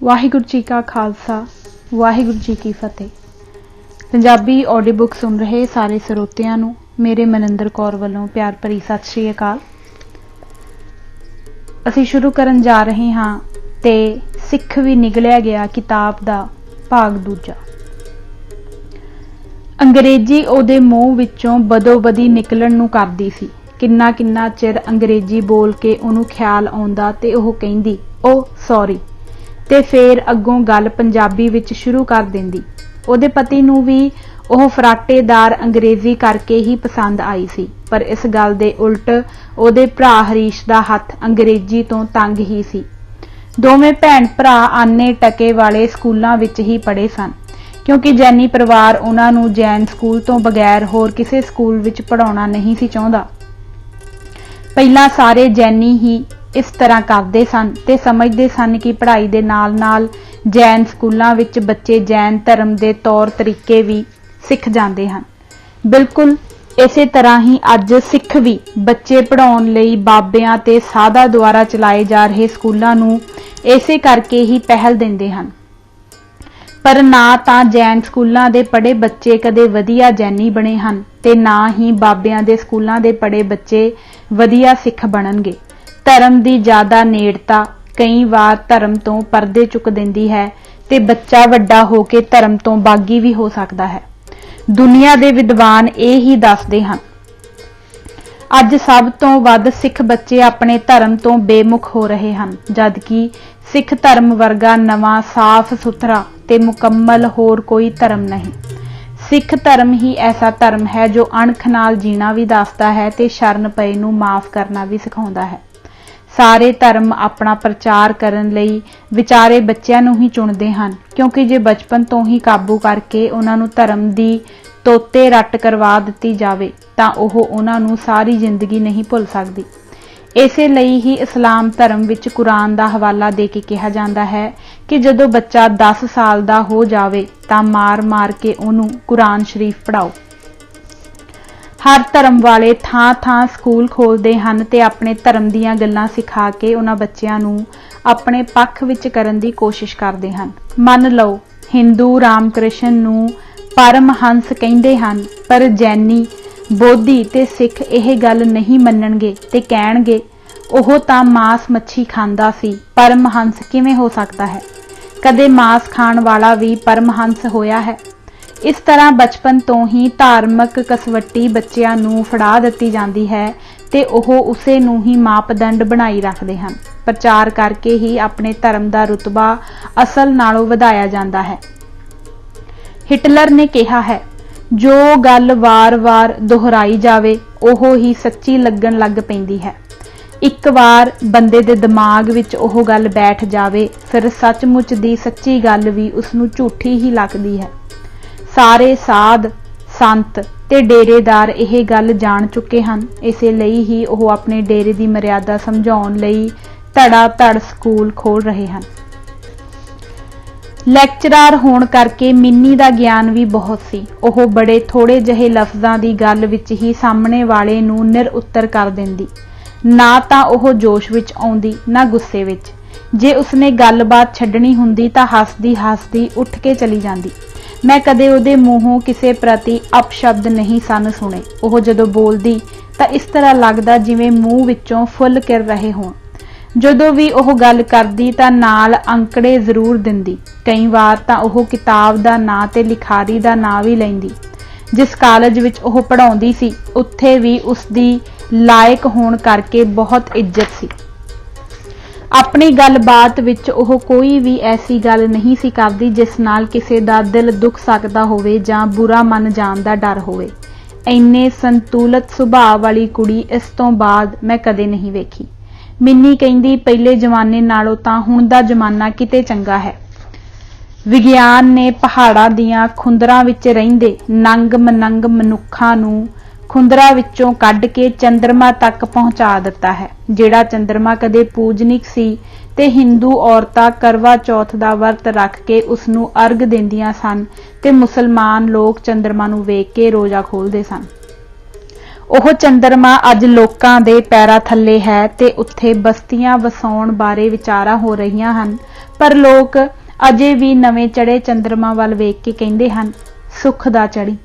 वाहिगुरू जी का खालसा वाहिगुरू जी की फतेह। Punjabi audio book सुन रहे सारे ਸਰੋਤਿਆਂ ਨੂੰ मेरे ਮਨਿੰਦਰ कौर ਵੱਲੋਂ प्यार भरी सत श्री अकाल। ਅਸੀਂ शुरू ਕਰਨ जा रहे ਹਾਂ ਤੇ ਸਿੱਖ ਵੀ ਨਿਕਲਿਆ ਗਿਆ ਕਿਤਾਬ ਦਾ ਭਾਗ ਦੂਜਾ। ਅੰਗਰੇਜ਼ੀ ਉਹਦੇ ਮੂੰਹ ਵਿੱਚੋਂ ਬਦੋ-ਬਦੀ ਨਿਕਲਣ ਨੂੰ ਕਰਦੀ ਸੀ। ਕਿੰਨਾ ਕਿੰਨਾ ਚਿਰ ਅੰਗਰੇਜ਼ੀ ਬੋਲ ਕੇ ਉਹਨੂੰ ਖਿਆਲ ਆਉਂਦਾ ਤੇ ਉਹ ਕਹਿੰਦੀ ਓ ਸੌਰੀ ਤੇ ਫੇਰ ਅੱਗੋਂ ਗੱਲ ਪੰਜਾਬੀ ਵਿੱਚ ਸ਼ੁਰੂ ਕਰ ਦਿੰਦੀ। ਉਹਦੇ ਪਤੀ ਨੂੰ ਵੀ ਉਹ ਫਰਾਟੇਦਾਰ ਅੰਗਰੇਜ਼ੀ ਕਰਕੇ ਹੀ ਪਸੰਦ ਆਈ ਸੀ, ਪਰ ਇਸ ਗੱਲ ਦੇ ਉਲਟ ਉਹਦੇ ਭਰਾ ਹਰੀਸ਼ ਦਾ ਹੱਥ ਅੰਗਰੇਜ਼ੀ ਤੋਂ ਤੰਗ ਹੀ ਸੀ। ਦੋਵੇਂ ਭੈਣ ਭਰਾ ਆਨੇ ਟਕੇ ਵਾਲੇ ਸਕੂਲਾਂ ਵਿੱਚ ਹੀ ਪੜ੍ਹੇ ਸਨ, ਕਿਉਂਕਿ ਜੈਨੀ ਪਰਿਵਾਰ ਉਹਨਾਂ ਨੂੰ ਜੈਨ ਸਕੂਲ ਤੋਂ ਬਗੈਰ ਹੋਰ ਕਿਸੇ ਸਕੂਲ ਵਿੱਚ ਪੜ੍ਹਾਉਣਾ ਨਹੀਂ ਸੀ ਚਾਹੁੰਦਾ। ਪਹਿਲਾਂ ਸਾਰੇ ਜੈਨੀ ਹੀ ਇਸ ਤਰ੍ਹਾਂ ਕਰਦੇ ਸਨ ਤੇ ਸਮਝਦੇ ਸਨ ਕਿ ਪੜ੍ਹਾਈ ਦੇ ਨਾਲ-ਨਾਲ ਜੈਨ ਸਕੂਲਾਂ ਵਿੱਚ ਬੱਚੇ ਜੈਨ ਧਰਮ ਦੇ ਤੌਰ ਤਰੀਕੇ ਵੀ ਸਿੱਖ ਜਾਂਦੇ ਹਨ। ਬਿਲਕੁਲ ਇਸੇ ਤਰ੍ਹਾਂ ਹੀ ਅੱਜ ਸਿੱਖ ਵੀ ਬੱਚੇ ਪੜ੍ਹਾਉਣ ਲਈ ਬਾਬਿਆਂ ਤੇ ਸਾਧਾਂ ਦੁਆਰਾ ਚਲਾਏ ਜਾ ਰਹੇ ਸਕੂਲਾਂ ਨੂੰ ਇਸੇ ਕਰਕੇ ਹੀ ਪਹਿਲ ਦਿੰਦੇ ਹਨ। ਪਰ ਨਾ ਤਾਂ ਜੈਨ ਸਕੂਲਾਂ ਦੇ ਪੜ੍ਹੇ ਬੱਚੇ ਕਦੇ ਵਧੀਆ ਜੈਨੀ ਬਣੇ ਹਨ ਤੇ ਨਾ ਹੀ ਬਾਬਿਆਂ ਦੇ ਸਕੂਲਾਂ ਦੇ ਪੜ੍ਹੇ ਬੱਚੇ ਵਧੀਆ ਸਿੱਖ ਬਣਨਗੇ। ਧਰਮ ਦੀ ਜ਼ਿਆਦਾ ਨੇੜਤਾ ਕਈ ਵਾਰ ਧਰਮ ਤੋਂ ਪਰਦੇ ਚੁੱਕ ਦਿੰਦੀ ਹੈ ਤੇ ਬੱਚਾ ਵੱਡਾ ਹੋ ਕੇ ਧਰਮ ਤੋਂ ਬਾਗੀ ਵੀ ਹੋ ਸਕਦਾ ਹੈ। ਦੁਨੀਆ ਦੇ ਵਿਦਵਾਨ ਇਹ ਹੀ ਦੱਸਦੇ ਹਨ। ਅੱਜ ਸਭ ਤੋਂ ਵੱਧ ਸਿੱਖ ਬੱਚੇ ਆਪਣੇ ਧਰਮ ਤੋਂ ਬੇਮੁਖ ਹੋ ਰਹੇ ਹਨ, ਜਦਕਿ ਸਿੱਖ ਧਰਮ ਵਰਗਾ ਨਵਾਂ ਸਾਫ਼ ਸੁਥਰਾ ਤੇ ਮੁਕੰਮਲ ਹੋਰ ਕੋਈ ਧਰਮ ਨਹੀਂ। ਸਿੱਖ ਧਰਮ ਹੀ ਐਸਾ ਧਰਮ ਹੈ ਜੋ ਅਣਖ ਨਾਲ ਜੀਣਾ ਵੀ ਦੱਸਦਾ ਹੈ ਤੇ ਸ਼ਰਨ ਪਏ ਨੂੰ ਮਾਫ਼ ਕਰਨਾ ਵੀ ਸਿਖਾਉਂਦਾ ਹੈ। ਸਾਰੇ ਧਰਮ ਆਪਣਾ ਪ੍ਰਚਾਰ ਕਰਨ ਲਈ ਵਿਚਾਰੇ ਬੱਚਿਆਂ ਨੂੰ ਹੀ ਚੁਣਦੇ ਹਨ, ਕਿਉਂਕਿ ਜੇ ਬਚਪਨ ਤੋਂ ਹੀ ਕਾਬੂ ਕਰਕੇ ਉਹਨਾਂ ਨੂੰ ਧਰਮ ਦੀ ਤੋਤੇ ਰੱਟ ਕਰਵਾ ਦਿੱਤੀ ਜਾਵੇ ਤਾਂ ਉਹ ਉਹਨਾਂ ਨੂੰ ਸਾਰੀ ਜ਼ਿੰਦਗੀ ਨਹੀਂ ਭੁੱਲ ਸਕਦੀ। ਇਸੇ ਲਈ ਹੀ ਇਸਲਾਮ ਧਰਮ ਵਿੱਚ ਕੁਰਾਨ ਦਾ ਹਵਾਲਾ ਦੇ ਕੇ ਕਿਹਾ ਜਾਂਦਾ ਹੈ ਕਿ ਜਦੋਂ ਬੱਚਾ 10 ਸਾਲ ਦਾ ਹੋ ਜਾਵੇ ਤਾਂ ਮਾਰ-ਮਾਰ ਕੇ ਉਹਨੂੰ ਕੁਰਾਨ ਸ਼ਰੀਫ ਪੜ੍ਹਾਓ। ਹਰ ਧਰਮ ਵਾਲੇ ਥਾਂ-ਥਾਂ ਸਕੂਲ ਖੋਲ੍ਹਦੇ ਹਨ ਤੇ ਆਪਣੇ ਧਰਮ ਦੀਆਂ ਗੱਲਾਂ ਸਿਖਾ ਕੇ ਉਹਨਾਂ ਬੱਚਿਆਂ ਨੂੰ ਆਪਣੇ ਪੱਖ ਵਿੱਚ ਕਰਨ ਦੀ ਕੋਸ਼ਿਸ਼ ਕਰਦੇ ਹਨ। ਮੰਨ ਲਓ ਹਿੰਦੂ ਰਾਮ ਕ੍ਰਿਸ਼ਨ ਨੂੰ ਪਰਮਹੰਸ ਕਹਿੰਦੇ ਹਨ, ਪਰ ਜੈਨੀ ਬੋਧੀ ਤੇ ਸਿੱਖ ਇਹ ਗੱਲ ਨਹੀਂ ਮੰਨਣਗੇ ਤੇ ਕਹਿਣਗੇ ਉਹ ਤਾਂ ਮਾਸ ਮੱਛੀ ਖਾਂਦਾ ਸੀ, ਪਰਮਹੰਸ ਕਿਵੇਂ ਹੋ ਸਕਦਾ ਹੈ? ਕਦੇ ਮਾਸ ਖਾਣ ਵਾਲਾ ਵੀ ਪਰਮਹੰਸ ਹੋਇਆ ਹੈ? ਇਸ ਤਰ੍ਹਾਂ ਬਚਪਨ ਤੋਂ ਹੀ ਧਾਰਮਿਕ ਕਸਵੱਟੀ ਬੱਚਿਆਂ ਨੂੰ ਫੜਾ ਦਿੱਤੀ ਜਾਂਦੀ ਹੈ ਤੇ ਉਹ ਉਸੇ ਨੂੰ ਹੀ ਮਾਪਦੰਡ ਬਣਾਈ ਰੱਖਦੇ ਹਨ। ਪ੍ਰਚਾਰ ਕਰਕੇ ਹੀ ਆਪਣੇ ਧਰਮ ਦਾ ਰੁਤਬਾ ਅਸਲ ਨਾਲੋਂ ਵਧਾਇਆ ਜਾਂਦਾ ਹੈ। ਹਿਟਲਰ ਨੇ ਕਿਹਾ ਹੈ, ਜੋ ਗੱਲ ਵਾਰ-ਵਾਰ ਦੁਹਰਾਈ ਜਾਵੇ ਉਹ ਹੀ ਸੱਚੀ ਲੱਗਣ ਲੱਗ ਪੈਂਦੀ ਹੈ। ਇੱਕ ਵਾਰ ਬੰਦੇ ਦੇ ਦਿਮਾਗ ਵਿੱਚ ਉਹ ਗੱਲ ਬੈਠ ਜਾਵੇ ਫਿਰ ਸੱਚਮੁੱਚ ਦੀ ਸੱਚੀ ਗੱਲ ਵੀ ਉਸਨੂੰ ਝੂਠੀ ਹੀ ਲੱਗਦੀ ਹੈ। ਸਾਰੇ ਸਾਧ ਸੰਤ ਤੇ ਡੇਰੇਦਾਰ ਇਹ ਗੱਲ ਜਾਣ ਚੁੱਕੇ ਹਨ, ਇਸੇ ਲਈ ਹੀ ਉਹ ਆਪਣੇ ਡੇਰੇ ਦੀ ਮਰਿਆਦਾ ਸਮਝਾਉਣ ਲਈ ਧੜਾ-ਧੜ ਸਕੂਲ ਖੋਲ੍ਹ ਰਹੇ ਹਨ। ਲੈਕਚਰਾਰ ਹੋਣ ਕਰਕੇ ਮਿੰਨੀ ਦਾ ਗਿਆਨ ਵੀ ਬਹੁਤ ਸੀ। ਉਹ ਬੜੇ ਥੋੜੇ ਜਿਹੇ ਲਫ਼ਜ਼ਾਂ ਦੀ ਗੱਲ ਵਿੱਚ ਹੀ ਸਾਹਮਣੇ ਵਾਲੇ ਨੂੰ ਨਿਰ-ਉੱਤਰ ਕਰ ਦਿੰਦੀ। ਨਾ ਤਾਂ ਉਹ ਜੋਸ਼ ਵਿੱਚ ਆਉਂਦੀ ਨਾ ਗੁੱਸੇ ਵਿੱਚ। ਜੇ ਉਸਨੇ ਗੱਲਬਾਤ ਛੱਡਣੀ ਹੁੰਦੀ ਤਾਂ ਹੱਸਦੀ ਉੱਠ ਕੇ ਚਲੀ ਜਾਂਦੀ। ਮੈਂ ਕਦੇ ਉਹਦੇ ਮੂੰਹੋਂ ਕਿਸੇ ਪ੍ਰਤੀ ਅਪਸ਼ਬਦ ਨਹੀਂ ਸਨ ਸੁਣੇ। ਉਹ ਜਦੋਂ ਬੋਲਦੀ ਤਾਂ ਇਸ ਤਰ੍ਹਾਂ ਲੱਗਦਾ ਜਿਵੇਂ ਮੂੰਹ ਵਿੱਚੋਂ ਫੁੱਲ ਕਿਰ ਰਹੇ ਹੋਣ। ਜਦੋਂ ਵੀ ਉਹ ਗੱਲ ਕਰਦੀ ਤਾਂ ਨਾਲ ਅੰਕੜੇ ਜ਼ਰੂਰ ਦਿੰਦੀ। ਕਈ ਵਾਰ ਤਾਂ ਉਹ ਕਿਤਾਬ ਦਾ ਨਾਂ ਤੇ ਲਿਖਾਰੀ ਦਾ ਨਾਂ ਵੀ ਲੈਂਦੀ। ਜਿਸ ਕਾਲਜ ਵਿੱਚ ਉਹ ਪੜ੍ਹਾਉਂਦੀ ਸੀ ਉੱਥੇ ਵੀ ਉਸਦੀ ਲਾਇਕ ਹੋਣ ਕਰਕੇ ਬਹੁਤ ਇੱਜ਼ਤ ਸੀ। ਆਪਣੀ ਗੱਲਬਾਤ ਵਿੱਚ ਉਹ ਕੋਈ ਵੀ ਐਸੀ ਗੱਲ ਨਹੀਂ ਸੀ ਕਰਦੀ ਜਿਸ ਨਾਲ ਕਿਸੇ ਦਾ ਦਿਲ ਦੁਖ ਸਕਦਾ ਹੋਵੇ ਜਾਂ ਬੁਰਾ ਮੰਨ ਜਾਣ ਦਾ ਡਰ ਹੋਵੇ। ਇੰਨੇ ਸੰਤੁਲਿਤ ਸੁਭਾਅ ਵਾਲੀ ਕੁੜੀ ਇਸ ਤੋਂ ਬਾਅਦ ਮੈਂ ਕਦੇ ਨਹੀਂ ਵੇਖੀ। ਮਿੰਨੀ ਕਹਿੰਦੀ ਪਹਿਲੇ ਜ਼ਮਾਨੇ ਨਾਲੋਂ ਤਾਂ ਹੁਣ ਦਾ ਜ਼ਮਾਨਾ ਕਿਤੇ ਚੰਗਾ ਹੈ। ਵਿਗਿਆਨ ਨੇ ਪਹਾੜਾਂ ਦੀਆਂ ਖੁੰਦਰਾਂ ਵਿੱਚ ਰਹਿੰਦੇ ਨੰਗ-ਮਨੰਗ ਮਨੁੱਖਾਂ ਨੂੰ ਖੁੰਦਰਾਂ ਵਿੱਚੋਂ ਕੱਢ ਕੇ ਚੰਦਰਮਾ ਤੱਕ ਪਹੁੰਚਾ ਦਿੱਤਾ ਹੈ। ਜਿਹੜਾ ਚੰਦਰਮਾ ਕਦੇ ਪੂਜਨਿਕ ਸੀ ਤੇ ਹਿੰਦੂ ਔਰਤਾਂ ਕਰਵਾ ਚੌਥ ਦਾ ਵਰਤ ਰੱਖ ਕੇ ਉਸਨੂੰ ਅਰਗ ਦਿੰਦੀਆਂ ਸਨ ਤੇ ਮੁਸਲਮਾਨ ਲੋਕ ਚੰਦਰਮਾ ਨੂੰ ਵੇਖ ਕੇ ਰੋਜ਼ਾ ਖੋਲ੍ਹਦੇ ਸਨ। ਉਹ ਚੰਦਰਮਾ ਅੱਜ ਲੋਕਾਂ ਦੇ ਪੈਰਾਂ ਥੱਲੇ ਹੈ ਤੇ ਉੱਥੇ ਬਸਤੀਆਂ ਵਸਾਉਣ ਬਾਰੇ ਵਿਚਾਰਾਂ ਹੋ ਰਹੀਆਂ ਹਨ, ਪਰ ਲੋਕ ਅਜੇ ਵੀ ਨਵੇਂ ਚੜ੍ਹੇ ਚੰਦਰਮਾ ਵੱਲ ਵੇਖ ਕੇ ਕਹਿੰਦੇ ਹਨ, ਸੁੱਖ ਦਾ ਚੜ੍ਹੀ।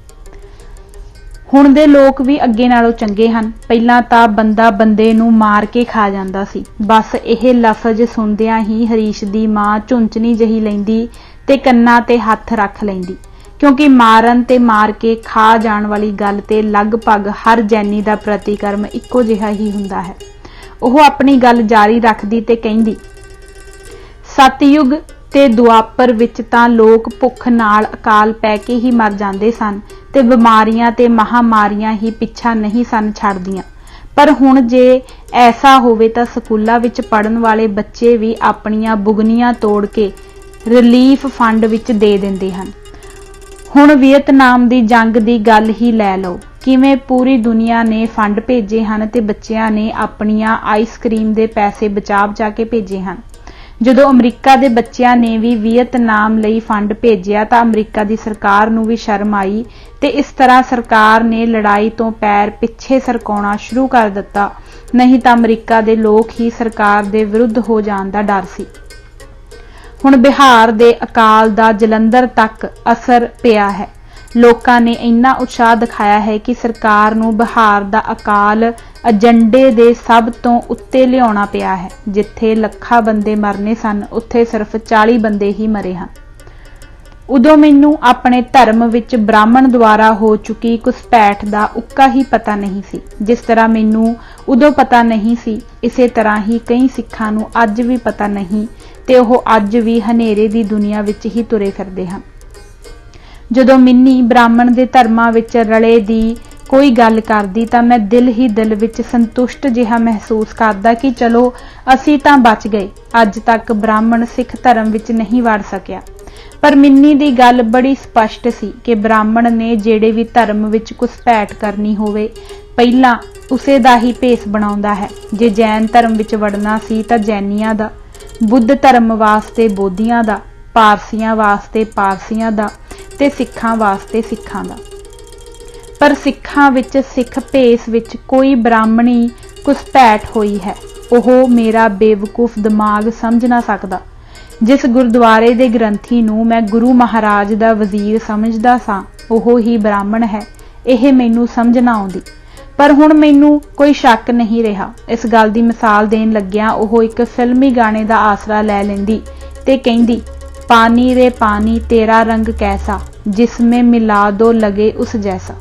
ਹੁਣ ਦੇ ਲੋਕ ਵੀ ਅੱਗੇ ਨਾਲੋਂ ਚੰਗੇ ਹਨ। ਪਹਿਲਾਂ ਤਾਂ ਬੰਦਾ ਬੰਦੇ ਨੂੰ ਮਾਰ ਕੇ ਖਾ ਜਾਂਦਾ ਸੀ। ਬਸ ਇਹ ਲਫ਼ਜ਼ ਸੁਣਦਿਆਂ ਹੀ ਹਰੀਸ਼ ਦੀ ਮਾਂ ਝੁੰਚਣੀ ਜਿਹੀ ਲੈਂਦੀ ਤੇ ਕੰਨਾਂ ਤੇ ਹੱਥ ਰੱਖ ਲੈਂਦੀ, ਕਿਉਂਕਿ ਮਾਰਨ ਤੇ ਮਾਰ ਕੇ ਖਾ ਜਾਣ ਵਾਲੀ ਗੱਲ ਤੇ ਲਗਭਗ ਹਰ ਜੈਨੀ ਦਾ ਪ੍ਰਤੀਕਰਮ ਇੱਕੋ ਜਿਹਾ ਹੀ ਹੁੰਦਾ ਹੈ। ਉਹ ਆਪਣੀ ਗੱਲ ਜਾਰੀ ਰੱਖਦੀ ਤੇ ਕਹਿੰਦੀ, ਸਤਯੁਗ ਤੇ ਦੁਆਪਰ ਵਿੱਚ ਤਾਂ ਲੋਕ ਭੁੱਖ ਨਾਲ ਅਕਾਲ ਪੈ ਕੇ ਹੀ ਮਰ ਜਾਂਦੇ ਸਨ ਤੇ ਬਿਮਾਰੀਆਂ ਤੇ ਮਹਾਮਾਰੀਆਂ ਹੀ ਪਿੱਛਾ ਨਹੀਂ ਸਨ ਛੱਡਦੀਆਂ, ਪਰ ਹੁਣ ਜੇ ਐਸਾ ਹੋਵੇ ਤਾਂ ਸਕੂਲਾਂ ਵਿੱਚ ਪੜ੍ਹਨ ਵਾਲੇ ਬੱਚੇ ਵੀ ਆਪਣੀਆਂ ਬੁਗਨੀਆਂ ਤੋੜ ਕੇ ਰਿਲੀਫ ਫੰਡ ਵਿੱਚ ਦੇ ਦਿੰਦੇ ਹਨ। ਹੁਣ ਵੀਅਤਨਾਮ ਦੀ ਜੰਗ ਦੀ ਗੱਲ ਹੀ ਲੈ ਲਓ, ਕਿਵੇਂ ਪੂਰੀ ਦੁਨੀਆ ਨੇ ਫੰਡ ਭੇਜੇ ਹਨ ਤੇ ਬੱਚਿਆਂ ਨੇ ਆਪਣੀਆਂ ਆਈਸਕ੍ਰੀਮ ਦੇ ਪੈਸੇ ਬਚਾ ਕੇ ਭੇਜੇ ਹਨ। ਜਦੋਂ ਅਮਰੀਕਾ ਦੇ ਬੱਚਿਆਂ ਨੇ ਵੀ ਵੀਅਤਨਾਮ ਲਈ ਫੰਡ ਭੇਜਿਆ ਤਾਂ ਅਮਰੀਕਾ ਦੀ ਸਰਕਾਰ ਨੂੰ ਵੀ ਸ਼ਰਮ ਆਈ ਤੇ ਇਸ ਤਰ੍ਹਾਂ ਸਰਕਾਰ ਨੇ ਲੜਾਈ ਤੋਂ ਪੈਰ ਪਿੱਛੇ ਸਰਕਾਉਣਾ ਸ਼ੁਰੂ ਕਰ ਦਿੱਤਾ, ਨਹੀਂ ਤਾਂ ਅਮਰੀਕਾ ਦੇ ਲੋਕ ਹੀ ਸਰਕਾਰ ਦੇ ਵਿਰੁੱਧ ਹੋ ਜਾਣ ਦਾ ਡਰ ਸੀ। ਹੁਣ ਬਿਹਾਰ ਦੇ ਅਕਾਲ ਦਾ ਜਲੰਧਰ ਤੱਕ ਅਸਰ ਪਿਆ ਹੈ। ਲੋਕਾਂ ਨੇ ਇੰਨਾ ਉਤਸ਼ਾਹ ਦਿਖਾਇਆ ਹੈ ਕਿ ਸਰਕਾਰ ਨੂੰ ਬਿਹਾਰ ਦਾ ਅਕਾਲ ਏਜੰਡੇ ਦੇ ਸਭ ਤੋਂ ਉੱਤੇ ਲਿਆਉਣਾ ਪਿਆ ਹੈ। ਜਿੱਥੇ ਲੱਖਾਂ ਬੰਦੇ ਮਰਨੇ ਸਨ, ਉੱਥੇ ਸਿਰਫ 40 ਬੰਦੇ ਹੀ ਮਰੇ ਹਨ। ਉਦੋਂ ਮੈਨੂੰ ਆਪਣੇ ਧਰਮ ਵਿੱਚ ਬ੍ਰਾਹਮਣ ਦੁਆਰਾ ਹੋ ਚੁੱਕੀ ਘੁਸਪੈਠ ਦਾ ਉੱਕਾ ਹੀ ਪਤਾ ਨਹੀਂ ਸੀ। ਜਿਸ ਤਰ੍ਹਾਂ ਮੈਨੂੰ ਉਦੋਂ ਪਤਾ ਨਹੀਂ ਸੀ, ਇਸੇ ਤਰ੍ਹਾਂ ਹੀ ਕਈ ਸਿੱਖਾਂ ਨੂੰ ਅੱਜ ਵੀ ਪਤਾ ਨਹੀਂ ਤੇ ਉਹ ਅੱਜ ਵੀ ਹਨੇਰੇ ਦੀ ਦੁਨੀਆ ਵਿੱਚ ਹੀ ਤੁਰੇ ਫਿਰਦੇ ਹਨ। ਜਦੋਂ ਮਿੰਨੀ ਬ੍ਰਾਹਮਣ ਦੇ ਧਰਮਾਂ ਵਿੱਚ ਰਲੇ ਦੀ ਕੋਈ ਗੱਲ ਕਰਦੀ ਤਾਂ ਮੈਂ ਦਿਲ ਹੀ ਦਿਲ ਵਿੱਚ ਸੰਤੁਸ਼ਟ ਜਿਹਾ ਮਹਿਸੂਸ ਕਰਦਾ ਕਿ ਚਲੋ ਅਸੀਂ ਤਾਂ ਬਚ ਗਏ, ਅੱਜ ਤੱਕ ਬ੍ਰਾਹਮਣ ਸਿੱਖ ਧਰਮ ਵਿੱਚ ਨਹੀਂ ਵੜ ਸਕਿਆ। ਪਰ ਮਿੰਨੀ ਦੀ ਗੱਲ ਬੜੀ ਸਪਸ਼ਟ ਸੀ ਕਿ ਬ੍ਰਾਹਮਣ ਨੇ ਜਿਹੜੇ ਵੀ ਧਰਮ ਵਿੱਚ ਘੁਸਪੈਠ ਕਰਨੀ ਹੋਵੇ, ਪਹਿਲਾਂ ਉਸੇ ਦਾ ਹੀ ਭੇਸ ਬਣਾਉਂਦਾ ਹੈ। ਜੇ ਜੈਨ ਧਰਮ ਵਿੱਚ ਵੜਨਾ ਸੀ ਤਾਂ ਜੈਨੀਆਂ ਦਾ, ਬੁੱਧ ਧਰਮ ਵਾਸਤੇ ਬੋਧੀਆਂ ਦਾ, ਪਾਰਸੀਆਂ ਵਾਸਤੇ ਪਾਰਸੀਆਂ ਦਾ ਤੇ ਸਿੱਖਾਂ ਵਾਸਤੇ ਸਿੱਖਾਂ ਦਾ। ਪਰ ਸਿੱਖਾਂ ਵਿੱਚ ਸਿੱਖ ਭੇਸ ਵਿੱਚ ਕੋਈ ਬ੍ਰਾਹਮਣੀ ਘੁਸਪੈਠ ਹੋਈ ਹੈ, ਉਹ ਮੇਰਾ ਬੇਵਕੂਫ ਦਿਮਾਗ ਸਮਝ ਨਾ ਸਕਦਾ। ਜਿਸ ਗੁਰਦੁਆਰੇ ਦੇ ਗ੍ਰੰਥੀ ਨੂੰ ਮੈਂ ਗੁਰੂ ਮਹਾਰਾਜ ਦਾ ਵਜ਼ੀਰ ਸਮਝਦਾ ਸਾਂ, ਉਹ ਹੀ ਬ੍ਰਾਹਮਣ ਹੈ, ਇਹ ਮੈਨੂੰ ਸਮਝ ਨਾ ਆਉਂਦੀ। ਪਰ ਹੁਣ ਮੈਨੂੰ ਕੋਈ ਸ਼ੱਕ ਨਹੀਂ ਰਿਹਾ। ਇਸ ਗੱਲ ਦੀ ਮਿਸਾਲ ਦੇਣ ਲੱਗਿਆਂ ਉਹ ਇੱਕ ਫਿਲਮੀ ਗਾਣੇ ਦਾ ਆਸਰਾ ਲੈ ਲੈਂਦੀ ਤੇ ਕਹਿੰਦੀ, ਪਾਣੀ ਰੇ ਪਾਣੀ ਤੇਰਾ ਰੰਗ ਕੈਸਾ, ਜਿਸमें ਮਿਲਾ ਦੋ ਲਗੇ ਉਸ ਜੈਸਾ।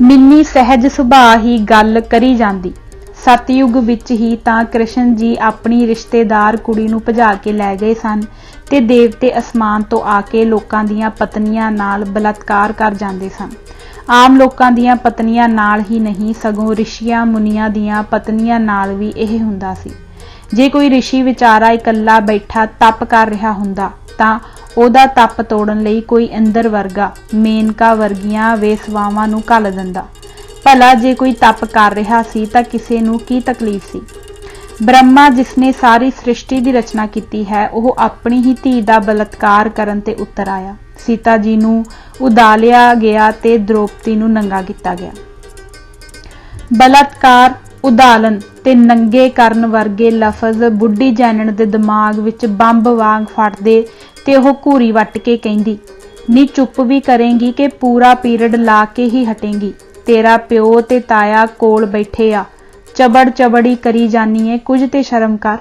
ਮਿੰਨੀ ਸਹਿਜ ਸੁਭਾਅ ਹੀ ਗੱਲ ਕਰੀ ਜਾਂਦੀ। ਸਤਯੁਗ ਵਿੱਚ ਹੀ ਤਾਂ ਕ੍ਰਿਸ਼ਨ ਜੀ ਆਪਣੀ ਰਿਸ਼ਤੇਦਾਰ ਕੁੜੀ ਨੂੰ ਭਜਾ ਕੇ ਲੈ ਗਏ ਸਨ ਤੇ ਦੇਵਤੇ ਅਸਮਾਨ ਤੋਂ ਆ ਕੇ ਲੋਕਾਂ ਦੀਆਂ ਪਤਨੀਆਂ ਨਾਲ ਬਲਾਤਕਾਰ ਕਰ ਜਾਂਦੇ ਸਨ। ਆਮ ਲੋਕਾਂ ਦੀਆਂ ਪਤਨੀਆਂ ਨਾਲ ਹੀ ਨਹੀਂ, ਸਗੋਂ ਰਿਸ਼ੀਆਂ ਮੁਨੀਆਂ ਦੀਆਂ ਪਤਨੀਆਂ ਨਾਲ ਵੀ ਇਹ ਹੁੰਦਾ ਸੀ। ਜੇ ਕੋਈ ਰਿਸ਼ੀ ਵਿਚਾਰਾ ਇਕੱਲਾ ਬੈਠਾ ਤਪ ਕਰ ਰਿਹਾ ਹੁੰਦਾ ਤਾਂ ਉਹਦਾ ਤਪ ਤੋੜਨ ਲਈ ਕੋਈ ਇੰਦਰ ਵਰਗਾ, ਮੇਨਕਾ ਵਰਗੀਆਂ ਵੇਸਵਾਵਾਂ ਨੂੰ ਘੱਲ ਦਿੰਦਾ। ਭਲਾ ਜੇ ਕੋਈ ਤਪ ਕਰ ਰਿਹਾ ਸੀ ਤਾਂ ਕਿਸੇ ਨੂੰ ਕੀ ਤਕਲੀਫ ਸੀ? ਬ੍ਰਹਮਾ ਜਿਸਨੇ ਸਾਰੀ ਸ੍ਰਿਸ਼ਟੀ ਦੀ ਰਚਨਾ ਕੀਤੀ ਹੈ, ਉਹ ਆਪਣੀ ਹੀ ਧੀ ਦਾ ਬਲਾਤਕਾਰ ਕਰਨ ਤੇ ਉਤਰ ਆਇਆ। ਸੀਤਾ ਜੀ ਨੂੰ ਉਦਾਲਿਆ ਗਿਆ ਤੇ ਦ੍ਰੋਪਦੀ ਨੂੰ ਨੰਗਾ ਕੀਤਾ ਗਿਆ। ਬਲਾਤਕਾਰ, ਉਦਾਲਨ ਤੇ ਨੰਗੇ ਕਰਨ ਵਰਗੇ ਲਫ਼ਜ਼ ਬੁੱਢੀ ਜੈਨਣ ਦੇ ਦਿਮਾਗ ਵਿੱਚ ਬੰਬ ਵਾਂਗ ਫਟਦੇ ਤੇ ਉਹ ਘੂਰੀ ਵੱਟ ਕੇ ਕਹਿੰਦੀ, ਨੀ ਚੁੱਪ ਵੀ ਕਰੇਂਗੀ ਕਿ ਪੂਰਾ ਪੀਰੀਅਡ ਲਾ ਕੇ ਹੀ ਹਟੇਂਗੀ? ਤੇਰਾ ਪਿਓ ਤੇ ਤਾਇਆ ਕੋਲ ਬੈਠੇ ਆ, ਚਬੜ ਚਬੜੀ ਕਰੀ ਜਾਨੀ ਏ, ਕੁਝ ਤੇ ਸ਼ਰਮ ਕਰ।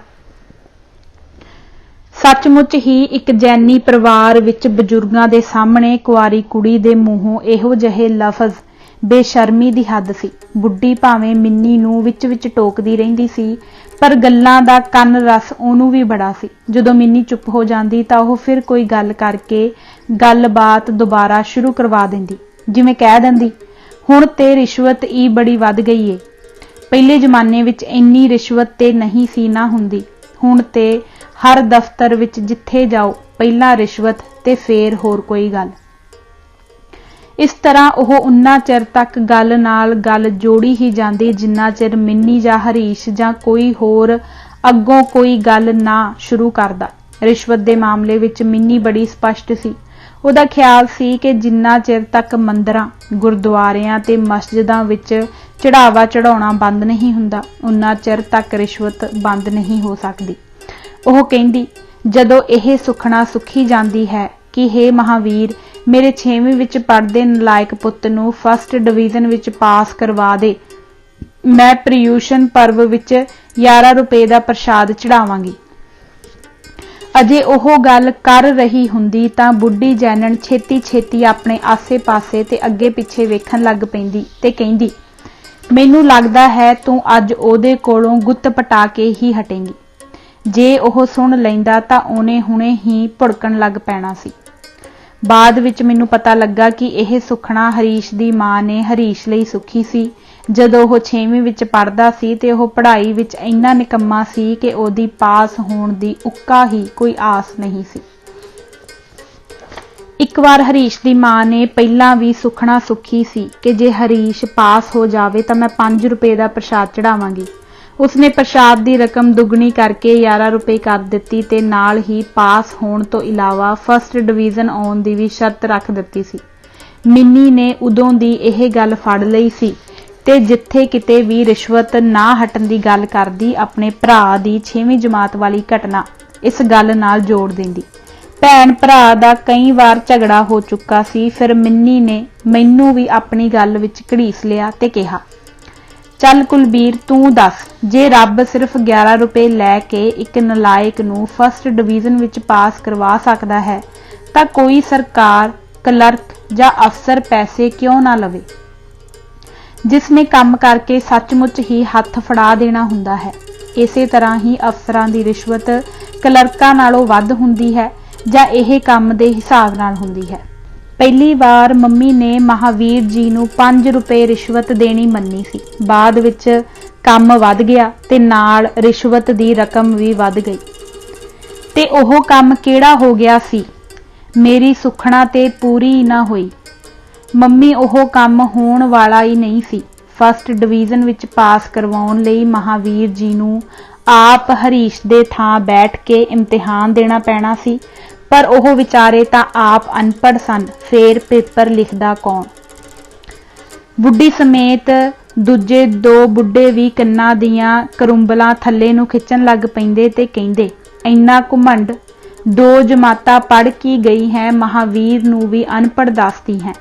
ਸੱਚਮੁੱਚ ਹੀ ਇੱਕ ਜੈਨੀ ਪਰਿਵਾਰ ਵਿੱਚ ਬਜ਼ੁਰਗਾਂ ਦੇ ਸਾਹਮਣੇ ਕੁਆਰੀ ਕੁੜੀ ਦੇ ਮੂੰਹੋਂ ਇਹੋ ਜਿਹੇ ਲਫ਼ਜ਼, ਬੇਸ਼ਰਮੀ ਦੀ ਹੱਦ ਸੀ। ਬੁੱਢੀ ਭਾਵੇਂ ਮਿੰਨੀ ਨੂੰ ਵਿੱਚ ਟੋਕਦੀ ਰਹਿੰਦੀ ਸੀ, ਪਰ ਗੱਲਾਂ ਦਾ ਕੰਨ ਰਸ ਉਹਨੂੰ ਵੀ ਬੜਾ ਸੀ। ਜਦੋਂ ਮਿੰਨੀ ਚੁੱਪ ਹੋ ਜਾਂਦੀ ਤਾਂ ਉਹ ਫਿਰ ਕੋਈ ਗੱਲ ਕਰਕੇ ਗੱਲਬਾਤ ਦੁਬਾਰਾ ਸ਼ੁਰੂ ਕਰਵਾ ਦਿੰਦੀ। ਜਿਵੇਂ ਕਹਿ ਦਿੰਦੀ, ਹੁਣ ਤੇ ਰਿਸ਼ਵਤ ਈ ਬੜੀ ਵੱਧ ਗਈ ਏ। ਪਹਿਲੇ ਜ਼ਮਾਨੇ ਵਿੱਚ ਇੰਨੀ ਰਿਸ਼ਵਤ ਤੇ ਨਹੀਂ ਸੀ ਨਾ ਹੁੰਦੀ। ਹੁਣ ਤੇ ਹਰ ਦਫ਼ਤਰ ਵਿੱਚ ਜਿੱਥੇ ਜਾਓ ਪਹਿਲਾਂ ਰਿਸ਼ਵਤ ਤੇ ਫੇਰ ਹੋਰ ਕੋਈ ਗੱਲ। ਇਸ ਤਰ੍ਹਾਂ ਉਹ ਉਨਾ ਚਿਰ ਤੱਕ ਗੱਲ ਨਾਲ ਗੱਲ ਜੋੜੀ ਹੀ ਜਾਂਦੀ ਜਿੰਨਾ ਚਿਰ ਮਿੰਨੀ ਜਾਂ ਹਰੀਸ਼ ਜਾਂ ਕੋਈ ਹੋਰ ਅੱਗੋਂ ਕੋਈ ਗੱਲ ਨਾ ਸ਼ੁਰੂ ਕਰਦਾ। ਰਿਸ਼ਵਤ ਦੇ ਮਾਮਲੇ ਵਿੱਚ ਮਿੰਨੀ ਬੜੀ ਸਪਸ਼ਟ ਸੀ। ਉਹਦਾ ਖਿਆਲ ਸੀ ਕਿ ਜਿੰਨਾ ਚਿਰ ਤੱਕ ਮੰਦਰਾਂ, ਗੁਰਦੁਆਰਿਆਂ ਤੇ ਮਸਜਿਦਾਂ ਵਿੱਚ ਚੜਾਵਾ ਚੜਾਉਣਾ ਬੰਦ ਨਹੀਂ ਹੁੰਦਾ, ਉਨਾ ਚਿਰ ਤੱਕ ਰਿਸ਼ਵਤ ਬੰਦ ਨਹੀਂ ਹੋ ਸਕਦੀ। ਉਹ ਕਹਿੰਦੀ, ਜਦੋਂ ਇਹ ਸੁਖਣਾ ਸੁਖੀ ਜਾਂਦੀ ਹੈ ਕਿ ਹੇ ਮਹਾਵੀਰ, ਮੇਰੇ 6ਵੀਂ ਵਿੱਚ ਪੜ੍ਹਦੇ ਨਲਾਇਕ ਪੁੱਤ ਨੂੰ ਫਸਟ ਡਿਵੀਜ਼ਨ ਵਿੱਚ ਪਾਸ ਕਰਵਾ ਦੇ, ਮੈਂ ਪ੍ਰਿਯੂਸ਼ਨ ਪਰਵ ਵਿੱਚ 11 ਰੁਪਏ ਦਾ ਪ੍ਰਸ਼ਾਦ ਚੜਾਵਾਂਗੀ। ਅਜੇ ਉਹ ਗੱਲ ਕਰ ਰਹੀ ਹੁੰਦੀ ਤਾਂ ਬੁੱਢੀ ਜੈਨਣ ਛੇਤੀ ਛੇਤੀ ਆਪਣੇ ਆਸੇ-ਪਾਸੇ ਤੇ ਅੱਗੇ ਪਿੱਛੇ ਵੇਖਣ ਲੱਗ ਪੈਂਦੀ ਤੇ ਕਹਿੰਦੀ, ਮੈਨੂੰ ਲੱਗਦਾ ਹੈ ਤੂੰ ਅੱਜ ਉਹਦੇ ਕੋਲੋਂ ਗੁੱਤ ਪਟਾ ਕੇ ਹੀ ਹਟੇਂਗੀ। ਜੇ ਉਹ ਸੁਣ ਲੈਂਦਾ ਤਾਂ ਉਹਨੇ ਹੁਣੇ ਹੀ ਭੁੜਕਣ ਲੱਗ ਪੈਣਾ ਸੀ। ਬਾਅਦ ਵਿੱਚ ਮੈਨੂੰ ਪਤਾ ਲੱਗਾ ਕਿ ਇਹ ਸੁਖਣਾ ਹਰੀਸ਼ ਦੀ ਮਾਂ ਨੇ ਹਰੀਸ਼ ਲਈ ਸੁਖੀ ਸੀ। ਜਦੋਂ ਉਹ 6ਵੀਂ ਵਿੱਚ ਪੜ੍ਹਦਾ ਸੀ ਤੇ ਉਹ ਪੜ੍ਹਾਈ ਵਿੱਚ ਇੰਨਾ ਨਿਕੰਮਾ ਸੀ ਕਿ ਉਹਦੀ ਪਾਸ ਹੋਣ ਦੀ ਉੱਕਾ ਹੀ ਕੋਈ ਆਸ ਨਹੀਂ ਸੀ। ਇੱਕ ਵਾਰ ਹਰੀਸ਼ ਦੀ ਮਾਂ ਨੇ ਪਹਿਲਾਂ ਵੀ ਸੁਖਣਾ ਸੁਖੀ ਸੀ ਕਿ ਜੇ ਹਰੀਸ਼ ਪਾਸ ਹੋ ਜਾਵੇ ਤਾਂ ਮੈਂ 5 ਰੁਪਏ ਦਾ ਪ੍ਰਸ਼ਾਦ ਚੜਾਵਾਂਗੀ। ਉਸਨੇ ਪ੍ਰਸ਼ਾਦ ਦੀ ਰਕਮ ਦੁੱਗਣੀ ਕਰਕੇ 11 ਰੁਪਏ ਕਰ ਦਿੱਤੀ ਤੇ ਨਾਲ ਹੀ ਪਾਸ ਹੋਣ ਤੋਂ ਇਲਾਵਾ ਫਸਟ ਡਿਵੀਜ਼ਨ ਆਉਣ ਦੀ ਵੀ ਸ਼ਰਤ ਰੱਖ ਦਿੱਤੀ ਸੀ। ਮਿੰਨੀ ਨੇ ਉਦੋਂ ਦੀ ਇਹ ਗੱਲ ਫੜ ਲਈ ਸੀ ਤੇ ਜਿੱਥੇ ਕਿਤੇ ਵੀ ਰਿਸ਼ਵਤ ਨਾ ਹਟਣ ਦੀ ਗੱਲ ਕਰਦੀ ਆਪਣੇ ਭਰਾ ਦੀ 6ਵੀਂ ਜਮਾਤ ਵਾਲੀ ਘਟਨਾ ਇਸ ਗੱਲ ਨਾਲ ਜੋੜ ਦਿੰਦੀ। ਭੈਣ ਭਰਾ ਦਾ ਕਈ ਵਾਰ ਝਗੜਾ ਹੋ ਚੁੱਕਾ ਸੀ। ਫਿਰ ਮਿੰਨੀ ਨੇ ਮੈਨੂੰ ਵੀ ਆਪਣੀ ਗੱਲ ਵਿੱਚ ਘੜੀਸ ਲਿਆ ਤੇ ਕਿਹਾ, ਚੱਲ ਕੁਲਬੀਰ, ਤੂੰ ਦੱਸ, ਜੇ ਰੱਬ ਸਿਰਫ 11 ਰੁਪਏ ਲੈ ਕੇ ਇੱਕ ਨਲਾਇਕ ਨੂੰ ਫਸਟ ਡਿਵੀਜ਼ਨ ਵਿੱਚ ਪਾਸ ਕਰਵਾ ਸਕਦਾ ਹੈ ਤਾਂ ਕੋਈ ਸਰਕਾਰ, ਕਲਰਕ ਜਾਂ ਅਫਸਰ ਪੈਸੇ ਕਿਉਂ ਨਾ ਲਵੇ, ਜਿਸ ਨੇ ਕੰਮ ਕਰਕੇ ਸੱਚਮੁੱਚ ਹੀ ਹੱਥ ਫੜਾ ਦੇਣਾ ਹੁੰਦਾ ਹੈ। ਇਸੇ ਤਰ੍ਹਾਂ ਹੀ ਅਫਸਰਾਂ ਦੀ ਰਿਸ਼ਵਤ ਕਲਰਕਾਂ ਨਾਲੋਂ ਵੱਧ ਹੁੰਦੀ ਹੈ ਜਾਂ ਇਹ ਕੰਮ ਦੇ ਹਿਸਾਬ ਨਾਲ ਹੁੰਦੀ ਹੈ। ਪਹਿਲੀ ਵਾਰ ਮੰਮੀ ਨੇ ਮਹਾਵੀਰ ਜੀ ਨੂੰ 5 ਰੁਪਏ ਰਿਸ਼ਵਤ ਦੇਣੀ ਮੰਨੀ ਸੀ। ਬਾਅਦ ਵਿੱਚ ਕੰਮ ਵੱਧ ਗਿਆ ਤੇ ਨਾਲ ਰਿਸ਼ਵਤ ਦੀ ਰਕਮ ਵੀ ਵੱਧ ਗਈ। ਤੇ ਉਹ ਕੰਮ ਕਿਹੜਾ ਹੋ ਗਿਆ ਸੀ? ਮੇਰੀ ਸੁਖਣਾ ਤੇ ਪੂਰੀ ਹੀ ਨਾ ਹੋਈ। ਮੰਮੀ ਉਹ ਕੰਮ ਹੋਣ ਵਾਲਾ ਹੀ ਨਹੀਂ ਸੀ। ਫਸਟ ਡਿਵੀਜ਼ਨ ਵਿੱਚ ਪਾਸ ਕਰਵਾਉਣ ਲਈ ਮਹਾਵੀਰ ਜੀ ਨੂੰ ਆਪ ਹਰੀਸ਼ ਦੇ ਥਾਂ ਬੈਠ ਕੇ ਇਮਤਿਹਾਨ ਦੇਣਾ ਪੈਣਾ ਸੀ, ਪਰ ਉਹ ਵਿਚਾਰੇ ਤਾਂ ਆਪ ਅਨਪੜ੍ਹ ਸਨ, ਫੇਰ ਪੇਪਰ ਲਿਖਦਾ ਕੌਣ? ਬੁੱਢੀ ਸਮੇਤ ਦੂਜੇ 2 ਬੁੱਢੇ ਵੀ ਕੰਨਾਂ ਦੀਆਂ ਕਰੁੰਬਲਾਂ ਥੱਲੇ ਨੂੰ ਖਿੱਚਣ ਲੱਗ ਪੈਂਦੇ ਤੇ ਕਹਿੰਦੇ, ਇੰਨਾ ਘੁਮੰਡ, 2 ਜਮਾਤਾਂ ਪੜ੍ਹ ਕੀ ਗਈ ਹੈ, ਮਹਾਵੀਰ ਨੂੰ ਵੀ ਅਨਪੜ੍ਹ ਦੱਸਦੀ ਹੈ।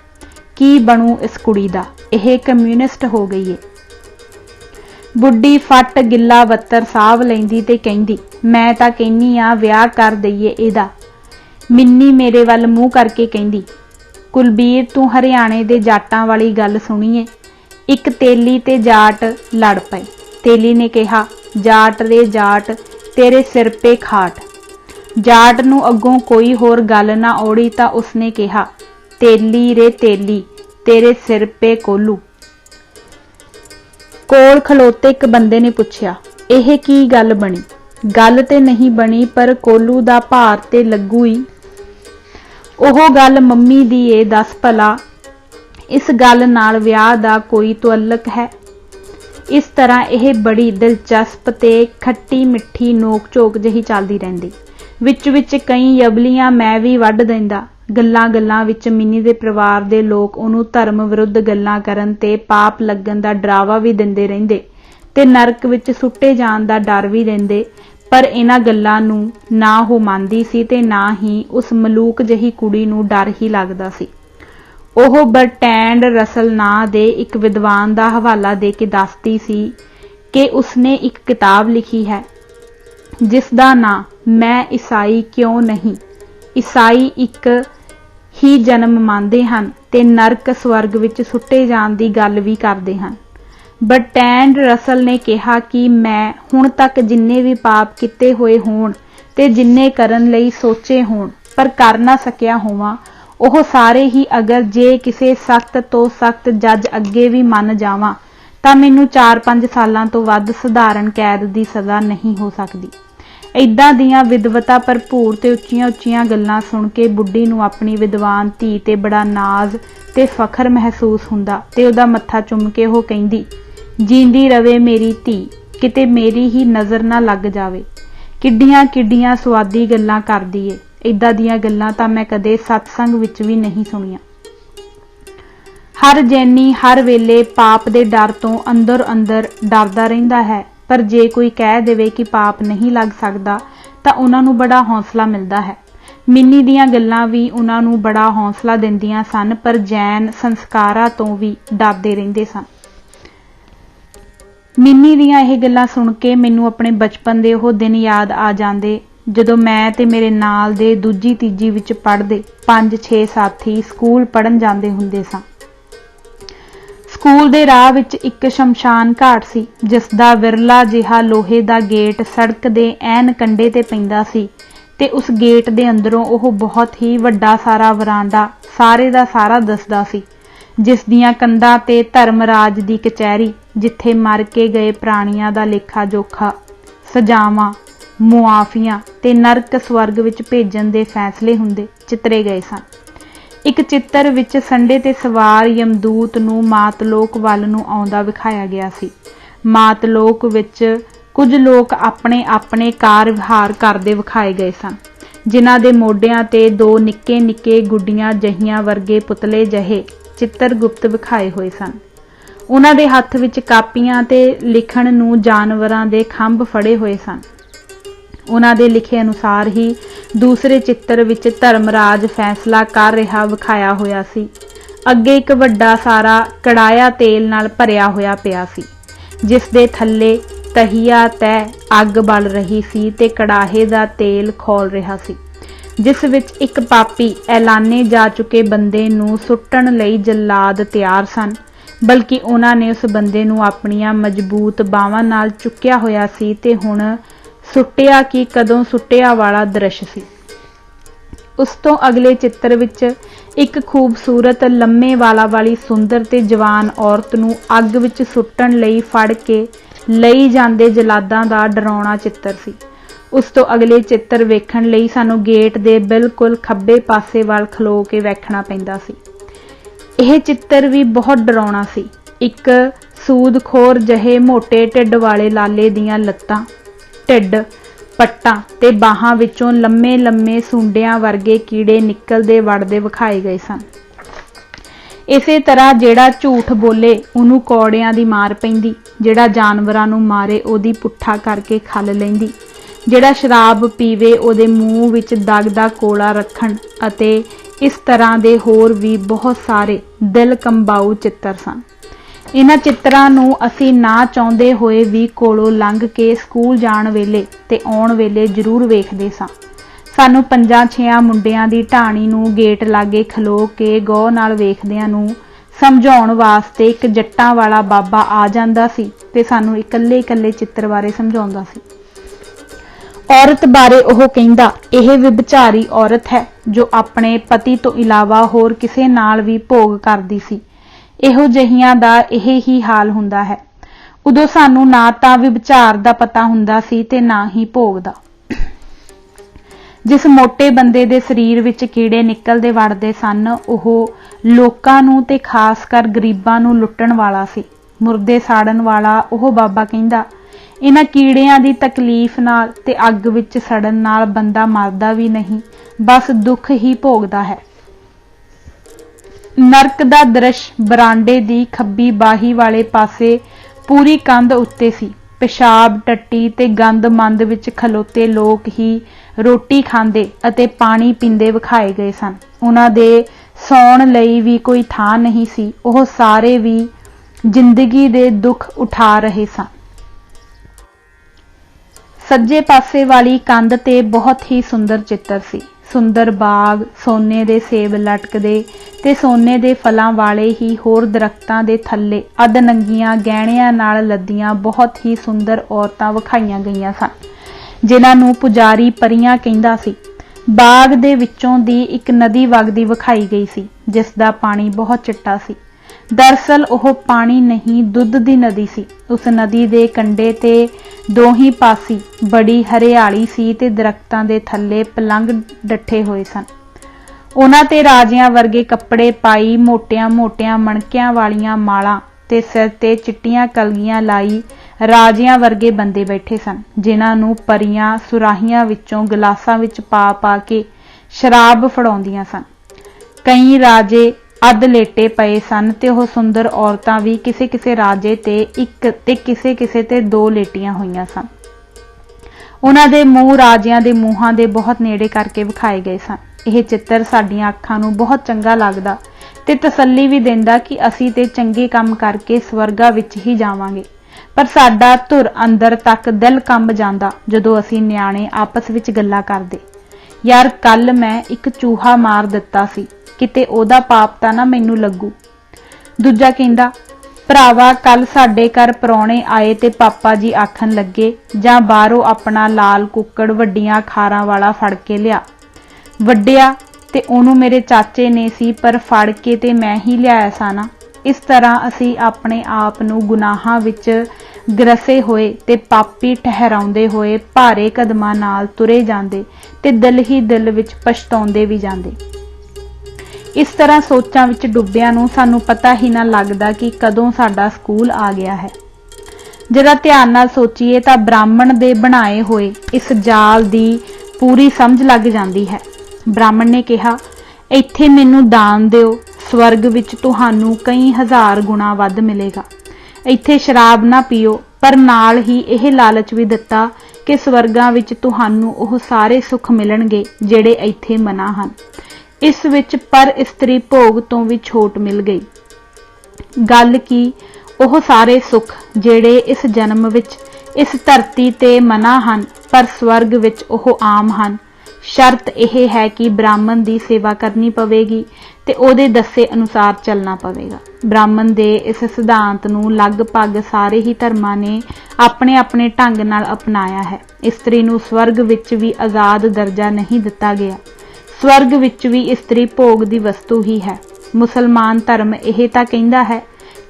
ਕੀ ਬਣੂ ਇਸ ਕੁੜੀ ਦਾ? ਇਹ ਕਮਿਊਨਿਸਟ ਹੋ ਗਈ ਏ। ਬੁੱਢੀ ਫੱਟ ਗਿੱਲਾ ਬੱਤਰ ਸਾਂਭ ਲੈਂਦੀ ਤੇ ਕਹਿੰਦੀ, ਮੈਂ ਤਾਂ ਕਹਿੰਨੀ ਆ ਵਿਆਹ ਕਰ ਦਈਏ ਇਹਦਾ। ਮਿੰਨੀ ਮੇਰੇ ਵੱਲ ਮੂੰਹ ਕਰਕੇ ਕਹਿੰਦੀ, ਕੁਲਬੀਰ, ਤੂੰ ਹਰਿਆਣੇ ਦੇ ਜਾਟਾਂ ਵਾਲੀ ਗੱਲ ਸੁਣੀਏ। ਇੱਕ ਤੇਲੀ ਤੇ ਜਾਟ ਲੜ ਪਏ। ਤੇਲੀ ਨੇ ਕਿਹਾ, ਜਾਟ ਰੇ ਜਾਟ, ਤੇਰੇ ਸਿਰ ਪੇ ਖਾਟ। ਜਾਟ ਨੂੰ ਅੱਗੋਂ ਕੋਈ ਹੋਰ ਗੱਲ ਨਾ ਔੜੀ ਤਾਂ ਉਸਨੇ ਕਿਹਾ, ਤੇਲੀ ਰੇ ਤੇਲੀ, ਤੇਰੇ ਸਿਰ ਪੇ ਕੋਲੂ। ਕੋਲ ਖਲੋਤੇ ਇੱਕ ਬੰਦੇ ਨੇ ਪੁੱਛਿਆ, ਇਹ ਕੀ ਗੱਲ ਬਣੀ? ਗੱਲ ਤੇ ਨਹੀਂ ਬਣੀ, ਪਰ ਕੋਲੂ ਦਾ ਭਾਰ ਤੇ ਲੱਗੂ ਹੀ। ਉਹ ਗੱਲ ਮੰਮੀ ਦੀ ਏ, ਦੱਸ ਭਲਾ ਇਸ ਗੱਲ ਨਾਲ ਵਿਆਹ ਦਾ ਕੋਈ ਤੁਅੱਲਕ ਹੈ? ਇਸ ਤਰ੍ਹਾਂ ਇਹ ਬੜੀ ਦਿਲਚਸਪ ਤੇ ਖੱਟੀ ਮਿੱਠੀ ਨੋਕ ਝੋਕ ਜਿਹੀ ਚੱਲਦੀ ਰਹਿੰਦੀ। ਵਿੱਚ ਵਿੱਚ ਕਈ ਯਬਲੀਆਂ ਮੈਂ ਵੀ ਵੱਢ ਦਿੰਦਾ। ਗੱਲਾਂ ਗੱਲਾਂ ਵਿੱਚ ਮਿੰਨੀ ਦੇ ਪਰਿਵਾਰ ਦੇ ਲੋਕ ਉਹਨੂੰ ਧਰਮ ਵਿਰੁੱਧ ਗੱਲਾਂ ਕਰਨ ਤੇ ਪਾਪ ਲੱਗਣ ਦਾ ਡਰਾਵਾ ਵੀ ਦਿੰਦੇ ਰਹਿੰਦੇ ਤੇ ਨਰਕ ਵਿੱਚ ਸੁੱਟੇ ਜਾਣ ਦਾ ਡਰ ਵੀ ਦਿੰਦੇ, ਪਰ ਇਹਨਾਂ ਗੱਲਾਂ ਨੂੰ ਨਾ ਉਹ ਮੰਨਦੀ ਸੀ ਤੇ ਨਾ ਹੀ ਉਸ ਮਲੂਕ ਜਿਹੀ ਕੁੜੀ ਨੂੰ ਡਰ ਹੀ ਲੱਗਦਾ ਸੀ। ਉਹ ਬਰਟੈਂਡ ਰਸਲ ਨਾਂ ਦੇ ਇੱਕ ਵਿਦਵਾਨ ਦਾ ਹਵਾਲਾ ਦੇ ਕੇ ਦੱਸਦੀ ਸੀ ਕਿ ਉਸਨੇ ਇੱਕ ਕਿਤਾਬ ਲਿਖੀ ਹੈ ਜਿਸ ਦਾ ਨਾਂ ਮੈਂ ਈਸਾਈ ਕਿਉਂ ਨਹੀਂ। ਈਸਾਈ ਇੱਕ ਹੀ ਜਨਮ ਮੰਨਦੇ ਹਨ ਤੇ ਨਰਕ ਸਵਰਗ ਵਿੱਚ ਸੁੱਟੇ ਜਾਣ ਦੀ ਗੱਲ ਵੀ ਕਰਦੇ ਹਨ। ਬਰਟੈਂਡ ਰਸਲ ਨੇ ਕਿਹਾ ਕਿ ਮੈਂ ਹੁਣ ਤੱਕ ਜਿੰਨੇ ਵੀ ਪਾਪ ਕੀਤੇ ਹੋਏ ਹੋਣ ਤੇ ਜਿੰਨੇ ਕਰਨ ਲਈ ਸੋਚੇ ਹੋਣ ਪਰ ਕਰ ਨਾ ਸਕਿਆ ਹੋਵਾਂ, ਉਹ ਸਾਰੇ ਹੀ ਅਗਰ ਜੇ ਕਿਸੇ ਸਖਤ ਤੋਂ ਸਖਤ ਜੱਜ ਅੱਗੇ ਵੀ ਮੰਨ ਜਾਵਾਂ ਤਾਂ ਮੈਨੂੰ 4-5 ਸਾਲਾਂ ਤੋਂ ਵੱਧ ਸਧਾਰਨ ਕੈਦ ਦੀ ਸਜ਼ਾ ਨਹੀਂ ਹੋ ਸਕਦੀ। ਏਦਾਂ ਦੀਆਂ ਵਿਦਵਤਾ ਭਰਪੂਰ ਤੇ ਉੱਚੀਆਂ ਉੱਚੀਆਂ ਗੱਲਾਂ ਸੁਣ ਕੇ ਬੁੱਢੀ ਨੂੰ ਆਪਣੀ ਵਿਦਵਾਨ ਧੀ ਤੇ ਬੜਾ ਨਾਜ਼ ਤੇ ਫਖਰ ਮਹਿਸੂਸ ਹੁੰਦਾ ਤੇ ਉਹਦਾ ਮੱਥਾ ਚੁੰਮ ਕੇ ਉਹ ਕਹਿੰਦੀ, ਜੀਂਦੀ ਰਵੇ ਮੇਰੀ ਧੀ, ਕਿਤੇ ਮੇਰੀ ਹੀ ਨਜ਼ਰ ਨਾ ਲੱਗ ਜਾਵੇ। ਕਿੱਡੀਆਂ ਕਿੱਡੀਆਂ ਸੁਆਦੀ ਗੱਲਾਂ ਕਰਦੀ ਏ। इदां दीयां गल्लां तां मैं कदे सत्संग विच भी नहीं सुणीआं। हर जैनी हर वेले पाप दे डर तो अंदर अंदर डरदा रहिंदा है, पर जे कोई कह देवे कि पाप नहीं लग सकदा तां उन्हां नूं बड़ा हौसला मिलदा है। मिन्नी दीयां गल्लां भी उन्हां नूं बड़ा हौसला दिंदियां सन, पर जैन संस्कारां तो भी डरदे रहिंदे सन। मिन्नी दीयां ਇਹ ਗੱਲਾਂ सुन के मैनूं अपने बचपन दे ਉਹ दिन याद आ जांदे ਜਦੋਂ मैं ते मेरे नाल दे दूजी तीजी विच पढ़दे 5-6 साथी स्कूल पढ़न जांदे हुंदे सां। स्कूल दे राह विच एक शमशान घाट सी, जिस दा विरला जिहा लोहे दा गेट सड़क दे ऐन कंढे ते पैंदा सी ते उस गेट दे अंदरों ਉਹ बहुत ही वड्डा सारा वरांडा सारे दा सारा दसदा सी, जिस दियां कंधां ते धर्मराज दी कचहरी जिथे मर के गए प्राणियां दा लेखा जोखा, सजावां, मुआफियां ते नरक स्वर्ग विच भेजण दे फैसले हुंदे चितरे गए सन। एक चित्र विच संडे ते सवार यमदूत नूं मातलोक वल नूं आउंदा विखाया गया सी। मातलोक विच कुछ लोग अपने अपने कार विहार करदे विखाए गए सन, जिन्हां दे मोढियां ते 2 निक्के निक्के गुड्डियां जहियां वर्गे पुतले जहे चित्रगुप्त विखाए होए सन। उन्हां दे हत्थ विच कापियां ते लिखण नूं जानवरां दे खंभ फड़े होए सन। उन्हां दे लिखे अनुसार ही दूसरे चित्र विच धर्मराज फैसला कर रिहा विखाया होया सी। अगे एक वड्डा सारा कड़ाया तेल नाल भरिया होया पिया सी, जिस दे थल्ले तहिया तै अग बल रही सी ते कड़ाहे दा तेल खौल रिहा सी, जिस विच एक पापी ऐलाने जा चुके बंदे नूं सुट्टण लई जल्लाद तैयार सन, बल्कि उन्हां ने उस बंदे नूं अपणियां मजबूत बावां नाल चुक्या होया सी ते हुण सुट्टिया कि कदों सुट्टिया वाला दृश्य सी। उस तो अगले चित्र विच एक खूबसूरत लम्मे वाला वाली सुंदर ते जवान औरत नूं अग विच सुट्टण लई फड़ के लई जांदे जलादां दा डरावना चित्र सी। उस तो अगले चित्र वेखण लई सानूं गेट दे बिल्कुल खब्बे पासे वाल खलो के वेखना पैंदा सी। यह चित्र भी बहुत डरावना सी। एक सूदखोर जहे मोटे ढिड वाले लाले दियां लत्तां, ढिड, पट्टां ते बाहां विचों लम्मे लम्मे सुंडियां वर्गे कीड़े निकलदे वड़दे विखाए गए सन। इसे तरह जेड़ा झूठ बोले उहनूं कौड़ियां दी मार पैंदी, जेड़ा जानवरां नूं मारे ओहदी पुट्ठा करके खल लैंदी, जेड़ा शराब पीवे ओहदे मूँह विच दग दा कोला रखण अते इस तरह दे होर भी बहुत सारे दिल कंबाऊ चित्र सन। इन्हां चित्रां नूं असीं ना चाहुंदे होए भी कोलों लंघ के स्कूल जाण वेले ते आउण वेले जरूर वेखदे सां। सानूं 5-6 मुंडियां दी ढाणी नूं गेट लागे खलो के गौर नाल वेखदिआं नूं समझाउण वास्ते एक जट्टां वाला बाबा आ जांदा सी ते सानूं इकल्ले इकल्ले चित्र बारे समझाउंदा सी। औरत बारे ओह कहिंदा, यह विभचारी औरत है जो अपने पति तो इलावा होर किसे नाल भी भोग करदी सी। इहो जिहियां दा यह ही हाल हुंदा है। उदों सानूं ना तां विभचार दा पता हुंदा सी ते ना ही भोग दा। जिस मोटे बंदे दे शरीर विच कीड़े निकलदे वड़दे सन ओह लोकां नूं ते खास कर गरीबां नूं लुੱਟਣ वाला सी। मुर्दे साड़न वाला ओह बाबा कहिंदा, इन्हां कीड़ियां दी तकलीफ नाल ते अग विच सड़न नाल बंदा मरदा भी नहीं, बस दुख ही भोगदा है। नरक दा दृश्य बरांडे दी खब्बी बाही वाले पासे पूरी कंध उत्ते सी। पेशाब टट्टी ते गंद मंद विच खलोते लोक ही रोटी खांदे अते पानी पींदे विखाए गए सन। उन्हां दे सौण लई भी कोई थां नहीं सी। ओह सारे भी जिंदगी दे दुख उठा रहे सन। सज्जे पासे वाली कंध ते बहुत ही सुंदर चित्र सी। सुंदर बाग, सोने दे सेब लटकदे ते सोने दे फलां वाले ही होर दरख्तां दे थल्ले अधनंगियां गहणियां नाल लदियां बहुत ही सुंदर औरतां विखाईयां गईयां सन, जिन्हां नूं पुजारी परियां कहिंदा सी। बाग दे विचों दी एक नदी वगदी विखाई गई सी, जिस दा पानी बहुत चिट्टा सी। दरअसल ओह पानी नहीं, दुध दी नदी सी। उस नदी दे कंढे ते दोही पासी बड़ी हरियाली सी ते दरख्तां दे थल्ले पलंग डट्ठे होए सन। उन्हां ते राजियां वर्गे कपड़े पाई मोटियां मोटियां मणकियां वालियां मालां ते सिर ते चिट्टियां कलगियां लाई राजियां वर्गे बंदे बैठे सन, जिन्हां नूं परियां सुराहियां विचों गलासां विच पा के शराब फड़ाउंदियां सन। कई राजे अध लेटे पए सन ते ओह सुंदर औरतां भी किसे किसे राजे ते एक ते किसे किसे ते दो लेटियां होईयां सन। उन्हां दे मूँह राजियां दे मूहां दे बहुत नेड़े करके विखाए गए सन। यह चित्र साडियां अखां नूं बहुत चंगा लगदा ते तसल्ली भी दिंदा कि असीं ते चंगे काम करके स्वर्गा विच ही जावांगे। पर साडा धुर अंदर तक दिल कंब जांदा जदों असीं नियाणे आपस विच गल्लां करदे, यार कल मैं एक चूहा मार दिता सी, किते ओहदा पाप तां ना मैनूं लगू। दूजा कहंदा, भरावा कल साडे घर परौणे आए ते पापा जी आखन लगे जां बाहरों अपना लाल कुक्कड़ वड्डियां खारां वाला फड़ के लिया। वड्डिया ते ओनू मेरे चाचे ने सी, पर फड़ के ते मैं ही लियाया सा ना। इस तरह असी अपने आप नूं गुनाहां विच ग्रसे होए ते पापी ठहराउंदे होए भारे कदमां नाल तुरे जांदे ते दिल ही दिल विच पछताउंदे भी जांदे। इस तरह सोचां विच डुੱਬਿਆਂ नूं सानूं पता ही ना लगदा कि कदों साडा स्कूल आ गया है। जरा ध्यान नाल सोचीए तां ब्राह्मण दे बनाए होए इस जाल दी पूरी समझ लग जांदी है। ब्राह्मण ने कहा, इत्थे मैनूं दान दिओ, स्वर्ग विच तुहानूं कई हज़ार गुणा वध मिलेगा। इत्थे शराब ना पीओ, पर नाल ही यह लालच भी दिता कि स्वर्गां विच तुहानूं ओह सारे सुख मिलणगे जिहड़े इत्थे मना हन। इस विच पर इस्त्री भोग तो भी छूट मिल गई। गल की ओह सारे सुख जिहड़े इस जन्म विच इस धरती ते मना हन, पर स्वर्ग विच ओह आम हन। शर्त यह है कि ब्राह्मण की सेवा करनी पवेगी ते ओहदे दस्से अनुसार चलना पवेगा। ब्राह्मण दे इस सिद्धांत नूं लगभग सारे ही धर्मां ने अपने अपने ढंग नाल अपनाया है। इस्त्री नूं स्वर्ग विच भी आज़ाद दर्जा नहीं दिता गया। स्वर्ग विच भी इस्त्री भोग दी वस्तु ही है। मुसलमान धर्म यह तां कहंदा है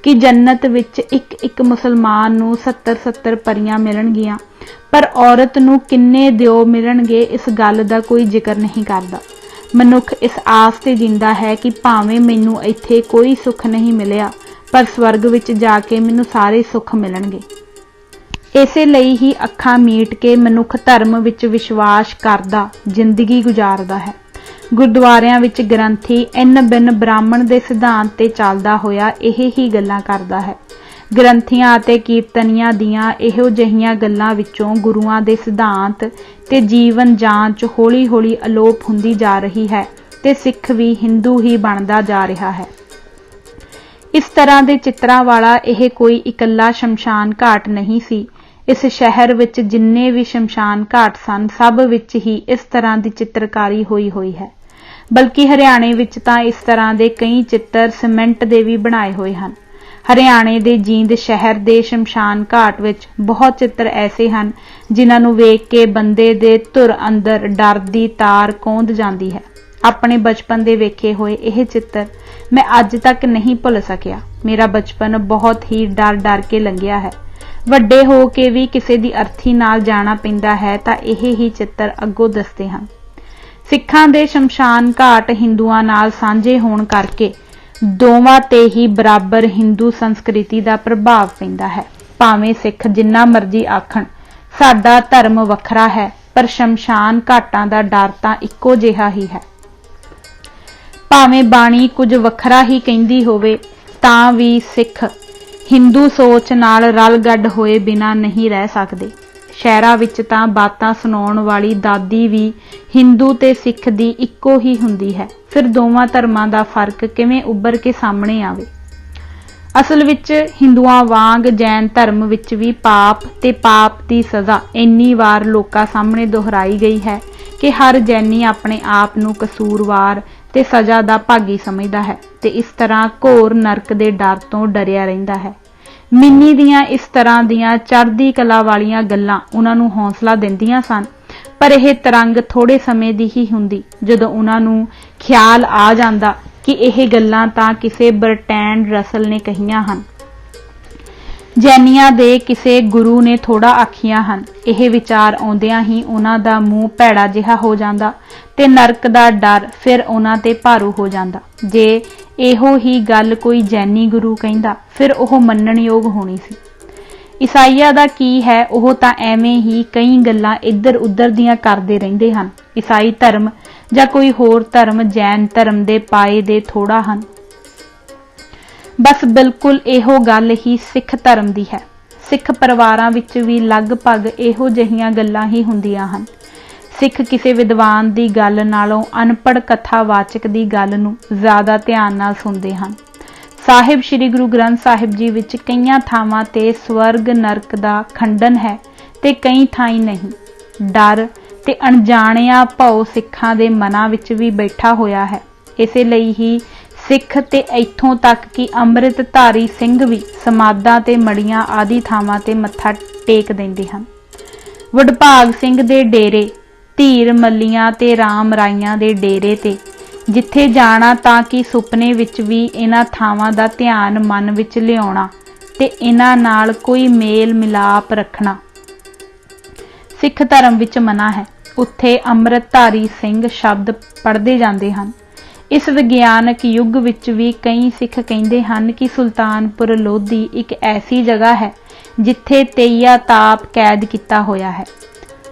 कि जन्नत विच एक एक मुसलमान नूं 70 परियां मिलणगियां, पर औरत नूं किन्ने दिओ मिलणगे इस गल दा कोई जिक्र नहीं करदा। मनुख इस आस ते जिंदा है कि भावें मैनूं इत्थे कोई सुख नहीं मिलिया, पर स्वर्ग विच जाके मैनूं सारे सुख मिलणगे। इसे लई ही अखां मीट के मनुख धर्म विच विश्वास करदा जिंदगी गुजारदा है। गुरुद्वारियां विच ग्रंथी इन बिन ब्राह्मण दे सिद्धांत ते चलदा होया यह ही गल्लां करदा है। ग्रंथियां अते कीर्तनियां दियां इहो जिहियां गल्लां विचों गुरुआं दे सिद्धांत ते जीवन जांच हौली हौली अलोप हुंदी जा रही है ते सिख भी हिंदू ही बनदा जा रहा है। इस तरह दे चित्रां वाला यह कोई इकल्ला शमशान घाट नहीं सी। इस शहर विच जिन्ने भी शमशान घाट सन, सब विच ही इस तरह की चित्रकारी हुई है। बल्कि हरियाणे विच तां इस तरह के कई चित्र सीमेंट दे भी बनाए हुए हैं। हरियाणे दे जींद शहर दे शमशान घाट विच बहुत चित्र ऐसे हैं जिन्हां नूं वेख के बंदे दे धुर अंदर डर दी तार कौंध जाती है। अपने बचपन दे वेखे हुए यह चित्र मैं अज तक नहीं भुल सकिया। मेरा बचपन बहुत ही डर डर के लंघिया है। ਵੱਡੇ हो के भी किसी दी अर्थी नाल जाना पैंदा है तां यह ही चित्र अगों दसदे हैं। सिखां दे शमशान घाट हिंदुआं नाल सांझे होण करके दोवां ते ही बराबर हिंदू संस्कृति का प्रभाव पैंदा है। भावें सिख जिन्ना मर्जी आखण साडा धर्म वखरा है, पर शमशान घाटां दा डर तां इक्को जिहा ही है। भावें बाणी कुछ वखरा ही कहंदी होवे तां भी सिख हिंदू सोच नाल रल गड्ड होए बिना नहीं रह सकते। शहरां विच तां बातां सुणाउण वाली दादी भी हिंदू ते सिख दी इक्को ही हुंदी है। फिर दोवां धर्मां दा फर्क किवें उभर के सामने आवे। असल विच हिंदुआं वांग जैन धर्म विच भी पाप ते पाप दी सज़ा इन्नी वार लोकां सामने दोहराई गई है कि हर जैनी अपने आप नूं कसूरवार ते सज़ा दा भागी समझदा है ते इस तरह घोर नरक दे डर तो डरिया रहिंदा है। मिन्नी दियां इस तरह दियां चढ़दी कला वालियां गल्लां उन्हां नूं हौसला दिंदियां सन, पर यह तरंग थोड़े समय दी ही हुंदी जदों उन्हां नूं ख्याल आ जांदा कि यह गल्लां तां किसे बर्टैंड रसल ने कहियां हन। जैनियां दे किसे गुरु ने थोड़ा आखियां हन। यह विचार आउंदियां ही उन्हां दा मूँह भैड़ा जिहा हो जांदा ते नरक दा डर फिर उन्हां ते भारू हो जांदा। जे इहो ही गल कोई जैनी गुरु कहंदा फिर ओह मन्नण योग होनी सी। ईसाईया दा की है, ओह तां एवें ही कई गल्लां इधर उधर दियां करदे रहिंदे हन। ईसाई धर्म ਜਾਂ कोई होर धर्म जैन धर्म ਦੇ ਪਾਏ ਦੇ थोड़ा ਹਨ। बस बिल्कुल ਇਹੋ ਗੱਲ ही सिख धर्म ਦੀ है। सिख परिवारां विच भी लगभग ਇਹੋ ਜਿਹੀਆਂ ਗੱਲਾਂ ही ਹੁੰਦੀਆਂ ਹਨ। सिख किसी विद्वान की गल नालों अनपढ़ कथावाचक की गल नूं ज़्यादा ध्यान नाल सुनते हैं। साहिब श्री गुरु ग्रंथ साहिब जी विच कईयां थावां ते स्वर्ग नरक दा खंडन है ते कई थाई नहीं। डर ते अणजाणिया भौ सिखां दे मनां विच भी बैठा होया है। इसे लई ही सिख ते इत्थों तक कि अंम੍ਰਿਤਧਾਰੀ सिंह भी समाधां ते मड़ियां आदि थावां ते मत्था टेक देंदे हन। वडभाग सिंह दे डेरे, धीर मल्लियां ते राम राइयां दे डेरे ते जिथे जाना तां कि सुपने विच भी इन्हां थावां दा ध्यान मन विच लियाउणा ते इन्हां नाल कोई मेल मिलाप रखना सिख धर्म विच मना है। उत्थे अंम੍ਰਿਤਧਾਰੀ सिंह शब्द पढ़दे जांदे हन। इस विग्यानक युग विच भी कई सिख कहिंदे हन कि सुल्तानपुर लोधी एक ऐसी जगह है जिथे तेईया ताप कैद किया होया है।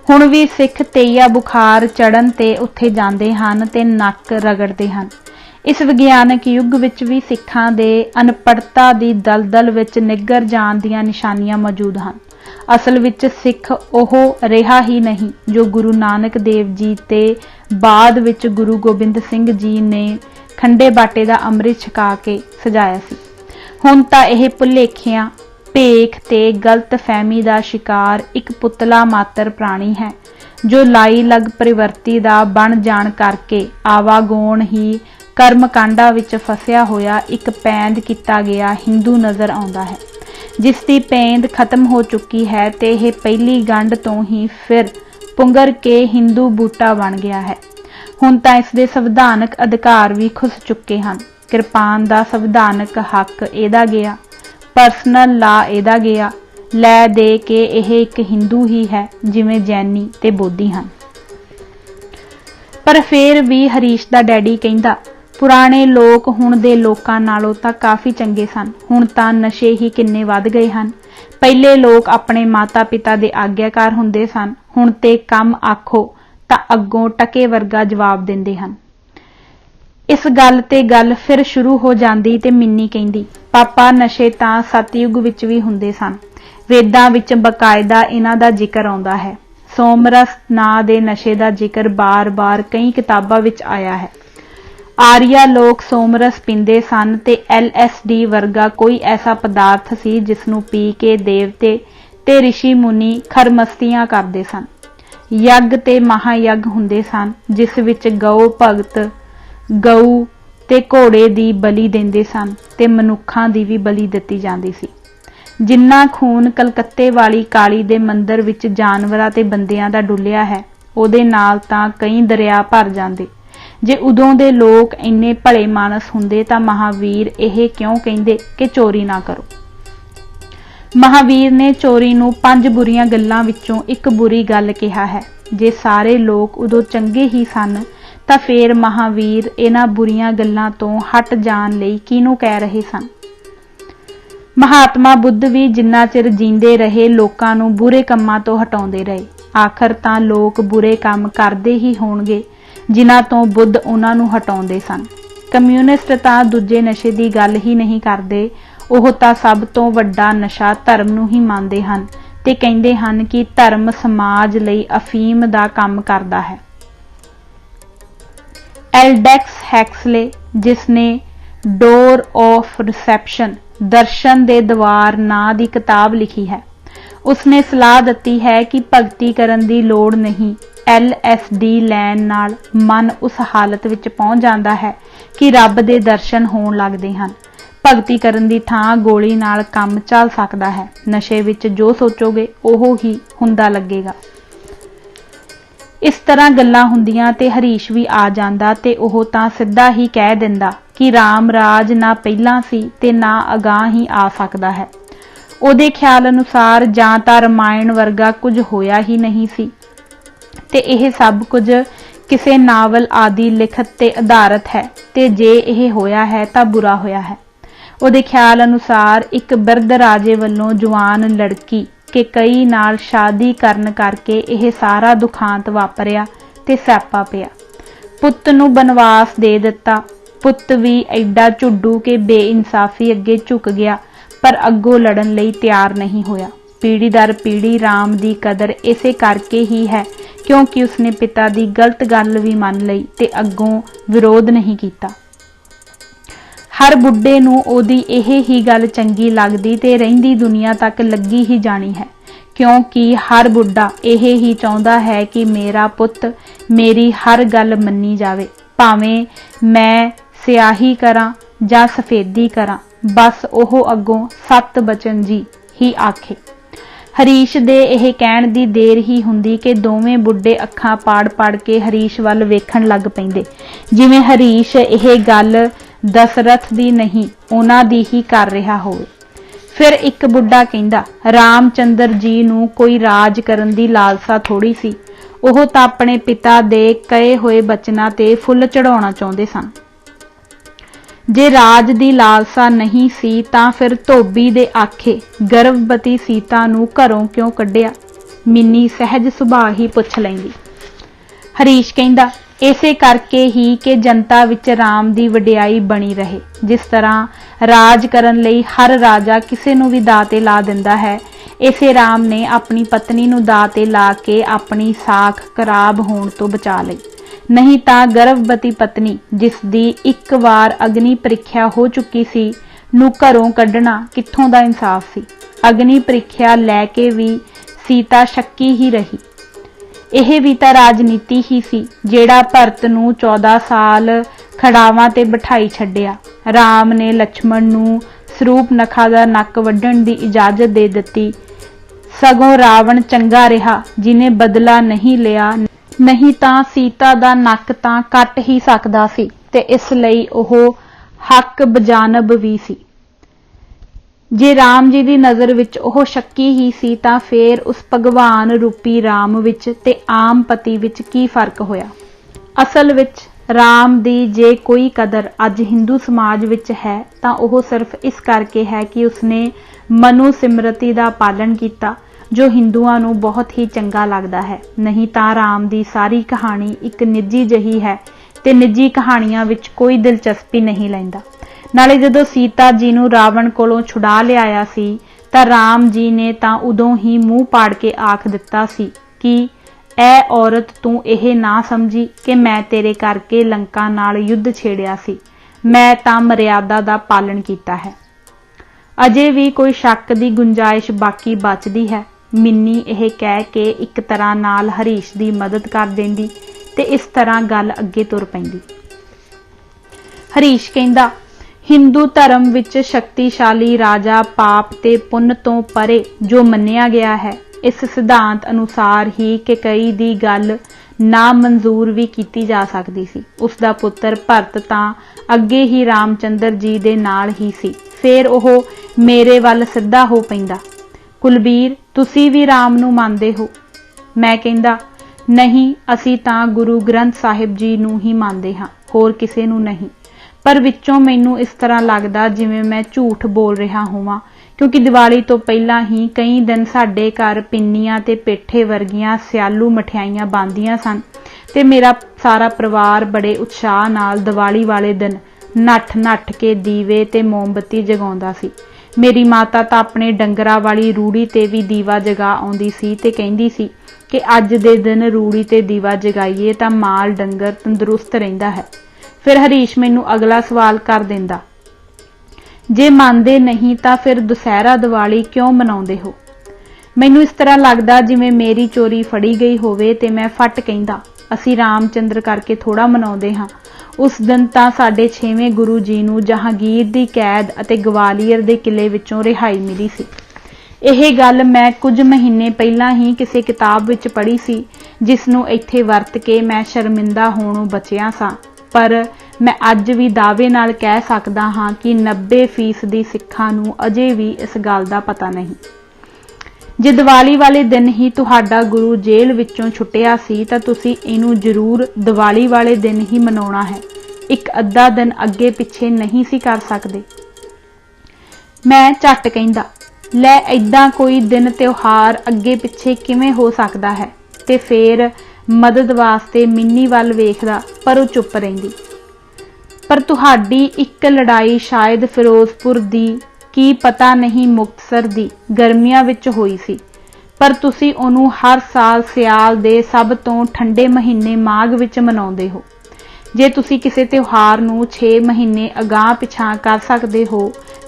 हुण भी सिख तेईया बुखार चढ़न ते उत्थे जांदे हन ते नक रगड़दे हन। इस विग्यानक युग विच भी सिखां दे अनपढ़ता दी दलदल विच निग्गर जाण दीआं निशानियां मौजूद हन। असल विच सिख ओह रिहा ही नहीं जो गुरु नानक देव जी ते बाद विच गुरु गोबिंद सिंह जी ने खंडे बाटे दा अमृत छका के सजाया सी। हुण तां इह भुलेखियां भेख ते गलत फहमी दा शिकार एक पुतला मात्र प्राणी है जो लाई लग परिवर्ती दा बन जाण करके आवागोण ही कर्म कांडा विच फसिया होया एक पैंद किता गया हिंदू नज़र आउंदा है, जिसकी पेंद खत्म हो चुकी है ते यह पहली गंढ तो ही फिर पुंगर के हिंदू बूटा बन गया है। हुण तां इसदे संविधानक अधिकार भी खुस चुके हैं। किरपान दा संविधानक हक एदा गया, परसनल ला एदा गया, लै दे के यह एक हिंदू ही है जिवें जैनी ते बोधी हैं। पर फिर भी हरीश दा डैडी कहिंदा पुराने लोग हुण दे लोकां नालों तां काफ़ी चंगे सन। हुण तां नशे ही किन्ने वध गए हन। पहले लोग अपने माता पिता दे आग्याकार हुंदे सन, हुण ते कम आखो तां अग्गों टके वर्गा जवाब दिंदे हन। इस गल ते गल फिर शुरू हो जांदी ते मिन्नी कहिंदी पापा नशे तां सतयुग विच भी हुंदे सन। वेदां विच बकायदा इन्हां दा जिक्र आउंदा है। सोमरस नां दे नशे दा जिक्र बार बार कई किताबां विच आया है। आर्या लोग सोमरस पींदे सन ते LSD वर्गा कोई ऐसा पदार्थ सी जिसनूं पी के देवते ते ऋषि मुनि खरमस्तियां करदे सन। यज्ञ ते महायज्ञ हुंदे सन जिस विच गौ भगत गऊ ते घोड़े दी बलि देंदे सन ते मनुखां दी भी बलि दित्ती जांदी सी। जिन्ना खून कलकत्ते वाली काली दे मंदिर विच जानवरां ते बंदियां दा डुलिया है उहदे नाल तां कई दरिया भर जांदे। जे उदों दे लोग इन्ने भले मानस हुंदे तां महावीर यह क्यों कहिंदे कि चोरी ना करो। महावीर ने चोरी नूं 5 बुरियां गल्लां विचों एक बुरी गल कहा है। जे सारे लोग उदों चंगे ही सन तां फिर महावीर इन्हां बुरियां गल्लां तों हट जाण लई किहनूं कह रहे सन। महात्मा बुद्ध भी जिन्ना चिर जींदे रहे लोकां नूं बुरे कम्मां तों हटाउंदे रहे। आखिर तां लोग बुरे काम करदे ही होणगे जिन्हां तों बुद्ध उन्हां नूं हटाउंदे सन। कम्यूनिस्ट तां दूजे नशे की गल ही नहीं करते, ओह तां सब तो वड्डा नशा धर्म नूं ही मानते हैं ते कहिंदे हन कि धर्म समाज लई अफीम दा काम करदा है। एल्डेक्स हैक्सले जिसने डोर ऑफ रिसेप्शन दर्शन दे द्वार नां दी किताब लिखी है, उसने सलाह दित्ती है कि भगती करन दी लोड़ नहीं। LSD लैण नाल मन उस हालत विच पहुंच जांदा है कि रब दे दर्शन होण लगदे हन। भगती करन दी थां गोली नाल काम चल सकदा है। नशे विच जो सोचोगे ओह ही हुंदा लगेगा। इस तरह गल्लां हुंदियां ते हरीश भी आ जांदा ते ओह तां सिद्धा ही कह दिंदा कि राम राज ना पहिलां सी ते ना अगां ही आ सकदा है। ਉਹਦੇ ख्याल अनुसार जां तां रमायण वर्गा कुछ होया ही नहीं सी ते यह सब कुछ किसी नावल आदि लिखत ते आधारित है ते जे यह होया है तां बुरा होया है। ਉਹਦੇ ख्याल अनुसार एक बिरध राजे वालों जवान लड़की के कई नाल शादी करन करके यह सारा दुखांत वापरिया ते स्यापा पिया। पुत्त नूं बनवास दे दिता। पुत्त भी एडा झुड्डू के बेइंसाफी अगे झुक गया, पर अगों लड़न लई तैयार नहीं होया। पीढ़ी दर पीढ़ी राम दी कदर इसे करके ही है क्योंकि उसने पिता दी गलत गल भी मन लई ते अगों विरोध नहीं कीता। हर बुढ़े नूं ओदी एह ही गल चंगी लगदी ते रहिंदी दुनिया तक लगी ही जानी है, क्योंकि हर बुढ़ा एह ही चाहुंदा है कि मेरा पुत्त मेरी हर गल मन्नी जावे, भावें मैं स्याही करां जां सफेदी करां, बस ओह अगों सत बचन जी ही आखे। हरीश दे यह कहण दी देर ही हुंदी कि दोवें बुढ़े अखां पाड़ पाड़ के हरीश वल वेखण लग पैंदे, जिवें हरीश यह गल दशरथ दी नहीं उन्हां दी ही कर रहा होवे। फिर एक बुढ़ा कहिंदा, रामचंद्र जी नूं कोई राज करन दी लालसा थोड़ी सी, ओह तां अपने पिता दे कहे होए बचनां ते फुੱਲ चढ़ाउणा चाहुंदे सन। जे राज दी लालसा नहीं सी तां फिर धोबी दे आखे गर्भवती सीता नूं घरों क्यों कढिया? मिन्नी सहज सुभाਅ ही पुछ लैंदी। हरीश कहिंदा, इसे करके ही कि जनता विच राम दी वडियाई बनी रहे। जिस तरह राज करन लई हर राजा किसे नूं भी दाਅ ते ला दिंदा है, इसे राम ने अपनी पत्नी नूं दाਅ ते ला के अपनी साख खराब होण तो बचा लई। नहीं तां गर्भवती पत्नी जिसदी एक वार अग्नि प्रीख्या हो चुकी सी नूं घरों कढना कित्थों दा इंसाफ सी। अग्नि प्रीख्या लैके भी सीता शक्की ही रही। यह भी तां राजनीति ही सी, जेड़ा भरत नूं 14 साल खड़ावां ते बिठाई छड्डिया। राम ने लक्ष्मण नूं सरूपनखा दा नक वड्ढण दी इजाजत दे दित्ती, सगों रावण चंगा रहा जिन्हें बदला नहीं लिया, नहीं तां सीता दा नक तां कट ही सकदा सी ते इस लई ओह हक बजानब भी सी। जे राम जी दी नज़र विच ओह शक्की ही सी तां फेर उस भगवान रूपी राम विच ते आम पति विच की फर्क होया? असल विच राम दी जे कोई कदर अज हिंदू समाज विच है तां ओह सिर्फ इस करके है कि उसने मनु सिमरती दा पालन कीता, जो हिंदुआं नूं बहुत ही चंगा लगदा है। नहीं तां राम दी सारी कहानी एक निजी जही है ते निजी कहानियां विच कोई दिलचस्पी नहीं लैंदा। नाले जदों सीता जी नूं रावण कोलों छुड़ा लिआया सी तां राम जी ने तां उदों ही मूँह पाड़ के आख दित्ता सी कि ऐ औरत तूं यह ना समझी कि मैं तेरे करके लंका नाल युद्ध छेड़िया सी, मैं तां मर्यादा दा पालन कीता है। अजे भी कोई शक दी गुंजाइश बाकी बचदी है। मिन्नी यह कह के एक तरह नाल हरीश दी मदद कर देंदी ते इस तरह गल अगे तुर पैंदी। हरीश कहिंदा, हिंदू धर्म विच शक्तिशाली राजा पाप ते पुण्य तो परे जो मन्निया गया है, इस सिद्धांत अनुसार ही कि कई दी गल ना मंजूर भी की जा सकती सी। उसका पुत्र भरत तां अगे ही रामचंद्र जी दे नाल ही सी। फिर ओह मेरे वल सिद्धा हो पैंदा, कुलबीर तुसी भी राम नूं मनदे हो? मैं कहिंदा, नहीं असी तां गुरु ग्रंथ साहिब जी नूं ही मनदे हां, होर किसे नूं नहीं। पर विचों मैनूं इस तरह लगदा जिवें मैं झूठ बोल रहा होवां, क्योंकि दिवाली तो पहला ही कई दिन साडे घर पिन्नियां ते पेठे वर्गियां सियालू मठियाइयां बनदियां सन ते मेरा सारा परिवार बड़े उत्साह नाल दिवाली वाले दिन नठ नठ के दीवे ते मोमबत्ती जगाउंदा सी। मेरी माता तां अपने डंगरां वाली रूड़ी ते भी दीवा जगा आउंदी सी ते कहिंदी सी कि अज दे दिन रूड़ी ते दीवा जगाईए तां माल डंगर तंदुरुस्त रहिंदा है। फिर हरीश मैनू अगला सवाल कर दिंदा, जे मनदे नहीं तां फिर दुसहरा दिवाली क्यों मनाउंदे हो? मैनू इस तरह लगदा जिवें मेरी चोरी फड़ी गई होवे ते मैं फट कहिंदा, असी रामचंद्र करके थोड़ा मनाउंदे हां। उस दिन तां साडे 6वें गुरु जी नूं जहांगीर दी कैद अते ग्वालियर दे किले विचों रिहाई मिली सी। यह गल मैं कुछ महीने पहला ही किसी किताब विच पढ़ी सी, जिस नूं इत्थे वरत के मैं शर्मिंदा होणों बचिया सां। पर मैं अज भी दावे नाल कह सकदा हां कि 90% सिखां नूं अजे भी इस गल दा पता नहीं। जे दिवाली वाले दिन ही तुहाडा गुरु जेल विचों छुटिया सी तां तुसीं इहनूं जरूर दिवाली वाले दिन ही मनाउणा है, एक अद्धा दिन अगे पिछे नहीं सी कर सकदे। मैं झट कहिंदा, लै ऐदां कोई दिन त्योहार अगे पिछे किवें हो सकदा है? ते फिर मदद वास्ते मिन्नी वल वेखदा, पर वो चुप रहिंदी। पर तुहाडी एक लड़ाई शायद फिरोजपुर दी, की पता नहीं मुक्तसर दी गर्मियां विच होई सी, पर तुसी ओनू हर साल सियाल दे सब तो ठंडे महीने माघ विच मनाउंदे हो। जे तुसी किसी त्योहार नू 6 महीने अगाह पिछां कर सकते हो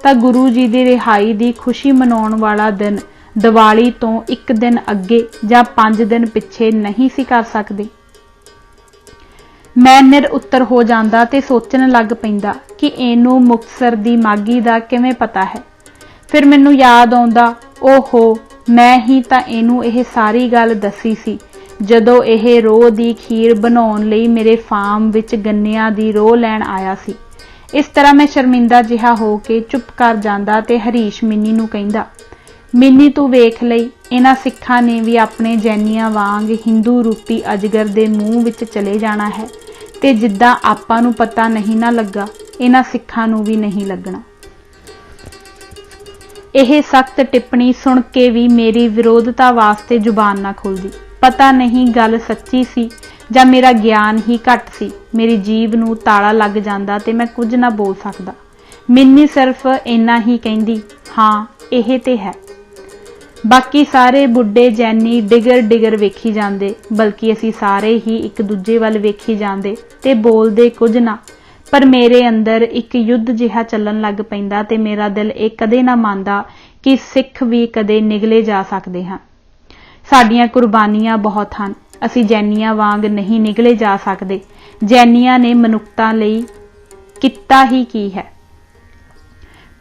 तां गुरु जी दी रिहाई दी खुशी मनाउण वाला दिन दिवाली तो एक दिन अगे जां 5 दिन पिछे नहीं सी कर सकदे। मैं निर उत्तर हो जांदा ते सोचण लग पैंदा कि इनू मुक्तसर दी मागी दा किवें पता है। फिर मैनू याद आउंदा, ओहो मैं ही तां इनू यह सारी गल दसी सी जदों यह रोह दी खीर बनाउण लई मेरे फार्म विच गन्नियां दी रोह लैण आया सी। इस तरह मैं शर्मिंदा जिहा हो के चुप कर जांदा ते हरीश मिन्नी नू कहिंदा, मिन्नी तू वेख लई, इन्हां सिखां ने भी अपने जैनियां वांग हिंदू रूपी अजगर दे मूँह विच चले जाना है ते जिद्दां आपां नू पता नहीं ना लगा, इन्हां सिखां नू भी नहीं लगना। यह सख्त टिप्पणी सुन के भी मेरी विरोधता वास्ते जुबान ना खुलदी। पता नहीं गल सच्ची सी जां मेरा ज्ञान ही घट सी, मेरी जीभ नू ताला लग जांदा ते मैं कुछ ना बोल सकदा। मिन्नी सिर्फ इन्ना ही कहिंदी, हाँ यह ते है। बाकी सारे बुढ़े जैनी डिगर डिगर वेखी जांदे, बल्कि असी सारे ही एक दूजे वल वेखी जांदे ते बोलदे कुछ ना, पर मेरे अंदर एक युद्ध जिहा चलन लग पैंदा ते मेरा दिल ये कदे ना मंनदा कि सिख भी कदे निगले जा सकते हैं। साडियां कुर्बानियां बहुत हैं, असी जैनियां वांग नहीं निगले जा सकते। जैनियां ने मनुखता लई किता ही की है।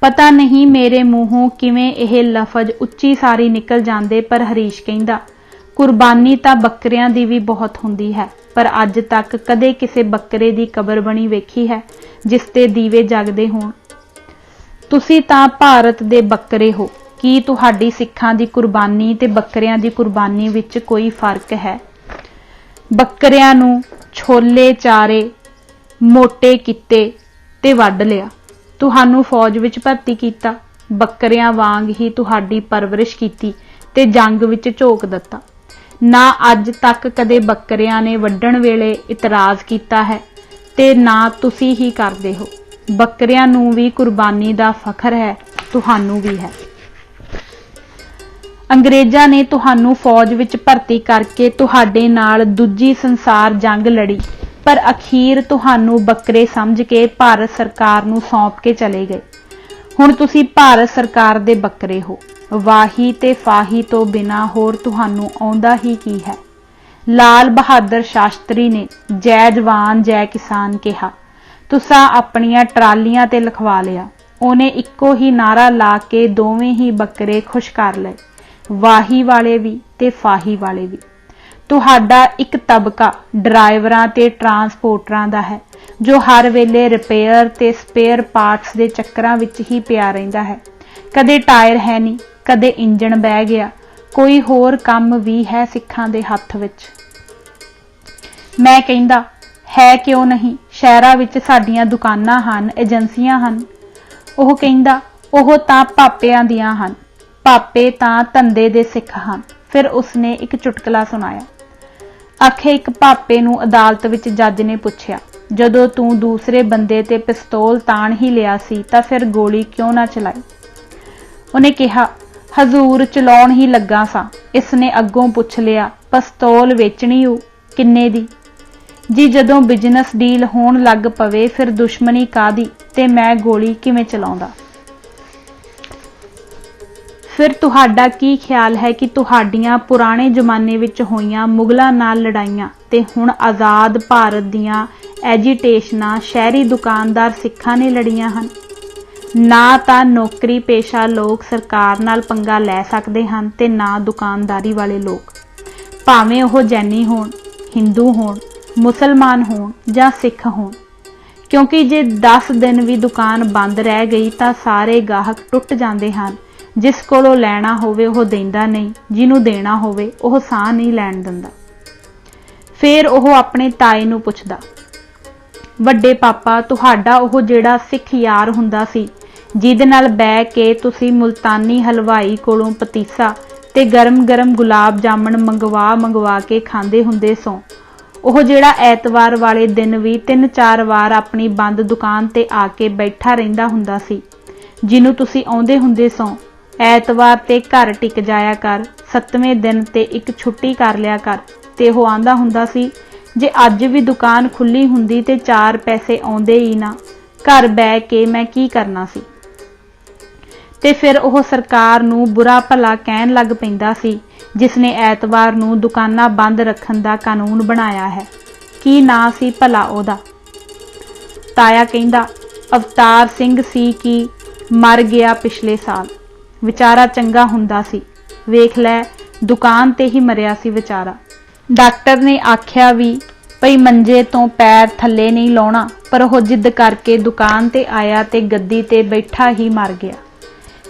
पता नहीं मेरे मूहों किवें यह लफज उच्ची सारी निकल जांदे, पर हरीश कहिंदा, कुर्बानी तां बकरियां दी भी बहुत हुंदी है, पर अज तक कदे किसे बकरे दी कबर बनी वेखी है जिस ते दीवे जगदे होण। तुसी तां भारत दे बकरे हो, की तुहाडी सिखां दी कुर्बानी ते बकरियां दी कुर्बानी विच कोई फर्क है? बकरियां नू छोले चारे मोटे किते ते वड लिया, तुहानू फौज विच भर्ती कीता, बकरियां वांग ही तुहाडी परवरिश कीती ते जंग विच झोक दिता। ना अज तक कदे बकरियां ने वड्डण वेले इतराज कीता है ते ना तुसी ही करदे हो। बकरियां नू भी कुर्बानी दा फखर है, तुहानू भी है। अंग्रेजां ने तुहानू फौज विच भर्ती करके तुहाडे नाल दूजी संसार जंग लड़ी, पर अखीर तुहानू बकरे समझ के भारत सरकार नू सौंप के चले गए। हुण तुसी भारत सरकार दे बकरे हो। वाही ते फाही तो बिना होर तुहानू आउंदा ही की है। लाल बहादुर शास्त्री ने जय जवान जय किसान कहा, तुसां अपनियां ट्रालियां ते लिखवा लिया। उन्हें इक्को ही नारा ला के दोवें ही बकरे खुश कर लए, वाही वाले भी ते फाही वाले भी। तुहाडा एक तबका ड्राइवरां ते ट्रांसपोर्टरां दा है जो हर वेले रिपेयर ते स्पेयर पार्ट्स दे चक्करां विच ही पिया रहिंदा है। कदे टायर है नहीं, कदे इंजन बह गया, कोई होर काम भी है सिखां दे हत्थ विच। मैं कहिंदा, है क्यों नहीं, शहरां विच साडीआं दुकानां हन, एजेंसियां हन। ओह कहिंदा, ओह तां पापियां दियां हन, पापे तां धंधे दे सिख हन। फिर उसने एक चुटकला सुनाया। आखे एक पापे नू अदालत विच जज ने पुछया, जदों तू दूसरे बंदे ते पिस्तौल ताण ही लिया सी तां फिर गोली क्यों ना चलाई? उन्हें कहा, हजूर चलाउण ही लगा सा। इसने अग्गों पुछ लिया, पिस्तौल वेचणी हो किन्ने दी? जी जदों बिजनस डील होण लग पवे फिर दुश्मनी कादी ते मैं गोली किवें चलाउंदा? फिर तुहाडा की ख्याल है कि तुहाडियां पुराने जमाने विच होईयां मुगलां नाल लड़ाइयां ते हुण आज़ाद भारत दियां एजीटेशनां शहरी दुकानदार सिखां ने लड़ियां हन? ना तां नौकरी पेशा लोग सरकार नाल पंगा लै सकदे हन ते ना दुकानदारी वाले लोग, भावें ओह जैनी होण, हिंदू होण, मुसलमान होण जां सिख होण। क्योंकि जे 10 दिन भी दुकान बंद रह गई तां सारे गाहक टुट जांदे हन। जिस कोलों लैना होवे ओह देंदा नहीं, जिन्हों देना होवे ओह साह नहीं लैण दिंदा। फिर ओह अपने ताए नूं पुछदा, वड्डे पापा तुहाडा ओह जिहड़ा सिख यार हुंदा सी जिहदे नाल बैठ के तुसीं मुल्तानी हलवाई कोलों पतीसा ਤੇ ਗਰਮ-ਗਰਮ ਗੁਲਾਬ ਜਾਮਣ ਮੰਗਵਾ ਕੇ ਖਾਂਦੇ ਹੁੰਦੇ ਸੋ। ਉਹ ਜਿਹੜਾ ਐਤਵਾਰ ਵਾਲੇ ਦਿਨ ਵੀ 3-4 ਵਾਰ ਆਪਣੀ ਬੰਦ ਦੁਕਾਨ ਤੇ ਆ ਕੇ ਬੈਠਾ ਰਹਿੰਦਾ ਹੁੰਦਾ ਸੀ, ਜਿਹਨੂੰ ਤੁਸੀਂ ਆਉਂਦੇ ਹੁੰਦੇ ਸੋ। ਐਤਵਾਰ ਤੇ ਘਰ ਟਿਕ ਜਾਇਆ ਕਰ, 7ਵੇਂ ਦਿਨ ਤੇ ਇੱਕ ਛੁੱਟੀ ਕਰ ਲਿਆ ਕਰ। ਤੇ ਉਹ ਆਂਦਾ ਹੁੰਦਾ ਸੀ, ਜੇ ਅੱਜ ਵੀ ਦੁਕਾਨ ਖੁੱਲੀ ਹੁੰਦੀ ਤੇ 4 ਪੈਸੇ ਆਉਂਦੇ ਹੀ ਨਾ, ਘਰ ਬਹਿ ਕੇ ਮੈਂ ਕੀ ਕਰਨਾ ਸੀ। ਤੇ ਫਿਰ ਉਹ ਸਰਕਾਰ ਨੂੰ ਬੁਰਾ ਭਲਾ ਕਹਿਣ ਲੱਗ ਪੈਂਦਾ ਸੀ, ਜਿਸ ਨੇ ਐਤਵਾਰ ਨੂੰ ਦੁਕਾਨਾਂ ਬੰਦ ਰੱਖਣ ਦਾ ਕਾਨੂੰਨ ਬਣਾਇਆ ਹੈ। ਕੀ ਨਾਂ ਸੀ ਭਲਾ ਉਹਦਾ? ਤਾਇਆ ਕਹਿੰਦਾ ਅਵਤਾਰ ਸਿੰਘ ਸੀ ਕਿ ਮਰ ਗਿਆ ਪਿਛਲੇ ਸਾਲ। ਵਿਚਾਰਾ ਚੰਗਾ ਹੁੰਦਾ ਸੀ, ਵੇਖ ਲੈ ਦੁਕਾਨ ਤੇ ਹੀ ਮਰਿਆ ਸੀ ਵਿਚਾਰਾ। ਡਾਕਟਰ ਨੇ ਆਖਿਆ ਵੀ ਭਈ ਮੰਜੇ ਤੋਂ ਪੈਰ ਥੱਲੇ ਨਹੀਂ ਲਾਉਣਾ, ਪਰ ਉਹ ਜਿੱਦ ਕਰਕੇ ਦੁਕਾਨ ਤੇ ਆਇਆ ਤੇ ਗੱਦੀ ਤੇ ਬੈਠਾ ਹੀ ਮਰ ਗਿਆ।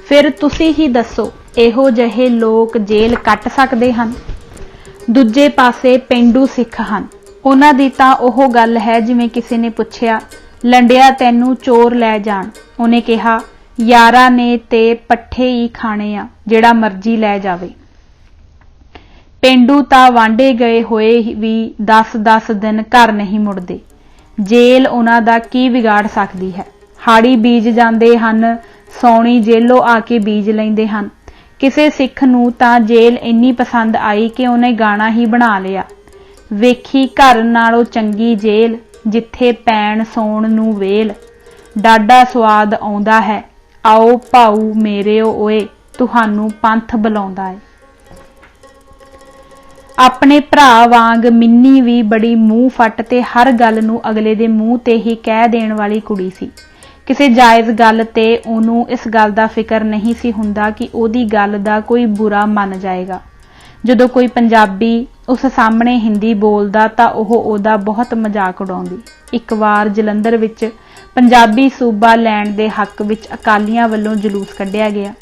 ਫਿਰ ਤੁਸੀਂ ਹੀ ਦੱਸੋ, ਇਹੋ ਜਿਹੇ ਲੋਕ ਜੇਲ੍ਹ ਕੱਟ ਸਕਦੇ ਹਨ? ਦੂਜੇ ਪਾਸੇ ਪੇਂਡੂ ਸਿੱਖ ਹਨ, ਉਹਨਾਂ ਦੀ ਤਾਂ ਉਹ ਗੱਲ ਹੈ ਜਿਵੇਂ ਕਿਸੇ ਨੇ ਪੁੱਛਿਆ, ਲੰਡਿਆ ਤੈਨੂੰ ਚੋਰ ਲੈ ਜਾਣ, ਉਹਨੇ ਕਿਹਾ ਯਾਰਾਂ ਨੇ ਤੇ ਪੱਠੇ ਹੀ ਖਾਣੇ ਆ, ਜਿਹੜਾ ਮਰਜ਼ੀ ਲੈ ਜਾਵੇ। ਪੇਂਡੂ ਤਾਂ ਵਾਂਢੇ ਗਏ ਹੋਏ ਵੀ 10-10 ਦਿਨ ਘਰ ਨਹੀਂ ਮੁੜਦੇ। ਜੇਲ੍ਹ ਉਹਨਾਂ ਦਾ ਕੀ ਵਿਗਾੜ ਸਕਦੀ ਹੈ? ਹਾੜੀ ਬੀਜ ਜਾਂਦੇ ਹਨ, ਸੌਣੀ ਜੇਲੋਂ ਆ ਕੇ ਬੀਜ ਲੈਂਦੇ ਹਨ। ਕਿਸੇ ਸਿੱਖ ਨੂੰ ਤਾਂ ਜੇਲ੍ਹ ਇੰਨੀ ਪਸੰਦ ਆਈ ਕਿ ਉਹਨੇ ਗਾਣਾ ਹੀ ਬਣਾ ਲਿਆ, ਵੇਖੀ ਘਰ ਨਾਲੋਂ ਚੰਗੀ ਜੇਲ੍ਹ, ਜਿੱਥੇ ਪੈਣ ਸੌਣ ਨੂੰ ਵੇਲ, ਡਾਢਾ ਸਵਾਦ ਆਉਂਦਾ ਹੈ, ਆਓ ਭਾਊ ਮੇਰਿਓ ਓਏ, ਤੁਹਾਨੂੰ ਪੰਥ ਬੁਲਾਉਂਦਾ ਏ। ਆਪਣੇ ਭਰਾ ਵਾਂਗ ਮਿੰਨੀ ਵੀ ਬੜੀ ਮੂੰਹ ਫੱਟ ਤੇ ਹਰ ਗੱਲ ਨੂੰ ਅਗਲੇ ਦੇ ਮੂੰਹ ਤੇ ਹੀ ਕਹਿ ਦੇਣ ਵਾਲੀ ਕੁੜੀ ਸੀ। ਕਿਸੇ ਜਾਇਜ਼ ਗੱਲ ਤੇ ਉਹਨੂੰ ਇਸ ਗੱਲ ਦਾ ਫਿਕਰ ਨਹੀਂ ਸੀ ਹੁੰਦਾ ਕਿ ਉਹਦੀ ਗੱਲ ਦਾ ਕੋਈ ਬੁਰਾ ਮੰਨ ਜਾਏਗਾ। ਜਦੋਂ ਕੋਈ ਪੰਜਾਬੀ ਉਸ ਸਾਹਮਣੇ ਹਿੰਦੀ ਬੋਲਦਾ ਤਾਂ ਉਹ ਉਹਦਾ ਬਹੁਤ ਮਜ਼ਾਕ ਉਡਾਉਂਦੀ। ਇੱਕ ਵਾਰ ਜਲੰਧਰ ਵਿੱਚ ਪੰਜਾਬੀ ਸੂਬਾ ਲੈਣ ਦੇ ਹੱਕ ਵਿੱਚ ਅਕਾਲੀਆਂ ਵੱਲੋਂ ਜਲੂਸ ਕੱਢਿਆ ਗਿਆ।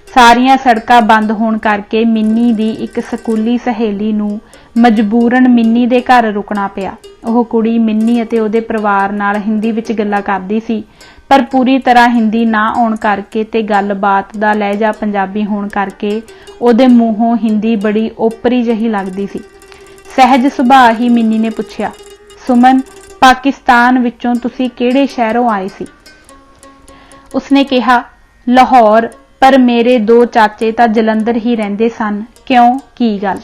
ਸਾਰੀਆਂ ਸੜਕਾਂ ਬੰਦ ਹੋਣ ਕਰਕੇ ਮਿੰਨੀ ਦੀ ਇੱਕ ਸਕੂਲੀ ਸਹੇਲੀ ਨੂੰ ਮਜਬੂਰਨ ਮਿੰਨੀ ਦੇ ਘਰ ਰੁਕਣਾ ਪਿਆ। ਉਹ ਕੁੜੀ ਮਿੰਨੀ ਅਤੇ ਉਹਦੇ ਪਰਿਵਾਰ ਨਾਲ ਹਿੰਦੀ ਵਿੱਚ ਗੱਲਾਂ ਕਰਦੀ ਸੀ, ਪਰ ਪੂਰੀ ਤਰ੍ਹਾਂ ਹਿੰਦੀ ਨਾ ਆਉਣ ਕਰਕੇ ਤੇ ਗੱਲਬਾਤ ਦਾ ਲਹਿਜਾ ਪੰਜਾਬੀ ਹੋਣ ਕਰਕੇ ਉਹਦੇ ਮੂੰਹੋਂ ਹਿੰਦੀ ਬੜੀ ਓਪਰੀ ਜਿਹੀ ਲੱਗਦੀ ਸੀ। ਸਹਿਜ ਸੁਭਾਅ ਹੀ ਮਿੰਨੀ ਨੇ ਪੁੱਛਿਆ, ਸੁਮਨ, ਪਾਕਿਸਤਾਨ ਵਿੱਚੋਂ ਤੁਸੀਂ ਕਿਹੜੇ ਸ਼ਹਿਰੋਂ ਆਏ ਸੀ? ਉਸਨੇ ਕਿਹਾ, ਲਾਹੌਰ, ਪਰ ਮੇਰੇ 2 ਚਾਚੇ ਤਾਂ ਜਲੰਧਰ ਹੀ ਰਹਿੰਦੇ ਸਨ। ਕਿਉਂ, ਕੀ ਗੱਲ?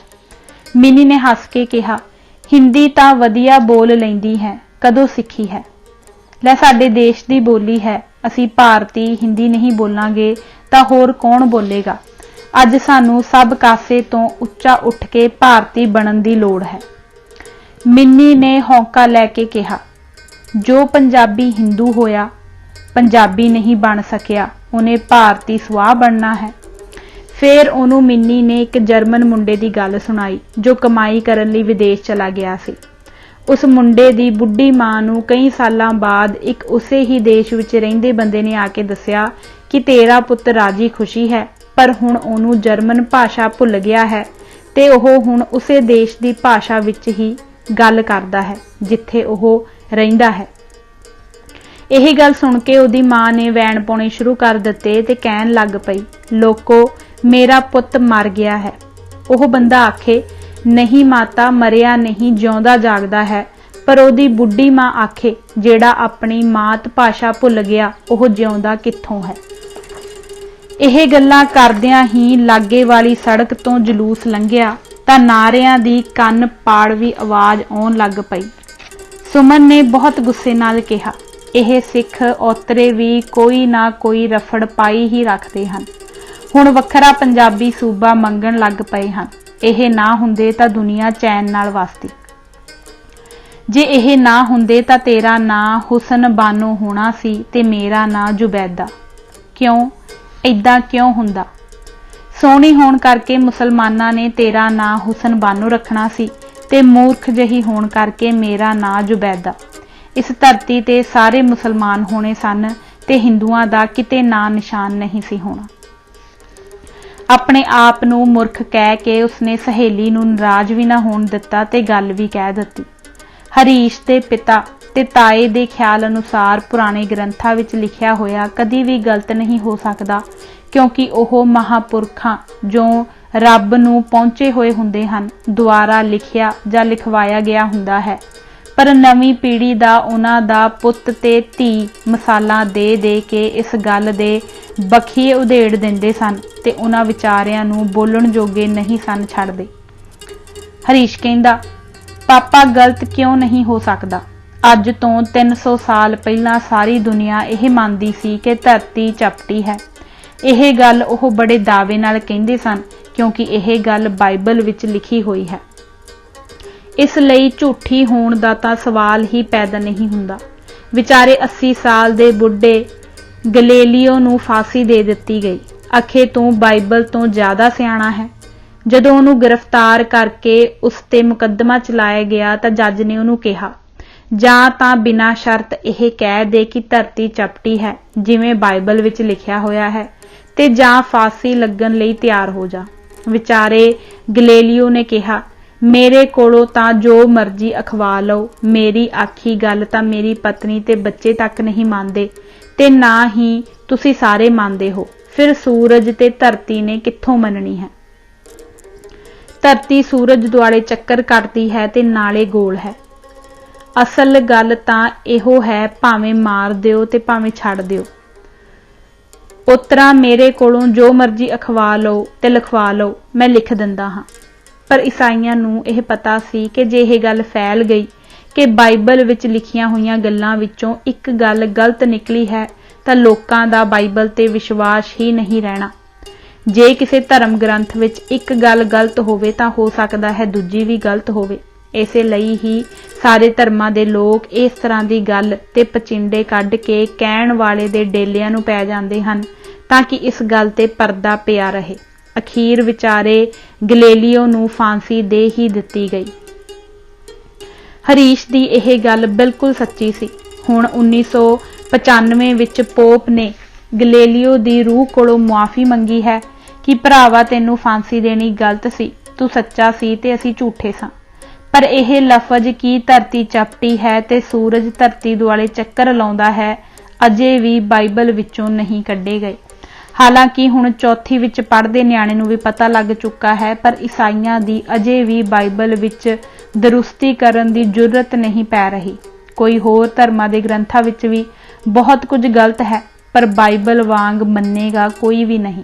ਮਿੰਨੀ ਨੇ ਹੱਸ ਕੇ ਕਿਹਾ, ਹਿੰਦੀ ਤਾਂ ਵਧੀਆ ਬੋਲ ਲੈਂਦੀ ਹੈ, ਕਦੋਂ ਸਿੱਖੀ ਹੈ? ਲੈ, ਸਾਡੇ ਦੇਸ਼ ਦੀ ਬੋਲੀ ਹੈ, ਅਸੀਂ ਭਾਰਤੀ ਹਿੰਦੀ ਨਹੀਂ ਬੋਲਾਂਗੇ ਤਾਂ ਹੋਰ ਕੌਣ ਬੋਲੇਗਾ? ਅੱਜ ਸਾਨੂੰ ਸਭ ਕਾਸੇ ਤੋਂ ਉੱਚਾ ਉੱਠ ਕੇ ਭਾਰਤੀ ਬਣਨ ਦੀ ਲੋੜ ਹੈ। ਮਿੰਨੀ ਨੇ ਹੌਂਕਾ ਲੈ ਕੇ ਕਿਹਾ, ਜੋ ਪੰਜਾਬੀ ਹਿੰਦੂ ਹੋਇਆ, ਪੰਜਾਬੀ ਨਹੀਂ ਬਣ ਸਕਿਆ, ਉਹਨੇ ਭਾਰਤੀ ਸੁਆਹ ਬਣਨਾ ਹੈ। ਫਿਰ ਉਹਨੂੰ ਮਿੰਨੀ ਨੇ ਇੱਕ ਜਰਮਨ ਮੁੰਡੇ ਦੀ ਗੱਲ ਸੁਣਾਈ ਜੋ ਕਮਾਈ ਕਰਨ ਲਈ ਵਿਦੇਸ਼ ਚਲਾ ਗਿਆ ਸੀ। ਉਸ ਮੁੰਡੇ ਦੀ ਬੁੱਢੀ ਮਾਂ ਨੂੰ ਕਈ ਸਾਲਾਂ ਬਾਅਦ ਇੱਕ ਉਸੇ ਹੀ ਦੇਸ਼ ਵਿੱਚ ਰਹਿੰਦੇ ਬੰਦੇ ਨੇ ਆ ਕੇ ਦੱਸਿਆ ਕਿ ਤੇਰਾ ਪੁੱਤ ਰਾਜੀ ਖੁਸ਼ੀ ਹੈ, ਪਰ ਹੁਣ ਉਹਨੂੰ ਜਰਮਨ ਭਾਸ਼ਾ ਭੁੱਲ ਗਿਆ ਹੈ ਤੇ ਉਹ ਹੁਣ ਉਸੇ ਦੇਸ਼ ਦੀ ਭਾਸ਼ਾ ਵਿੱਚ ਹੀ ਗੱਲ ਕਰਦਾ ਹੈ ਜਿੱਥੇ ਉਹ ਰਹਿੰਦਾ ਹੈ। ਇਹ ਗੱਲ ਸੁਣ ਕੇ ਉਹਦੀ ਮਾਂ ਨੇ ਵੈਣ ਪਾਉਣੇ ਸ਼ੁਰੂ ਕਰ ਦਿੱਤੇ ਤੇ ਕਹਿਣ ਲੱਗ ਪਈ, ਲੋਕੋ, ਮੇਰਾ ਪੁੱਤ ਮਰ ਗਿਆ ਹੈ। ਉਹ ਬੰਦਾ ਆਖੇ, ਨਹੀਂ ਮਾਤਾ, ਮਰਿਆ ਨਹੀਂ, ਜਿਉਂਦਾ ਜਾਗਦਾ ਹੈ। ਪਰ ਉਹਦੀ ਬੁੱਢੀ ਮਾਂ ਆਖੇ, ਜਿਹੜਾ ਆਪਣੀ ਮਾਤ ਭਾਸ਼ਾ ਭੁੱਲ ਗਿਆ, ਉਹ ਜਿਉਂਦਾ ਕਿੱਥੋਂ ਹੈ? ਇਹ ਗੱਲਾਂ ਕਰਦਿਆਂ ਹੀ ਲਾਗੇ ਵਾਲੀ ਸੜਕ ਤੋਂ ਜਲੂਸ ਲੰਘਿਆ ਤਾਂ ਨਾਰਿਆਂ ਦੀ ਕੰਨ ਪਾੜਵੀ ਆਵਾਜ਼ ਆਉਣ ਲੱਗ ਪਈ। ਸੁਮਨ ਨੇ ਬਹੁਤ ਗੁੱਸੇ ਨਾਲ ਕਿਹਾ, ਇਹ ਸਿੱਖ ਔਤਰੇ ਵੀ ਕੋਈ ਨਾ ਕੋਈ ਰਫੜ ਪਾਈ ਹੀ ਰੱਖਦੇ ਹਨ। ਹੁਣ ਵੱਖਰਾ ਪੰਜਾਬੀ ਸੂਬਾ ਮੰਗਣ ਲੱਗ ਪਏ ਹਨ। ਇਹ ਨਾ ਹੁੰਦੇ ਤਾਂ ਦੁਨੀਆ ਚੈਨ ਨਾਲ ਵਸਦੀ। ਜੇ ਇਹ ਨਾ ਹੁੰਦੇ ਤਾਂ ਤੇਰਾ ਨਾਂ ਹੁਸਨ ਬਾਨੋ ਹੋਣਾ ਸੀ ਤੇ ਮੇਰਾ ਨਾਂ ਜ਼ੁਬੈਦਾ। ਕਿਉਂ? ਏਦਾਂ ਕਿਉਂ ਹੁੰਦਾ? ਸੋਹਣੀ ਹੋਣ ਕਰਕੇ ਮੁਸਲਮਾਨਾਂ ਨੇ ਤੇਰਾ ਨਾਂ ਹੁਸਨ ਬਾਨੋ ਰੱਖਣਾ ਸੀ ਤੇ ਮੂਰਖ ਜਿਹੀ ਹੋਣ ਕਰਕੇ ਮੇਰਾ ਨਾਂ ਜ਼ੁਬੈਦਾ। ਇਸ ਧਰਤੀ ਤੇ ਸਾਰੇ ਮੁਸਲਮਾਨ ਹੋਣੇ ਸਨ ਤੇ ਹਿੰਦੂਆਂ ਦਾ ਕਿਤੇ ਨਾਂ ਨਿਸ਼ਾਨ ਨਹੀਂ ਸੀ ਹੋਣਾ। ਆਪਣੇ ਆਪ ਨੂੰ ਮੁਰਖ ਕਹਿ ਕੇ ਉਸਨੇ ਸਹੇਲੀ ਨੂੰ ਨਾਰਾਜ਼ ਵੀ ਨਾ ਹੋਣ ਦਿੱਤਾ ਤੇ ਗੱਲ ਵੀ ਕਹਿ ਦਿੱਤੀ। ਹਰੀਸ਼ ਦੇ ਪਿਤਾ ਤੇ ਤਾਏ ਦੇ ਖਿਆਲ ਅਨੁਸਾਰ ਪੁਰਾਣੇ ਗ੍ਰੰਥਾਂ ਵਿੱਚ ਲਿਖਿਆ ਹੋਇਆ ਕਦੀ ਵੀ ਗਲਤ ਨਹੀਂ ਹੋ ਸਕਦਾ, ਕਿਉਂਕਿ ਉਹ ਮਹਾਂਪੁਰਖਾਂ ਜੋ ਰੱਬ ਨੂੰ ਪਹੁੰਚੇ ਹੋਏ ਹੁੰਦੇ ਹਨ, ਦੁਆਰਾ ਲਿਖਿਆ ਜਾਂ ਲਿਖਵਾਇਆ ਗਿਆ ਹੁੰਦਾ ਹੈ। ਪਰ ਨਵੀਂ ਪੀੜ੍ਹੀ ਦਾ ਉਹਨਾਂ ਦਾ ਪੁੱਤ ਤੇ ਧੀ ਮਿਸਾਲਾਂ ਦੇ ਦੇ ਕੇ ਇਸ ਗੱਲ ਦੇ ਬਖੀਏ ਉਧੇੜ ਦਿੰਦੇ ਸਨ ਤੇ ਉਹਨਾਂ ਵਿਚਾਰਿਆਂ ਨੂੰ ਬੋਲਣ ਜੋਗੇ ਨਹੀਂ ਸਨ ਛੱਡਦੇ। ਹਰੀਸ਼ ਕਹਿੰਦਾ, ਪਾਪਾ ਗਲਤ ਕਿਉਂ ਨਹੀਂ ਹੋ ਸਕਦਾ? ਅੱਜ ਤੋਂ 300 ਸਾਲ ਪਹਿਲਾਂ ਸਾਰੀ ਦੁਨੀਆ ਇਹ ਮੰਨਦੀ ਸੀ ਕਿ ਧਰਤੀ ਚਪਟੀ ਹੈ। ਇਹ ਗੱਲ ਉਹ ਬੜੇ ਦਾਅਵੇ ਨਾਲ ਕਹਿੰਦੇ ਸਨ ਕਿਉਂਕਿ ਇਹ ਗੱਲ ਬਾਈਬਲ ਵਿੱਚ ਲਿਖੀ ਹੋਈ ਹੈ। ਇਸ ਲਈ ਝੂਠੀ ਹੋਣ ਦਾ ਤਾਂ ਸਵਾਲ ਹੀ ਪੈਦਾ ਨਹੀਂ ਹੁੰਦਾ। ਵਿਚਾਰੇ 80 ਸਾਲ ਦੇ ਬੁੱਢੇ ਗੈਲੀਲੀਓ ਨੂੰ ਫਾਂਸੀ ਦੇ ਦਿੱਤੀ ਗਈ। ਆਖੇ ਤੂੰ ਬਾਈਬਲ ਤੋਂ ਜ਼ਿਆਦਾ ਸਿਆਣਾ ਹੈ। ਜਦੋਂ ਉਹਨੂੰ ਗ੍ਰਿਫਤਾਰ ਕਰਕੇ ਉਸ ਤੇ ਮੁਕੱਦਮਾ ਚਲਾਇਆ ਗਿਆ ਤਾਂ ਜੱਜ ਨੇ ਉਹਨੂੰ ਕਿਹਾ, ਜਾਂ ਤਾਂ ਬਿਨਾਂ ਸ਼ਰਤ ਇਹ ਕਹਿ ਦੇ ਕਿ ਧਰਤੀ ਚਪਟੀ ਹੈ ਜਿਵੇਂ ਬਾਈਬਲ ਵਿੱਚ ਲਿਖਿਆ ਹੋਇਆ ਹੈ, ਤੇ ਜਾਂ ਫਾਂਸੀ ਲੱਗਣ ਲਈ ਤਿਆਰ ਹੋ ਜਾ। ਵਿਚਾਰੇ ਗੈਲੀਲੀਓ ਨੇ ਕਿਹਾ, ਮੇਰੇ ਕੋਲੋਂ ਤਾਂ ਜੋ ਮਰਜ਼ੀ ਅਖਵਾ ਲਓ, ਮੇਰੀ ਆਖੀ ਗੱਲ ਤਾਂ ਮੇਰੀ ਪਤਨੀ ਤੇ ਬੱਚੇ ਤੱਕ ਨਹੀਂ ਮੰਨਦੇ ਤੇ ਨਾ ਹੀ ਤੁਸੀਂ ਸਾਰੇ ਮੰਨਦੇ ਹੋ। ਫਿਰ ਸੂਰਜ ਤੇ ਧਰਤੀ ਨੇ ਕਿੱਥੋਂ ਮੰਨਣੀ ਹੈ? ਧਰਤੀ ਸੂਰਜ ਦੁਆਲੇ ਚੱਕਰ ਕੱਟਦੀ ਹੈ ਤੇ ਨਾਲੇ ਗੋਲ ਹੈ। ਅਸਲ ਗੱਲ ਤਾਂ ਇਹੋ ਹੈ, ਭਾਵੇਂ ਮਾਰ ਦਿਓ ਤੇ ਭਾਵੇਂ ਛੱਡ ਦਿਓ। ਉਤਰਾ ਮੇਰੇ ਕੋਲੋਂ ਜੋ ਮਰਜ਼ੀ ਅਖਵਾ ਲਓ ਤੇ ਲਿਖਵਾ ਲਓ, ਮੈਂ ਲਿਖ ਦਿੰਦਾ ਹਾਂ। ਪਰ ਈਸਾਈਆਂ ਨੂੰ ਇਹ ਪਤਾ ਸੀ ਕਿ ਜੇ ਇਹ ਗੱਲ ਫੈਲ ਗਈ ਕਿ ਬਾਈਬਲ ਵਿੱਚ ਲਿਖੀਆਂ ਹੋਈਆਂ ਗੱਲਾਂ ਵਿੱਚੋਂ ਇੱਕ ਗੱਲ ਗਲਤ ਨਿਕਲੀ ਹੈ ਤਾਂ ਲੋਕਾਂ ਦਾ ਬਾਈਬਲ ਤੇ ਵਿਸ਼ਵਾਸ ਹੀ ਨਹੀਂ ਰਹਿਣਾ। ਜੇ ਕਿਸੇ ਧਰਮ ਗ੍ਰੰਥ ਵਿੱਚ ਇੱਕ ਗੱਲ ਗਲਤ ਹੋਵੇ ਤਾਂ ਹੋ ਸਕਦਾ ਹੈ ਦੂਜੀ ਵੀ ਗਲਤ ਹੋਵੇ। ਇਸੇ ਲਈ ਹੀ ਸਾਰੇ ਧਰਮਾਂ ਦੇ ਲੋਕ ਇਸ ਤਰ੍ਹਾਂ ਦੀ ਗੱਲ ਤੇ ਪਚਿੰਡੇ ਕੱਢ ਕੇ ਕਹਿਣ ਵਾਲੇ ਦੇ ਡੇਲਿਆਂ ਨੂੰ ਪੈ ਜਾਂਦੇ ਹਨ ਤਾਂ ਕਿ ਇਸ ਗੱਲ ਤੇ ਪਰਦਾ ਪਿਆ ਰਹੇ। ਅਖੀਰ ਵਿਚਾਰੇ ਗੈਲੀਲੀਓ ਨੂੰ ਫਾਂਸੀ ਦੇ ਹੀ ਦਿੱਤੀ ਗਈ। ਹਰੀਸ਼ ਦੀ ਇਹ ਗੱਲ ਬਿਲਕੁਲ ਸੱਚੀ ਸੀ। ਹੁਣ 1995 ਵਿੱਚ ਪੋਪ ਨੇ ਗੈਲੀਲੀਓ ਦੀ ਰੂਹ ਕੋਲੋਂ ਮੁਆਫੀ ਮੰਗੀ ਹੈ ਕਿ ਭਰਾਵਾ ਤੈਨੂੰ ਫਾਂਸੀ ਦੇਣੀ ਗਲਤ ਸੀ, ਤੂੰ ਸੱਚਾ ਸੀ ਤੇ ਅਸੀਂ ਝੂਠੇ ਸਾਂ। ਪਰ ਇਹ ਲਫ਼ਜ਼ ਕਿ ਧਰਤੀ ਚਪਟੀ ਹੈ ਤੇ ਸੂਰਜ ਧਰਤੀ ਦੁਆਲੇ ਚੱਕਰ ਲਾਉਂਦਾ ਹੈ ਅਜੇ ਵੀ ਬਾਈਬਲ ਵਿੱਚੋਂ ਨਹੀਂ ਕੱਢੇ ਗਏ। ਹਾਲਾਂਕਿ ਹੁਣ ਚੌਥੀ ਵਿੱਚ ਪੜ੍ਹਦੇ ਨਿਆਣੇ ਨੂੰ ਵੀ ਪਤਾ ਲੱਗ ਚੁੱਕਾ ਹੈ, ਪਰ ਈਸਾਈਆਂ ਦੀ ਅਜੇ ਵੀ ਬਾਈਬਲ ਵਿੱਚ ਦਰੁਸਤੀ ਕਰਨ ਦੀ ਜੁਰਅਤ ਨਹੀਂ ਪੈ ਰਹੀ। ਕੋਈ ਹੋਰ ਧਰਮਾਂ ਦੇ ਗ੍ਰੰਥਾਂ ਵਿੱਚ ਵੀ ਬਹੁਤ ਕੁਝ ਗਲਤ ਹੈ, ਪਰ ਬਾਈਬਲ ਵਾਂਗ ਮੰਨੇਗਾ ਕੋਈ ਵੀ ਨਹੀਂ।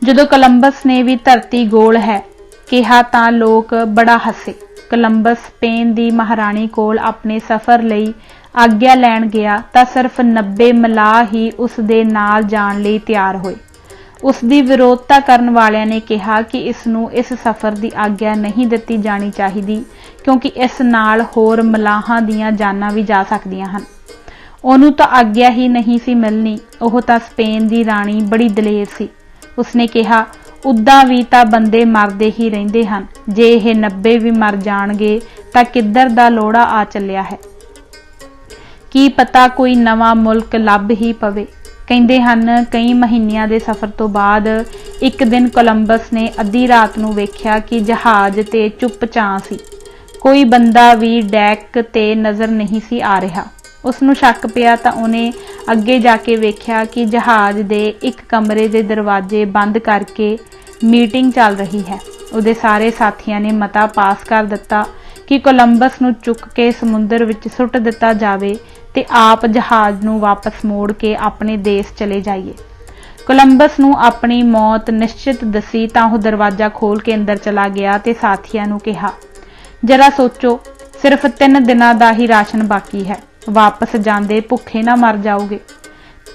ਜਦੋਂ ਕੋਲੰਬਸ ਨੇ ਵੀ ਧਰਤੀ ਗੋਲ ਹੈ ਕਿਹਾ ਤਾਂ ਲੋਕ ਬੜਾ ਹੱਸੇ। ਕੋਲੰਬਸ ਸਪੇਨ ਦੀ ਮਹਾਰਾਣੀ ਕੋਲ ਆਪਣੇ ਸਫ਼ਰ ਲਈ ਆਗਿਆ ਲੈਣ ਗਿਆ ਤਾਂ ਸਿਰਫ 90 ਮਲਾਹ ਹੀ ਉਸ ਦੇ ਨਾਲ ਜਾਣ ਲਈ ਤਿਆਰ ਹੋਏ। ਉਸ ਦੀ ਵਿਰੋਧਤਾ ਕਰਨ ਵਾਲਿਆਂ ਨੇ ਕਿਹਾ ਕਿ ਇਸ ਨੂੰ ਇਸ ਸਫ਼ਰ ਦੀ ਆਗਿਆ ਨਹੀਂ ਦਿੱਤੀ ਜਾਣੀ ਚਾਹੀਦੀ ਕਿਉਂਕਿ ਇਸ ਨਾਲ ਹੋਰ ਮਲਾਹਾਂ ਦੀਆਂ ਜਾਨਾਂ ਵੀ ਜਾ ਸਕਦੀਆਂ ਹਨ। ਉਹਨੂੰ ਤਾਂ ਆਗਿਆ ਹੀ ਨਹੀਂ ਸੀ ਮਿਲਣੀ। ਉਹ ਤਾਂ ਸਪੇਨ ਦੀ ਰਾਣੀ ਬੜੀ ਦਲੇਰ ਸੀ। ਉਸਨੇ ਕਿਹਾ, ਉੱਦਾਂ ਵੀ ਤਾਂ ਬੰਦੇ ਮਰਦੇ ਹੀ ਰਹਿੰਦੇ ਹਨ, ਜੇ ਇਹ 90 ਵੀ ਮਰ ਜਾਣਗੇ ਤਾਂ ਕਿੱਧਰ ਦਾ ਲੋੜਾ ਆ ਚੱਲਿਆ ਹੈ। ਕੀ ਪਤਾ ਕੋਈ ਨਵਾਂ ਮੁਲਕ ਲੱਭ ਹੀ ਪਵੇ। ਕਹਿੰਦੇ ਹਨ ਕਈ ਮਹੀਨਿਆਂ ਦੇ ਸਫ਼ਰ ਤੋਂ ਬਾਅਦ ਇੱਕ ਦਿਨ ਕੋਲੰਬਸ ਨੇ ਅੱਧੀ ਰਾਤ ਨੂੰ ਵੇਖਿਆ ਕਿ ਜਹਾਜ਼ ਤੇ ਚੁੱਪ-ਚਾਂ ਸੀ। ਕੋਈ ਬੰਦਾ ਵੀ ਡੈਕ ਤੇ ਨਜ਼ਰ ਨਹੀਂ ਸੀ ਆ ਰਿਹਾ। ਉਸ ਨੂੰ ਸ਼ੱਕ ਪਿਆ ਤਾਂ ਉਹਨੇ ਅੱਗੇ ਜਾ ਕੇ ਵੇਖਿਆ ਕਿ ਜਹਾਜ਼ ਦੇ ਇੱਕ ਕਮਰੇ ਦੇ ਦਰਵਾਜ਼ੇ ਬੰਦ ਕਰਕੇ ਮੀਟਿੰਗ ਚੱਲ ਰਹੀ ਹੈ। ਉਹਦੇ ਸਾਰੇ ਸਾਥੀਆਂ ਨੇ ਮਤਾ ਪਾਸ ਕਰ ਦਿੱਤਾ ਕਿ ਕੋਲੰਬਸ ਨੂੰ ਚੁੱਕ ਕੇ ਸਮੁੰਦਰ ਵਿੱਚ ਸੁੱਟ ਦਿੱਤਾ ਜਾਵੇ ਤੇ ਆਪ ਜਹਾਜ਼ ਨੂੰ ਵਾਪਸ ਮੋੜ ਕੇ ਆਪਣੇ ਦੇਸ਼ ਚਲੇ ਜਾਈਏ। ਕੋਲੰਬਸ ਨੂੰ ਆਪਣੀ ਮੌਤ ਨਿਸ਼ਚਿਤ ਦੱਸੀ ਤਾਂ ਉਹ ਦਰਵਾਜ਼ਾ ਖੋਲ ਕੇ ਅੰਦਰ ਚਲਾ ਗਿਆ ਤੇ ਸਾਥੀਆਂ ਨੂੰ ਕਿਹਾ, ਜਰਾ ਸੋਚੋ, ਸਿਰਫ 3 ਦਿਨਾਂ ਦਾ ਹੀ ਰਾਸ਼ਨ ਬਾਕੀ ਹੈ। ਵਾਪਸ ਜਾਂਦੇ ਭੁੱਖੇ ਨਾ ਮਰ ਜਾਓਗੇ।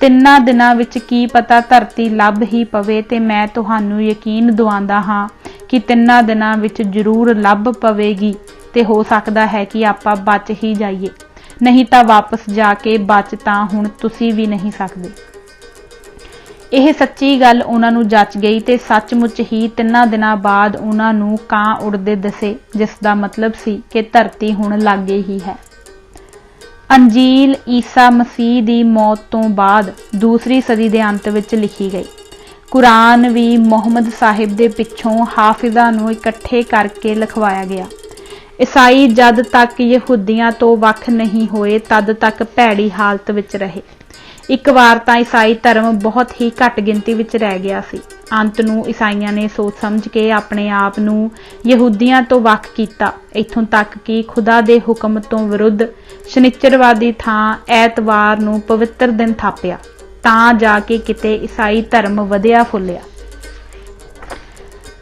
3 ਦਿਨਾਂ ਵਿੱਚ ਕੀ ਪਤਾ ਧਰਤੀ ਲੱਭ ਹੀ ਪਵੇ ਤੇ ਮੈਂ ਤੁਹਾਨੂੰ ਯਕੀਨ ਦਿਵਾਉਂਦਾ ਹਾਂ ਕਿ 3 ਦਿਨਾਂ ਵਿੱਚ ਜ਼ਰੂਰ ਲੱਭ ਪਵੇਗੀ ਤੇ ਹੋ ਸਕਦਾ ਹੈ ਕਿ ਆਪਾਂ ਬਚ ਹੀ ਜਾਈਏ, ਨਹੀਂ ਤਾਂ ਵਾਪਸ ਜਾ ਕੇ ਬਚ ਤਾਂ ਹੁਣ ਤੁਸੀਂ ਵੀ ਨਹੀਂ ਸਕਦੇ। ਇਹ ਸੱਚੀ ਗੱਲ ਉਹਨਾਂ ਨੂੰ ਜੱਚ ਗਈ ਤੇ ਸੱਚਮੁੱਚ ਹੀ 3 ਦਿਨਾਂ ਬਾਅਦ ਉਹਨਾਂ ਨੂੰ ਕਾਂ ਉੜਦੇ ਦਿਸੇ, ਜਿਸ ਦਾ ਮਤਲਬ ਸੀ ਕਿ ਧਰਤੀ ਹੁਣ ਲਾਗੇ ਹੀ ਹੈ। ਅੰਜੀਲ ਈਸਾ ਮਸੀਹ ਦੀ ਮੌਤ ਤੋਂ ਬਾਅਦ 2ਵੀਂ ਸਦੀ ਦੇ ਅੰਤ ਵਿੱਚ ਲਿਖੀ ਗਈ। ਕੁਰਾਨ ਵੀ ਮੁਹੰਮਦ ਸਾਹਿਬ ਦੇ ਪਿੱਛੋਂ ਹਾਫਿਜ਼ਾਂ ਨੂੰ ਇਕੱਠੇ ਕਰਕੇ ਲਿਖਵਾਇਆ ਗਿਆ। ਈਸਾਈ ਜਦ ਤੱਕ ਯਹੂਦੀਆਂ ਤੋਂ ਵੱਖ ਨਹੀਂ ਹੋਏ ਤਦ ਤੱਕ ਭੈੜੀ ਹਾਲਤ ਵਿੱਚ ਰਹੇ। ਇੱਕ ਵਾਰ ਤਾਂ ਈਸਾਈ ਧਰਮ ਬਹੁਤ ਹੀ ਘੱਟ ਗਿਣਤੀ ਵਿੱਚ ਰਹਿ ਗਿਆ ਸੀ। अंत नूं ईसाइयां ने सोच समझ के अपने आप नूं यहूदियां तो वख कीता, इत्थों तक कि खुदा दे हुक्म तो विरुद्ध शनिचरवादी थां ऐतवार नूं पवित्र दिन थापिया, तां जाके किते ईसाई धर्म वधिया फुलिया।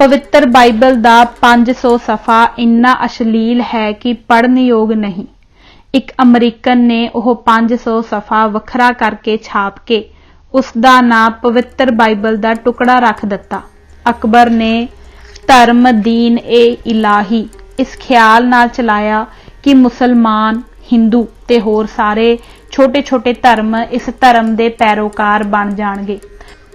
पवित्र बाइबल दा 500 सफ़ा इन्ना अश्लील है कि पढ़न योग नहीं। एक अमरीकन ने ओह 500 सफ़ा वखरा करके छाप के उसका नाम पवित्र बाइबल दा टुकड़ा रख दिता। अकबर ने धर्म दीन ए इलाही इस ख्याल नाल चलाया कि मुसलमान, हिंदू ते होर सारे छोटे छोटे धर्म इस धर्म दे पैरोकार बन जाणगे,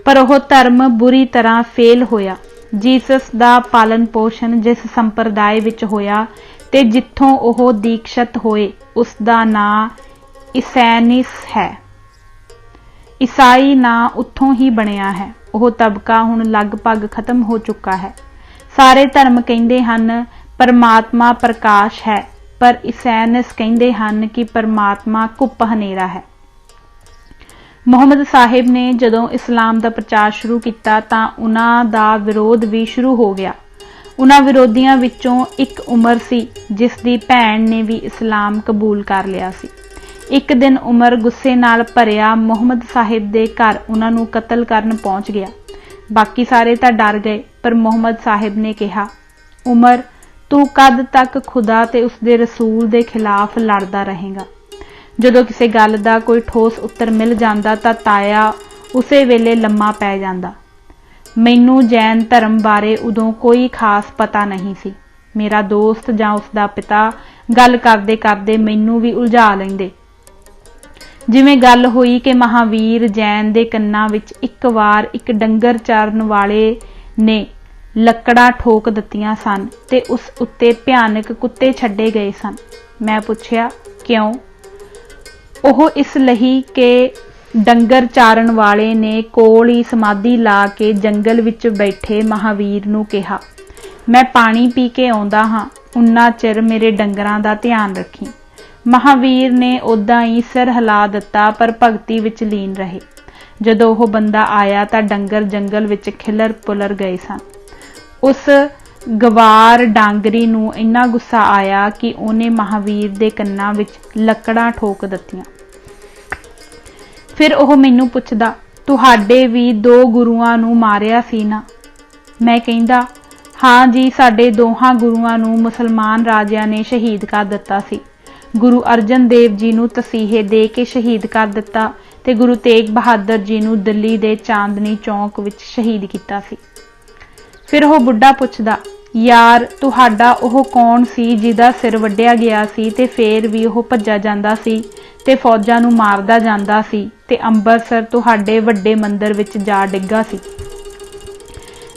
पर ओह धर्म बुरी तरह फेल होया। जीसस दा पालन पोषण जिस संप्रदाय विच होया ते जिथों ओह दीक्षित होए उसका नाम ईसैनिस है। ईसाई ना उत्थों ही बनिया है। ओह तबका हुण लगभग खत्म हो चुका है। सारे धर्म कहिंदे हन परमात्मा प्रकाश है, पर ईसैनिस कहिंदे हन कि परमात्मा घुप हनेरा है। मुहम्मद साहिब ने जदों इस्लाम का प्रचार शुरू किया तां उन्हां दा विरोध भी शुरू हो गया। उन्हां विरोधियों विचों एक उमर सी जिसदी भैन ने भी इस्लाम कबूल कर लिया सी। एक दिन उमर गुस्से नाल भरिया मुहम्मद साहिब दे घर उन्हां नूं कतल करन पहुंच गया। बाकी सारे तां डर गए, पर मुहम्मद साहिब ने कहा, उमर तू कद तक खुदा ते उसदे रसूल दे खिलाफ लड़दा रहेगा। जदों किसी गल का कोई ठोस उत्तर मिल जाता तां ताया उसे वेले लम्मा पै जाता। मैनू जैन धर्म बारे उदों कोई खास पता नहीं सी। मेरा दोस्त जां उसका पिता गल करदे करदे मैनू भी उलझा लैंदे। जिवें गल हुई कि महावीर जैन दे कन्नां विच एक वार एक डंगर चारन वाले ने लकड़ा ठोक दित्तियां सन ते उस उत्ते भयानक कुत्ते छड्डे गए सन। मैं पुछया क्यों? ओह इसलिए कि डंगर चारण वाले ने कोल ही समाधि ला के जंगल विच बैठे महावीर नूं कहा, मैं पानी पी के आउंदा हां, उन्ना चिर मेरे डंगरां दा ध्यान रखी। महावीर ने उदां ही सिर हिला दिता, पर भगती विच लीन रहे। जदों ओह बंदा आया तां डंगर जंगल विच खिलर पुलर गए सन। उस गवार डांगरी नूं इन्ना गुस्सा आया कि उन्हें महावीर दे कन्नां विच लकड़ां ठोक दित्तियां। फिर ओह मैनू पुछदा, तुहाडे भी 2 गुरुआं नूं मारिया सी ना? मैं कहिंदा, हाँ जी, साडे दोहां गुरुआं नूं मुसलमान राजिਆਂ ने शहीद कर दिता सी। गुरु अर्जन देव जी नूं तसीहे दे के शहीद कर दिता ते गुरु तेग बहादुर जी नूं दिल्ली दे चांदनी चौक विच शहीद किया सी। फिर ओह बुढ़ा पुछदा, यार तुहाडा ओह कौन सी जिहदा सिर वड्ढिया गया सी ते फेर भी ओह भज्जा जांदा सी ते फौजां नूं मारदा जांदा सी ते अंबरसर तुहाडे वड्डे मंदिर विच जा डिग्गा सी?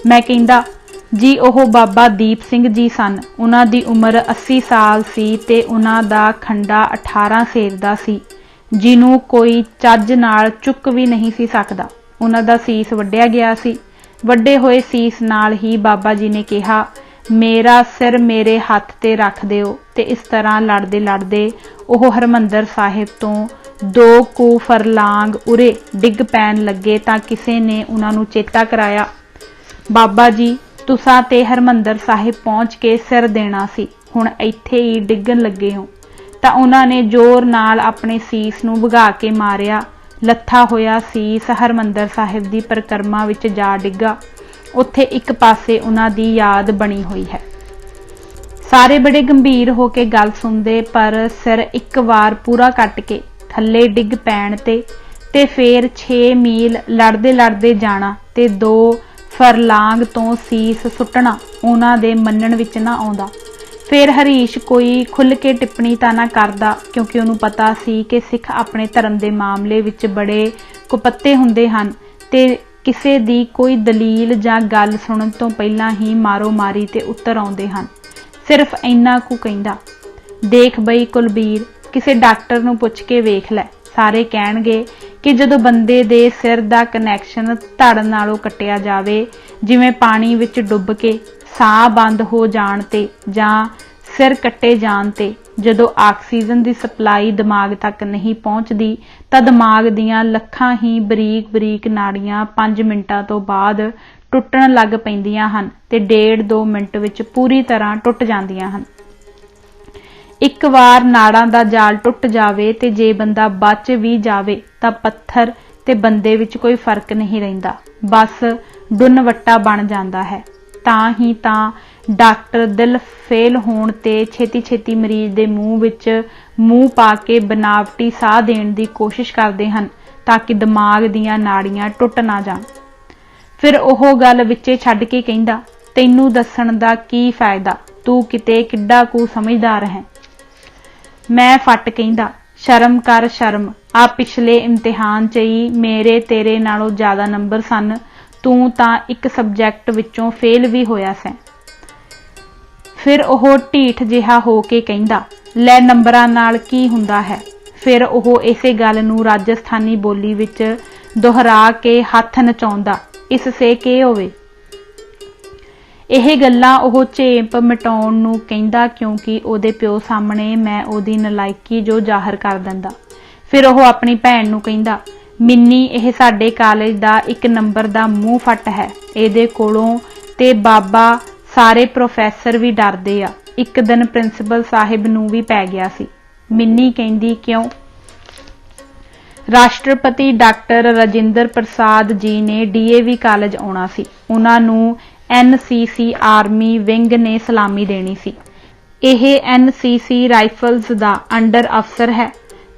मैं कहिंदा, जी ओह बाबा दीप सिंह जी सन। उन्हां दी उम्र 80 साल सी ते उन्हां दा खंडा 18 सेर दा सी, जिन्हूं कोई चज नाल चुक भी नहीं सी सकदा। उन्हां दा सीस वड्ढिया गया सी। वड्डे होए सीस नाल ही बाबा जी ने कहा, मेरा सिर मेरे हत्थ ते रख दिओ। ते इस तरह लड़दे लड़दे ओह हरमंदर साहिब तो 2 कू फरलांग उरे डिग पैन लगे तां किसे ने उन्हां नूं चेता कराया, बाबा जी तुसां ते हरमंदर साहिब पहुंच के सिर देना सी, हुण इत्थे ही डिगन लगे हो। तां उन्हां ने जोर नाल अपने सीस नूं भगा के मारिया। लत्था होया सीस हरमंदर साहिब दी परिक्रमा विच जा डिग्गा। उत्थे एक पासे उन्हां दी याद बनी हुई है। सारे बड़े गंभीर होके गल सुनदे, पर सिर एक वार पूरा कट के थल्ले डिग पैण ते फिर 6 मील लड़दे लड़दे जाना ते 2 फरलांग तो सीस सुटना उन्हां दे मनण विच ना आउंदा। फिर हरीश कोई खुल के टिप्पणी तां ना करदा, क्योंकि उन्होंने पता सी कि सिख अपने धर्म के मामले विच बड़े कुपत्ते हुंदे हन ते किसे दी कोई दलील जां गल सुनन तो पहलां ही मारो मारी ते उत्तर आउंदे हन। सिर्फ इन्ना कु कहिंदा, देख बई कुलबीर, किसे डॉक्टर नूं पुछ के वेख लै। सारे कहणगे कि जदों बंदे दे सिर दा कनैक्शन धड़ नालों कट्टिया जावे, जिवें पानी विच डुब के साह बंद हो जाण ते जां सिर कट्टे जाण ते जदों आक्सीजन की सप्लाई दिमाग तक नहीं पहुंचती तां दिमाग दीआं लखां ही बरीक बरीक नाड़ियां 5 मिंटां तो बाद ਟੁੱਟਣ ਲੱਗ ਪੈਂਦੀਆਂ ਹਨ ਤੇ 1.5-2 ਮਿੰਟ ਵਿੱਚ ਪੂਰੀ ਤਰ੍ਹਾਂ ਟੁੱਟ ਜਾਂਦੀਆਂ ਹਨ। ਇੱਕ ਵਾਰ ਨਾੜਾਂ ਦਾ ਜਾਲ ਟੁੱਟ ਜਾਵੇ ਤੇ ਜੇ ਬੰਦਾ ਬਚ ਵੀ ਜਾਵੇ ਤਾਂ ਪੱਥਰ ਤੇ ਬੰਦੇ ਵਿੱਚ ਕੋਈ ਫਰਕ ਨਹੀਂ ਰਹਿੰਦਾ, ਬਸ ਡੁੰਨ-ਵੱਟਾ ਬਣ ਜਾਂਦਾ ਹੈ। ਤਾਂ ਹੀ ਤਾਂ ਡਾਕਟਰ ਦਿਲ ਫੇਲ ਹੋਣ ਤੇ ਛੇਤੀ ਮਰੀਜ਼ ਦੇ ਮੂੰਹ ਵਿੱਚ ਮੂੰਹ ਪਾ ਕੇ ਬਨਾਵਟੀ ਸਾਹ ਦੇਣ ਦੀ ਕੋਸ਼ਿਸ਼ ਕਰਦੇ ਹਨ ਤਾਂ ਕਿ ਦਿਮਾਗ ਦੀਆਂ ਨਾੜੀਆਂ ਟੁੱਟ ਨਾ ਜਾਣ। ਫਿਰ ਉਹ ਗੱਲ ਵਿੱਚੇ ਛੱਡ ਕੇ ਕਹਿੰਦਾ, ਤੈਨੂੰ ਦੱਸਣ ਦਾ ਕੀ ਫਾਇਦਾ, ਤੂੰ ਕਿਤੇ ਕਿੱਡਾ ਕੁ ਸਮਝਦਾਰ ਹੈ। ਮੈਂ ਫੱਟ ਕਹਿੰਦਾ, ਸ਼ਰਮ ਕਰ ਸ਼ਰਮ, ਆ ਪਿਛਲੇ ਇਮਤਿਹਾਨ 'ਚ ਹੀ ਮੇਰੇ ਤੇਰੇ ਨਾਲੋਂ ਜ਼ਿਆਦਾ ਨੰਬਰ ਸਨ, ਤੂੰ ਤਾਂ ਇੱਕ ਸਬਜੈਕਟ ਵਿੱਚੋਂ ਫੇਲ ਵੀ ਹੋਇਆ ਸੈਂ। ਫਿਰ ਉਹ ਢੀਠ ਜਿਹਾ ਹੋ ਕੇ ਕਹਿੰਦਾ, ਲੈ ਨੰਬਰਾਂ ਨਾਲ ਕੀ ਹੁੰਦਾ ਹੈ। ਫਿਰ ਉਹ ਇਸੇ ਗੱਲ ਨੂੰ ਰਾਜਸਥਾਨੀ ਬੋਲੀ ਵਿੱਚ ਦੁਹਰਾ ਕੇ ਹੱਥ ਨਚਾਉਂਦਾ, ਇਸ ਸੇ ਕੀ ਹੋਵੇ। ਇਹ ਗੱਲਾਂ ਉਹ ਝੇਪ ਮਿਟਾਉਣ ਨੂੰ ਕਹਿੰਦਾ ਕਿਉਂਕਿ ਉਹਦੇ ਪਿਓ ਸਾਹਮਣੇ ਮੈਂ ਉਹਦੀ ਨਲਾਇਕੀ ਜੋ ਜ਼ਾਹਰ ਕਰ ਦਿੰਦਾ। ਫਿਰ ਉਹ ਆਪਣੀ ਭੈਣ ਨੂੰ ਕਹਿੰਦਾ, ਮਿੰਨੀ ਇਹ ਸਾਡੇ ਕਾਲਜ ਦਾ 1 ਨੰਬਰ ਦਾ ਮੂੰਹ ਫੱਟ ਹੈ, ਇਹਦੇ ਕੋਲੋਂ ਤੇ ਬਾਬਾ ਸਾਰੇ ਪ੍ਰੋਫੈਸਰ ਵੀ ਡਰਦੇ ਆ। ਇੱਕ ਦਿਨ ਪ੍ਰਿੰਸੀਪਲ ਸਾਹਿਬ ਨੂੰ ਵੀ ਪੈ ਗਿਆ ਸੀ। ਮਿੰਨੀ ਕਹਿੰਦੀ, ਕਿਉਂ? ਰਾਸ਼ਟਰਪਤੀ ਡਾਕਟਰ ਰਾਜਿੰਦਰ ਪ੍ਰਸਾਦ ਜੀ ਨੇ DAV ਕਾਲਜ ਆਉਣਾ ਸੀ। ਉਹਨਾਂ ਨੂੰ NCC ਆਰਮੀ ਵਿੰਗ ਨੇ ਸਲਾਮੀ ਦੇਣੀ ਸੀ। ਇਹ NCC ਰਾਈਫਲਸ ਦਾ ਅੰਡਰ ਅਫਸਰ ਹੈ।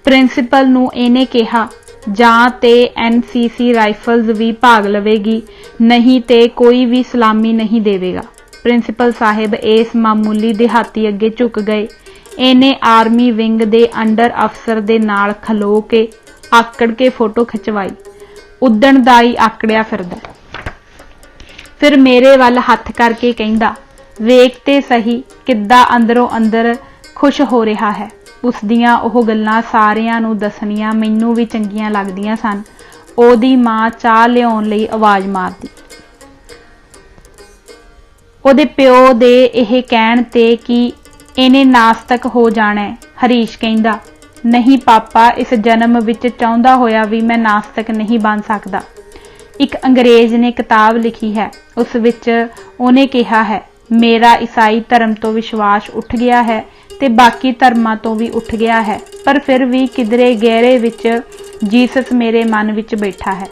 ਪ੍ਰਿੰਸੀਪਲ ਨੂੰ ਇਹਨੇ ਕਿਹਾ, ਜਾਂ ਤੇ NCC ਰਾਈਫਲਸ ਵੀ ਭਾਗ ਲਵੇਗੀ, ਨਹੀਂ ਤੇ ਕੋਈ ਵੀ ਸਲਾਮੀ ਨਹੀਂ ਦੇਵੇਗਾ। ਪ੍ਰਿੰਸੀਪਲ ਸਾਹਿਬ ਇਸ ਮਾਮੂਲੀ ਦਿਹਾਤੀ ਅੱਗੇ ਝੁਕ ਗਏ। ਇਹਨੇ ਆਰਮੀ ਵਿੰਗ ਦੇ ਅੰਡਰ ਅਫਸਰ ਦੇ ਨਾਲ ਖਲੋ ਕੇ ਆਕੜ ਕੇ ਫੋਟੋ ਖਿਚਵਾਈ। ਉਦਣ ਦਾ ਹੀ ਆਕੜਿਆ ਫਿਰਦਾ। ਫਿਰ ਮੇਰੇ ਵੱਲ ਹੱਥ ਕਰਕੇ ਕਹਿੰਦਾ, ਵੇਖ ਤੇ ਸਹੀ ਕਿੱਦਾਂ ਅੰਦਰੋਂ ਅੰਦਰ ਖੁਸ਼ ਹੋ ਰਿਹਾ ਹੈ। ਉਸਦੀਆਂ ਉਹ ਗੱਲਾਂ ਸਾਰਿਆਂ ਨੂੰ ਦੱਸਣੀਆਂ ਮੈਨੂੰ ਵੀ ਚੰਗੀਆਂ ਲੱਗਦੀਆਂ ਸਨ। ਉਹਦੀ ਮਾਂ ਚਾਹ ਲਿਆਉਣ ਲਈ ਆਵਾਜ਼ ਮਾਰਦੀ। ਉਹਦੇ ਪਿਓ ਦੇ ਇਹ ਕਹਿਣ ਤੇ ਕਿ ਇਹਨੇ ਨਾਸਤਕ ਹੋ ਜਾਣਾ ਹੈ। ਹਰੀਸ਼ ਕਹਿੰਦਾ, ਨਹੀਂ ਪਾਪਾ, ਇਸ ਜਨਮ ਵਿੱਚ ਚਾਹੁੰਦਾ ਹੋਇਆ ਵੀ ਮੈਂ ਨਾਸਤਕ ਨਹੀਂ ਬਣ ਸਕਦਾ। ਇੱਕ ਅੰਗਰੇਜ਼ ਨੇ ਕਿਤਾਬ ਲਿਖੀ ਹੈ, ਉਸ ਵਿੱਚ ਉਹਨੇ ਕਿਹਾ ਹੈ, ਮੇਰਾ ਈਸਾਈ ਧਰਮ ਤੋਂ ਵਿਸ਼ਵਾਸ ਉੱਠ ਗਿਆ ਹੈ ਤੇ ਬਾਕੀ ਧਰਮਾਂ ਤੋਂ ਵੀ ਉੱਠ ਗਿਆ ਹੈ, ਪਰ ਫਿਰ ਵੀ ਕਿਧਰੇ ਗਹਿਰੇ ਵਿੱਚ ਜੀਸਸ ਮੇਰੇ ਮਨ ਵਿੱਚ ਬੈਠਾ ਹੈ।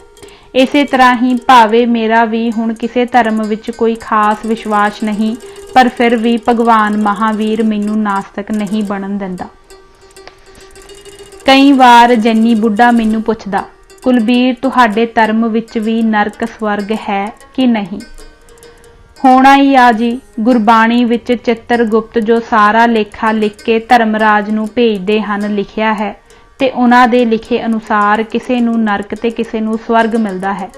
ਇਸੇ ਤਰ੍ਹਾਂ ਹੀ ਭਾਵੇਂ ਮੇਰਾ ਵੀ ਹੁਣ ਕਿਸੇ ਧਰਮ ਵਿੱਚ ਕੋਈ ਖਾਸ ਵਿਸ਼ਵਾਸ ਨਹੀਂ, ਪਰ ਫਿਰ ਵੀ ਭਗਵਾਨ ਮਹਾਵੀਰ ਮੈਨੂੰ ਨਾਸਤਕ ਨਹੀਂ ਬਣਨ ਦਿੰਦਾ। ਕਈ ਵਾਰ ਜੰਨੀ ਬੁੱਢਾ ਮੈਨੂੰ ਪੁੱਛਦਾ, ਕੁਲਬੀਰ ਤੁਹਾਡੇ ਧਰਮ ਵਿੱਚ ਵੀ ਨਰਕ ਸਵਰਗ ਹੈ ਕਿ ਨਹੀਂ? ਹੋਣਾ ਹੀ ਆ ਜੀ। ਗੁਰਬਾਣੀ ਵਿੱਚ ਚਿੱਤਰਗੁਪਤ ਜੋ ਸਾਰਾ ਲੇਖਾ ਲਿਖ ਕੇ ਧਰਮਰਾਜ ਨੂੰ ਭੇਜਦੇ ਹਨ ਲਿਖਿਆ ਹੈ ਤੇ ਉਹਨਾਂ ਦੇ ਲਿਖੇ ਅਨੁਸਾਰ ਕਿਸੇ ਨੂੰ ਨਰਕ ਤੇ ਕਿਸੇ ਨੂੰ ਸਵਰਗ ਮਿਲਦਾ ਹੈ।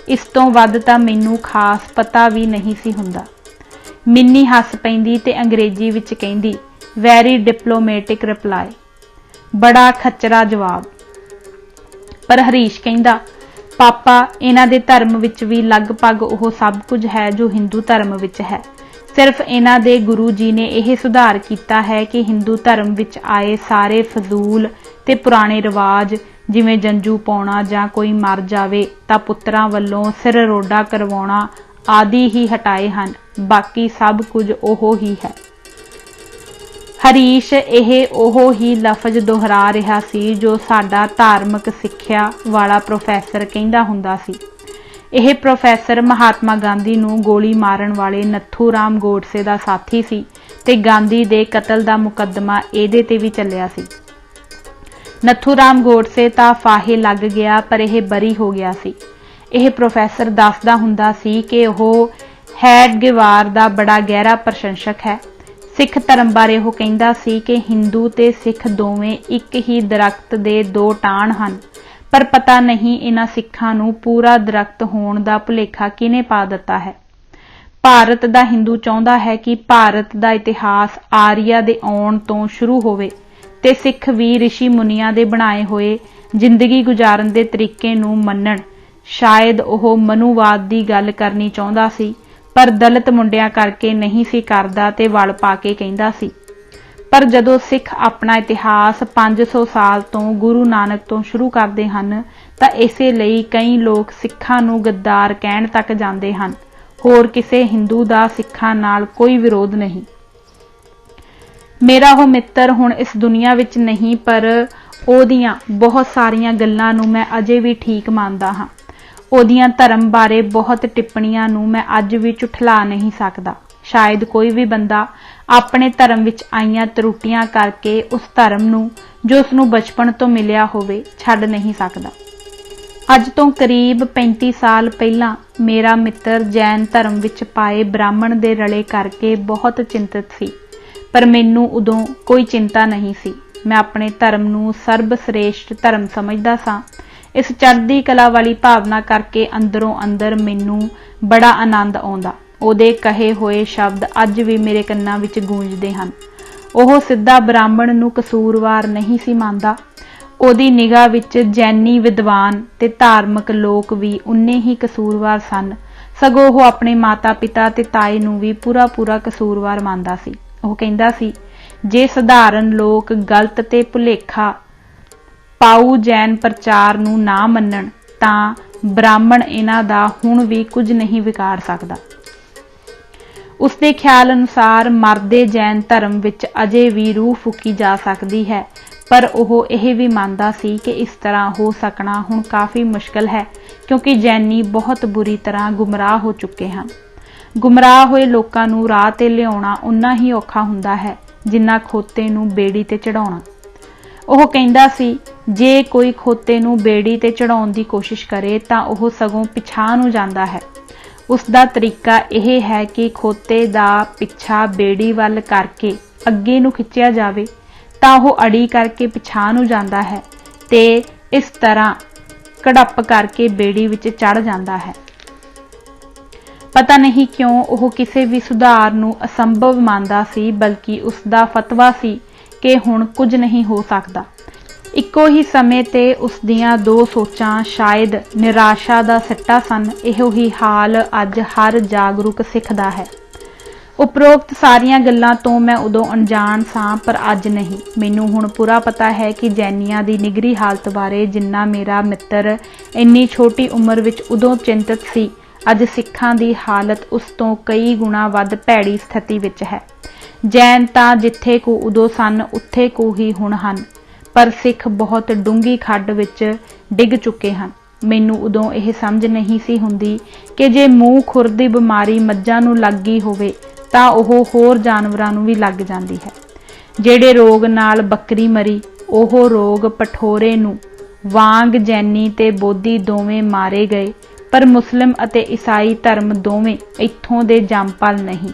ਇਸ ਤੋਂ ਵੱਧ ਤਾਂ ਮੈਨੂੰ ਖਾਸ ਪਤਾ ਵੀ ਨਹੀਂ ਸੀ ਹੁੰਦਾ। ਮਿੰਨੀ ਹੱਸ ਪੈਂਦੀ ਤੇ ਅੰਗਰੇਜ਼ੀ ਵਿੱਚ ਕਹਿੰਦੀ, ਵੈਰੀ ਡਿਪਲੋਮੈਟਿਕ ਰਿਪਲਾਈ, ਬੜਾ ਖੱਚਰਾ ਜਵਾਬ। ਪਰ ਹਰੀਸ਼ ਕਹਿੰਦਾ, ਪਾਪਾ ਇਹਨਾਂ ਦੇ ਧਰਮ ਵਿੱਚ ਵੀ ਲਗਭਗ ਉਹ ਸਭ ਕੁਝ ਹੈ ਜੋ ਹਿੰਦੂ ਧਰਮ ਵਿੱਚ ਹੈ। ਸਿਰਫ ਇਹਨਾਂ ਦੇ ਗੁਰੂ ਜੀ ਨੇ ਇਹ ਸੁਧਾਰ ਕੀਤਾ ਹੈ ਕਿ ਹਿੰਦੂ ਧਰਮ ਵਿੱਚ ਆਏ ਸਾਰੇ ਫਜ਼ੂਲ ਤੇ ਪੁਰਾਣੇ ਰਿਵਾਜ, ਜਿਵੇਂ ਜੰਜੂ ਪਾਉਣਾ ਜਾਂ ਕੋਈ ਮਰ ਜਾਵੇ ਤਾਂ ਪੁੱਤਰਾਂ ਵੱਲੋਂ ਸਿਰ ਰੋਡਾ ਕਰਵਾਉਣਾ ਆਦਿ ਹੀ ਹਟਾਏ ਹਨ। ਬਾਕੀ ਸਭ ਕੁਝ ਉਹ ਹੀ ਹੈ। ਹਰੀਸ਼ ਇਹ ਉਹ ਹੀ ਲਫ਼ਜ਼ ਦੁਹਰਾ ਰਿਹਾ ਸੀ ਜੋ ਸਾਡਾ ਧਾਰਮਿਕ ਸਿੱਖਿਆ ਵਾਲਾ ਪ੍ਰੋਫੈਸਰ ਕਹਿੰਦਾ ਹੁੰਦਾ ਸੀ। ਇਹ ਪ੍ਰੋਫੈਸਰ ਮਹਾਤਮਾ ਗਾਂਧੀ ਨੂੰ ਗੋਲੀ ਮਾਰਨ ਵਾਲੇ ਨੱਥੂ ਰਾਮ ਗੋਡਸੇ ਦਾ ਸਾਥੀ ਸੀ ਤੇ ਗਾਂਧੀ ਦੇ ਕਤਲ ਦਾ ਮੁਕੱਦਮਾ ਇਹਦੇ ਤੇ ਵੀ ਚੱਲਿਆ ਸੀ। ਨੱਥੂ ਰਾਮ ਗੋਡਸੇ ਤਾਂ ਫਾਹੇ ਲੱਗ ਗਿਆ, ਪਰ ਇਹ ਬਰੀ ਹੋ ਗਿਆ ਸੀ। ਇਹ ਪ੍ਰੋਫੈਸਰ ਦੱਸਦਾ ਹੁੰਦਾ ਸੀ ਕਿ ਉਹ ਹੈਡਗੇਵਾਰ ਦਾ ਬੜਾ ਗਹਿਰਾ ਪ੍ਰਸ਼ੰਸਕ ਹੈ। ਸਿੱਖ ਧਰਮ ਬਾਰੇ ਉਹ ਕਹਿੰਦਾ ਸੀ ਕਿ ਹਿੰਦੂ ਤੇ ਸਿੱਖ ਦੋਵੇਂ ਇੱਕ ਹੀ ਦਰਖਤ ਦੇ 2 ਟਾਹਣ ਹਨ, ਪਰ ਪਤਾ ਨਹੀਂ ਇਹਨਾਂ ਸਿੱਖਾਂ ਨੂੰ ਪੂਰਾ ਦਰਖਤ ਹੋਣ ਦਾ ਭੁਲੇਖਾ ਕਿਹਨੇ ਪਾ ਦਿੱਤਾ ਹੈ। ਭਾਰਤ ਦਾ ਹਿੰਦੂ ਚਾਹੁੰਦਾ ਹੈ ਕਿ ਭਾਰਤ ਦਾ ਇਤਿਹਾਸ ਆਰੀਆ ਦੇ ਆਉਣ ਤੋਂ ਸ਼ੁਰੂ ਹੋਵੇ ਤੇ ਸਿੱਖ ਵੀ ਰਿਸ਼ੀ ਮੁਨੀਆਂ ਦੇ ਬਣਾਏ ਹੋਏ ਜ਼ਿੰਦਗੀ ਗੁਜ਼ਾਰਨ ਦੇ ਤਰੀਕੇ ਨੂੰ ਮੰਨਣ। ਸ਼ਾਇਦ ਉਹ ਮਨੂਵਾਦ ਦੀ ਗੱਲ ਕਰਨੀ ਚਾਹੁੰਦਾ ਸੀ, ਪਰ ਦਲਿਤ ਮੁੰਡਿਆਂ ਕਰਕੇ ਨਹੀਂ ਸੀ ਕਰਦਾ ਤੇ ਵਲ ਪਾ ਕੇ ਕਹਿੰਦਾ ਸੀ। ਪਰ ਜਦੋਂ ਸਿੱਖ ਆਪਣਾ ਇਤਿਹਾਸ 500 ਸਾਲ ਤੋਂ ਗੁਰੂ ਨਾਨਕ ਤੋਂ ਸ਼ੁਰੂ ਕਰਦੇ ਹਨ ਤਾਂ ਇਸੇ ਲਈ ਕਈ ਲੋਕ ਸਿੱਖਾਂ ਨੂੰ ਗੱਦਾਰ ਕਹਿਣ ਤੱਕ ਜਾਂਦੇ ਹਨ। होर किसे हिंदू दा सिखां नाल कोई विरोध नहीं। मेरा वो मित्र हुण इस दुनिया विच नहीं, पर ओहदियां बहुत सारियां गल्लां नूं मैं अजे भी ठीक मानदा हां। ओहदियां धर्म बारे बहुत टिप्पणियां नूं मैं अज भी झुठला नहीं सकदा। शायद कोई भी बंदा अपने धर्म विच आईयां त्रुटियां करके उस धर्म नूं जो उसनूं बचपन तो मिलिया होवे छड्ड नहीं सकदा। अज तो करीब 35 साल पहलां मेरा मित्र जैन धर्म विच पाए ब्राह्मण दे रले करके बहुत चिंतित सी, पर मैनूं उदों कोई चिंता नहीं सी। मैं अपने धर्म नूं सर्वश्रेष्ठ धर्म समझदा सां। इस चढ़दी कला वाली भावना करके अंदरों अंदर मैनूं बड़ा आनंद आउंदा। ਉਹਦੇ ਕਹੇ ਹੋਏ ਸ਼ਬਦ ਅੱਜ ਵੀ ਮੇਰੇ ਕੰਨਾਂ ਵਿੱਚ ਗੂੰਜਦੇ ਹਨ। ਉਹ ਸਿੱਧਾ ਬ੍ਰਾਹਮਣ ਨੂੰ ਕਸੂਰਵਾਰ ਨਹੀਂ ਸੀ ਮੰਨਦਾ। ਉਹਦੀ ਨਿਗਾਹ ਵਿੱਚ ਜੈਨੀ ਵਿਦਵਾਨ ਤੇ ਧਾਰਮਿਕ ਲੋਕ ਵੀ ਉਨੇ ਹੀ ਕਸੂਰਵਾਰ ਸਨ, ਸਗੋਂ ਉਹ ਆਪਣੇ ਮਾਤਾ ਪਿਤਾ ਤੇ ਤਾਏ ਨੂੰ ਵੀ ਪੂਰਾ ਕਸੂਰਵਾਰ ਮੰਨਦਾ ਸੀ। ਉਹ ਕਹਿੰਦਾ ਸੀ, ਜੇ ਸਧਾਰਨ ਲੋਕ ਗਲਤ ਤੇ ਭੁਲੇਖਾ ਪਾਊ ਜੈਨ ਪ੍ਰਚਾਰ ਨੂੰ ਨਾ ਮੰਨਣ ਤਾਂ ਬ੍ਰਾਹਮਣ ਇਹਨਾਂ ਦਾ ਹੁਣ ਵੀ ਕੁਝ ਨਹੀਂ ਵਿਗਾੜ ਸਕਦਾ। उसके ख्याल अनुसार मरदे जैन धर्म विच अजे भी रूह फूकी जा सकती है, पर वह यह भी मानता सी कि इस तरह हो सकना हुण काफ़ी मुश्किल है, क्योंकि जैनी बहुत बुरी तरह गुमराह हो चुके हैं। गुमराह होए लोकां नूं राह ते लियाउणा उन्ना ही औखा हुंदा है जिन्ना खोते नूं बेड़ी ते चढ़ाउणा। ਉਹ ਕਹਿੰਦਾ ਸੀ, जे कोई खोते नूं बेड़ी ते चढ़ाउण दी कोशिश करे तां ਉਹ सगों पिछां नूं जांदा है। उसका तरीका यह है कि खोते का पिछा बेड़ी वाल करके अगे नूं खिंचिया जाए तो वह अड़ी करके पिछा नूं जांदा है ते इस तरह कड़प करके बेड़ी विच चढ़ जाता है। पता नहीं क्यों वह किसी भी सुधार नूं असंभव मानता सी, बल्कि उसका फतवा सी कि हुण कुछ नहीं हो सकता। इक्को ही समय ते उसदियां दो सोचां शायद निराशा दा सिट्टा सन। इहो ही हाल अज हर जागरूक सिख दा है। उपरोक्त सारियां गल्लां तो मैं उदों अनजान सां, पर अज नहीं। मैनूं हुण पूरा पता है कि जैनियां दी निगरी हालत बारे जिन्ना मेरा मित्र इन्नी छोटी उम्र विच उदों चिंतित सी, अज सिखां दी हालत उस तों कई गुणा वध भैड़ी स्थिति विच है। जैन तां जिथे को उदों सन उत्थे को ही हुण हन, पर सिख बहुत डूंगी खड्ड विच डिग चुके हैं। मैनू उदों यह समझ नहीं सी हुंदी कि जे मूँह खुर दी बीमारी मज्जां नूं लग गई होवे तां ओह होर जानवरां नूं भी लग जांदी है। जिहड़े रोग नाल बकरी मरी, ओह रोग पठोरे नूं वांग जैनी ते बोधी दोवें मारे गए, पर मुस्लिम अते ईसाई धर्म दोवें इत्थों दे जंपल नहीं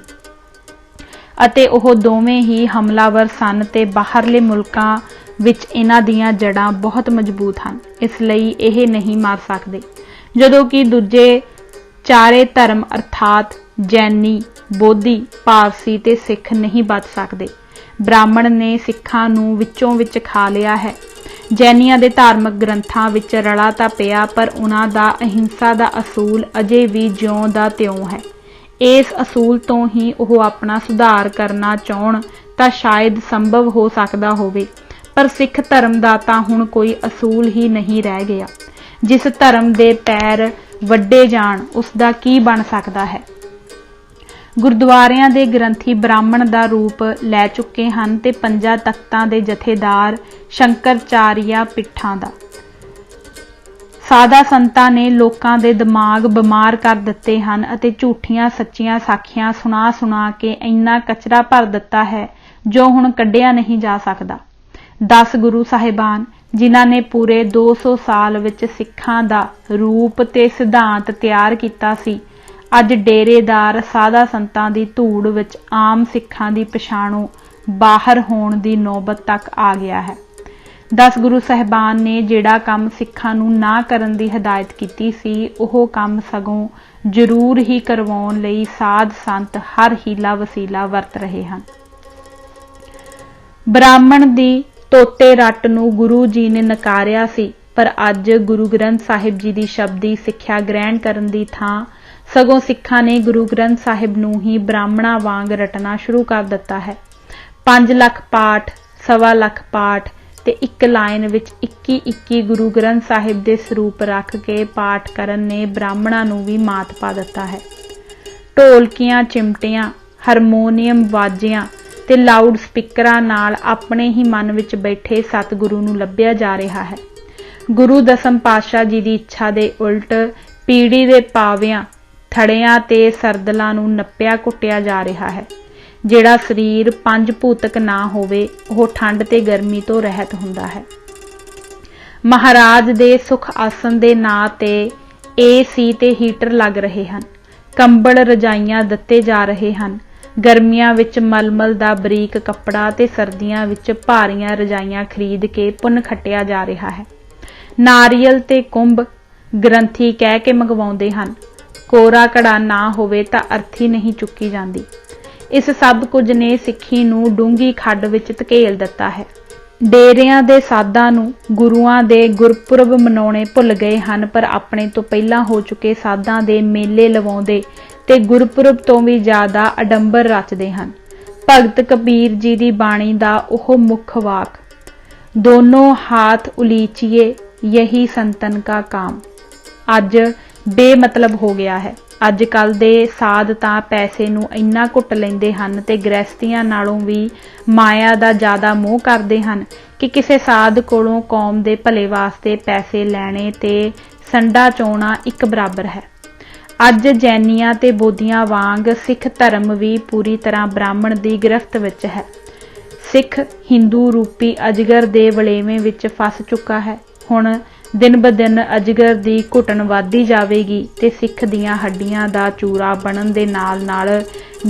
अते ओह दोवें ही हमलावर सन ते बाहरले मुल्कां विच इन्हां दीयां जड़ां बहुत मजबूत हैं, इसलिए यह नहीं मार सकते। जदों कि दूजे चारे धर्म अर्थात जैनी, बोधी, पारसी ते सिख नहीं बच सकते। ब्राह्मण ने सिखां नूं विचों विच खा लिया है। जैनियां दे धार्मिक ग्रंथां विच रला तां पिया, पर उन्हां दा अहिंसा दा असूल अजे भी ज्यों दा त्यों है। इस असूल तो ही वह अपना सुधार करना चाहण तां शायद संभव हो सकता होवे, पर सिख धर्म का तां हुण कोई असूल ही नहीं रह गया। जिस धर्म दे पैर वड्डे जाण उसका की बन सकता है। गुरुद्वारियां दे ग्रंथी ब्राह्मण का रूप लै चुके हैं ते पंजा तख्तां दे जथेदार शंकरचारिया पिठां दा। साधा संतां ने लोकां दे दिमाग बीमार कर दिते हैं अते झूठियां सच्चियां साखियां सुना सुना के इन्ना कचरा भर दिता है जो हुण कढ़िया नहीं जा सकता। 10 गुरु साहिबान जिन्हां ने पूरे 200 साल विच सिखां दा रूप ते सिद्धांत तैयार कीता सी, अज डेरेदार साधा संतां दी धूड़ विच आम सिखां दी पछाणों बाहर होण दी नौबत तक आ गया है। 10 गुरु साहिबान ने जिहड़ा काम सिखां नूं ना करन दी हिदायत कीती सी, ओह काम सगों जरूर ही करवाउण लई साध संत हर हीला वसीला वरत रहे हैं। ब्राह्मण दी तोते रट नूं गुरु जी ने नकारिया सी, पर अज गुरु ग्रंथ साहिब जी दी शब्दी सिक्ख्या ग्रहण करन दी थां सगों सिखां ने गुरु ग्रंथ साहिब नूं ही ब्राह्मणां वांग रटना शुरू कर दिता है। 5 ਲੱਖ पाठ, 1.25 ਲੱਖ पाठ ते एक लाइन विच 21 गुरु ग्रंथ साहिब दे स्वरूप रख के पाठ करन ने ब्राह्मणां नूं भी मात पा दिता है। ਢੋਲਕੀਆਂ ਚਿਮਟਿਆਂ ਹਾਰਮੋਨੀਅਮ ਵਾਜਿਆਂ ਤੇ ਲਾਊਡ ਸਪੀਕਰਾਂ ਨਾਲ ਆਪਣੇ ਹੀ ਮਨ ਵਿੱਚ ਬੈਠੇ ਸਤਿਗੁਰੂ ਨੂੰ ਲੱਭਿਆ ਜਾ ਰਿਹਾ ਹੈ। ਗੁਰੂ ਦਸਮ ਪਾਤਸ਼ਾਹ ਜੀ ਦੀ ਇੱਛਾ ਦੇ ਉਲਟ ਪੀੜੀ ਦੇ ਪਾਵਿਆਂ ਥੜਿਆਂ ਤੇ ਸਰਦਲਾਂ ਨੂੰ ਨੱਪਿਆ ਕੁੱਟਿਆ ਜਾ ਰਿਹਾ ਹੈ। ਜਿਹੜਾ ਸਰੀਰ ਪੰਜ ਭੂਤਕ ਨਾ ਹੋਵੇ ਉਹ ਠੰਡ ਤੇ ਗਰਮੀ ਤੋਂ ਰਹਿਤ ਹੁੰਦਾ ਹੈ। ਮਹਾਰਾਜ ਦੇ ਸੁਖ ਆਸਣ ਦੇ ਨਾਂ ਤੇ AC ਤੇ ਹੀਟਰ ਲੱਗ ਰਹੇ ਹਨ। ਕੰਬਲ ਰਜਾਈਆਂ ਦਿੱਤੇ ਜਾ ਰਹੇ ਹਨ। ਗਰਮੀਆਂ ਵਿੱਚ ਮਲਮਲ ਦਾ ਬਰੀਕ ਕੱਪੜਾ ਤੇ ਸਰਦੀਆਂ ਵਿੱਚ ਭਾਰੀਆਂ ਰਜਾਈਆਂ ਖਰੀਦ ਕੇ ਪੁੰਨ ਖੱਟਿਆ ਜਾ ਰਿਹਾ ਹੈ। ਨਾਰੀਅਲ ਤੇ ਕੁੰਭ ਗ੍ਰੰਥੀ ਕਹਿ ਕੇ ਮੰਗਵਾਉਂਦੇ ਹਨ। ਕੋਰਾ ਘੜਾ ਨਾ ਹੋਵੇ ਤਾਂ ਅਰਥੀ ਨਹੀਂ ਚੁੱਕੀ ਜਾਂਦੀ। ਇਸ ਸਭ ਕੁਝ ਨੇ ਸਿੱਖੀ ਨੂੰ ਡੂੰਘੀ ਖੱਡ ਵਿੱਚ ਧਕੇਲ ਦਿੱਤਾ ਹੈ। ਡੇਰਿਆਂ ਦੇ ਸਾਧਾਂ ਨੂੰ ਗੁਰੂਆਂ ਦੇ ਗੁਰਪੁਰਬ ਮਨਾਉਣੇ ਭੁੱਲ ਗਏ ਹਨ, ਪਰ ਆਪਣੇ ਤੋਂ ਪਹਿਲਾਂ ਹੋ ਚੁੱਕੇ ਸਾਧਾਂ ਦੇ ਮੇਲੇ ਲਵਾਉਂਦੇ ਤੇ ਗੁਰਪੁਰਬ ਤੋਂ ਵੀ ਜ਼ਿਆਦਾ ਅਡੰਬਰ ਰਚਦੇ ਹਨ। ਭਗਤ ਕਬੀਰ ਜੀ ਦੀ ਬਾਣੀ ਦਾ ਉਹ ਮੁੱਖ ਵਾਕ, ਦੋਨੋਂ ਹਾਥ ਉਲੀਚੀਏ ਯਹੀ ਸੰਤਨ ਕਾ ਕਾਮ, ਅੱਜ ਬੇਮਤਲਬ ਹੋ ਗਿਆ ਹੈ। ਅੱਜ ਕੱਲ੍ਹ ਦੇ ਸਾਧ ਤਾਂ ਪੈਸੇ ਨੂੰ ਇੰਨਾ ਘੁੱਟ ਲੈਂਦੇ ਹਨ ਤੇ ਗ੍ਰਹਿਸਤੀਆਂ ਨਾਲੋਂ ਵੀ ਮਾਇਆ ਦਾ ਜ਼ਿਆਦਾ ਮੋਹ ਕਰਦੇ ਹਨ ਕਿ ਕਿਸੇ ਸਾਧ ਕੋਲੋਂ ਕੌਮ ਦੇ ਭਲੇ ਵਾਸਤੇ ਪੈਸੇ ਲੈਣੇ ਤੇ ਸੰਡਾ ਚੋਣਾ ਇੱਕ ਬਰਾਬਰ ਹੈ। ਅੱਜ ਜੈਨੀਆਂ ਤੇ ਬੋਧੀਆਂ ਵਾਂਗ ਸਿੱਖ ਧਰਮ ਵੀ ਪੂਰੀ ਤਰ੍ਹਾਂ ਬ੍ਰਾਹਮਣ ਦੀ ਗ੍ਰਿਫਤ ਵਿੱਚ ਹੈ। ਸਿੱਖ ਹਿੰਦੂ ਰੂਪੀ ਅਜਗਰ ਦੇ ਵਲੇਵੇਂ ਵਿੱਚ ਫਸ ਚੁੱਕਾ ਹੈ। ਹੁਣ ਦਿਨ ਬ ਦਿਨ ਅਜਗਰ ਦੀ ਘੁਟਨ ਵੱਧਦੀ ਜਾਵੇਗੀ ਤੇ ਸਿੱਖ ਦੀਆਂ ਹੱਡੀਆਂ ਦਾ ਚੂਰਾ ਬਣਨ ਦੇ ਨਾਲ ਨਾਲ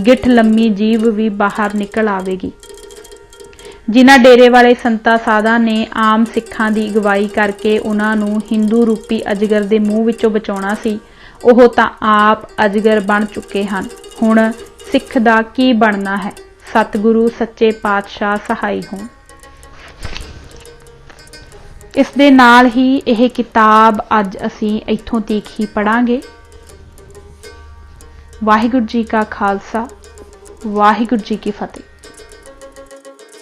ਗਿੱਠ ਲੰਮੀ ਜੀਭ ਵੀ ਬਾਹਰ ਨਿਕਲ ਆਵੇਗੀ। ਜਿਨ੍ਹਾਂ ਡੇਰੇ ਵਾਲੇ ਸੰਤਾਂ ਸਾਧਾਂ ਨੇ ਆਮ ਸਿੱਖਾਂ ਦੀ ਅਗਵਾਈ ਕਰਕੇ ਉਹਨਾਂ ਨੂੰ ਹਿੰਦੂ ਰੂਪੀ ਅਜਗਰ ਦੇ ਮੂੰਹ ਵਿੱਚੋਂ ਬਚਾਉਣਾ ਸੀ, ਉਹ ਤਾਂ ਆਪ ਅਜਗਰ ਬਣ ਚੁੱਕੇ ਹਨ। ਹੁਣ ਸਿੱਖ ਦਾ ਕੀ ਬਣਨਾ ਹੈ? ਸਤਿਗੁਰੂ ਸੱਚੇ ਪਾਤਸ਼ਾਹ ਸਹਾਈ ਹੋਣ। ਇਸ ਦੇ ਨਾਲ ਹੀ ਇਹ ਕਿਤਾਬ ਅੱਜ ਅਸੀਂ ਇੱਥੋਂ ਤੀਕ ਹੀ ਪੜ੍ਹਾਂਗੇ। ਵਾਹਿਗੁਰੂ ਜੀ ਕਾ ਖਾਲਸਾ, ਵਾਹਿਗੁਰੂ ਜੀ ਕੀ ਫਤਿਹ।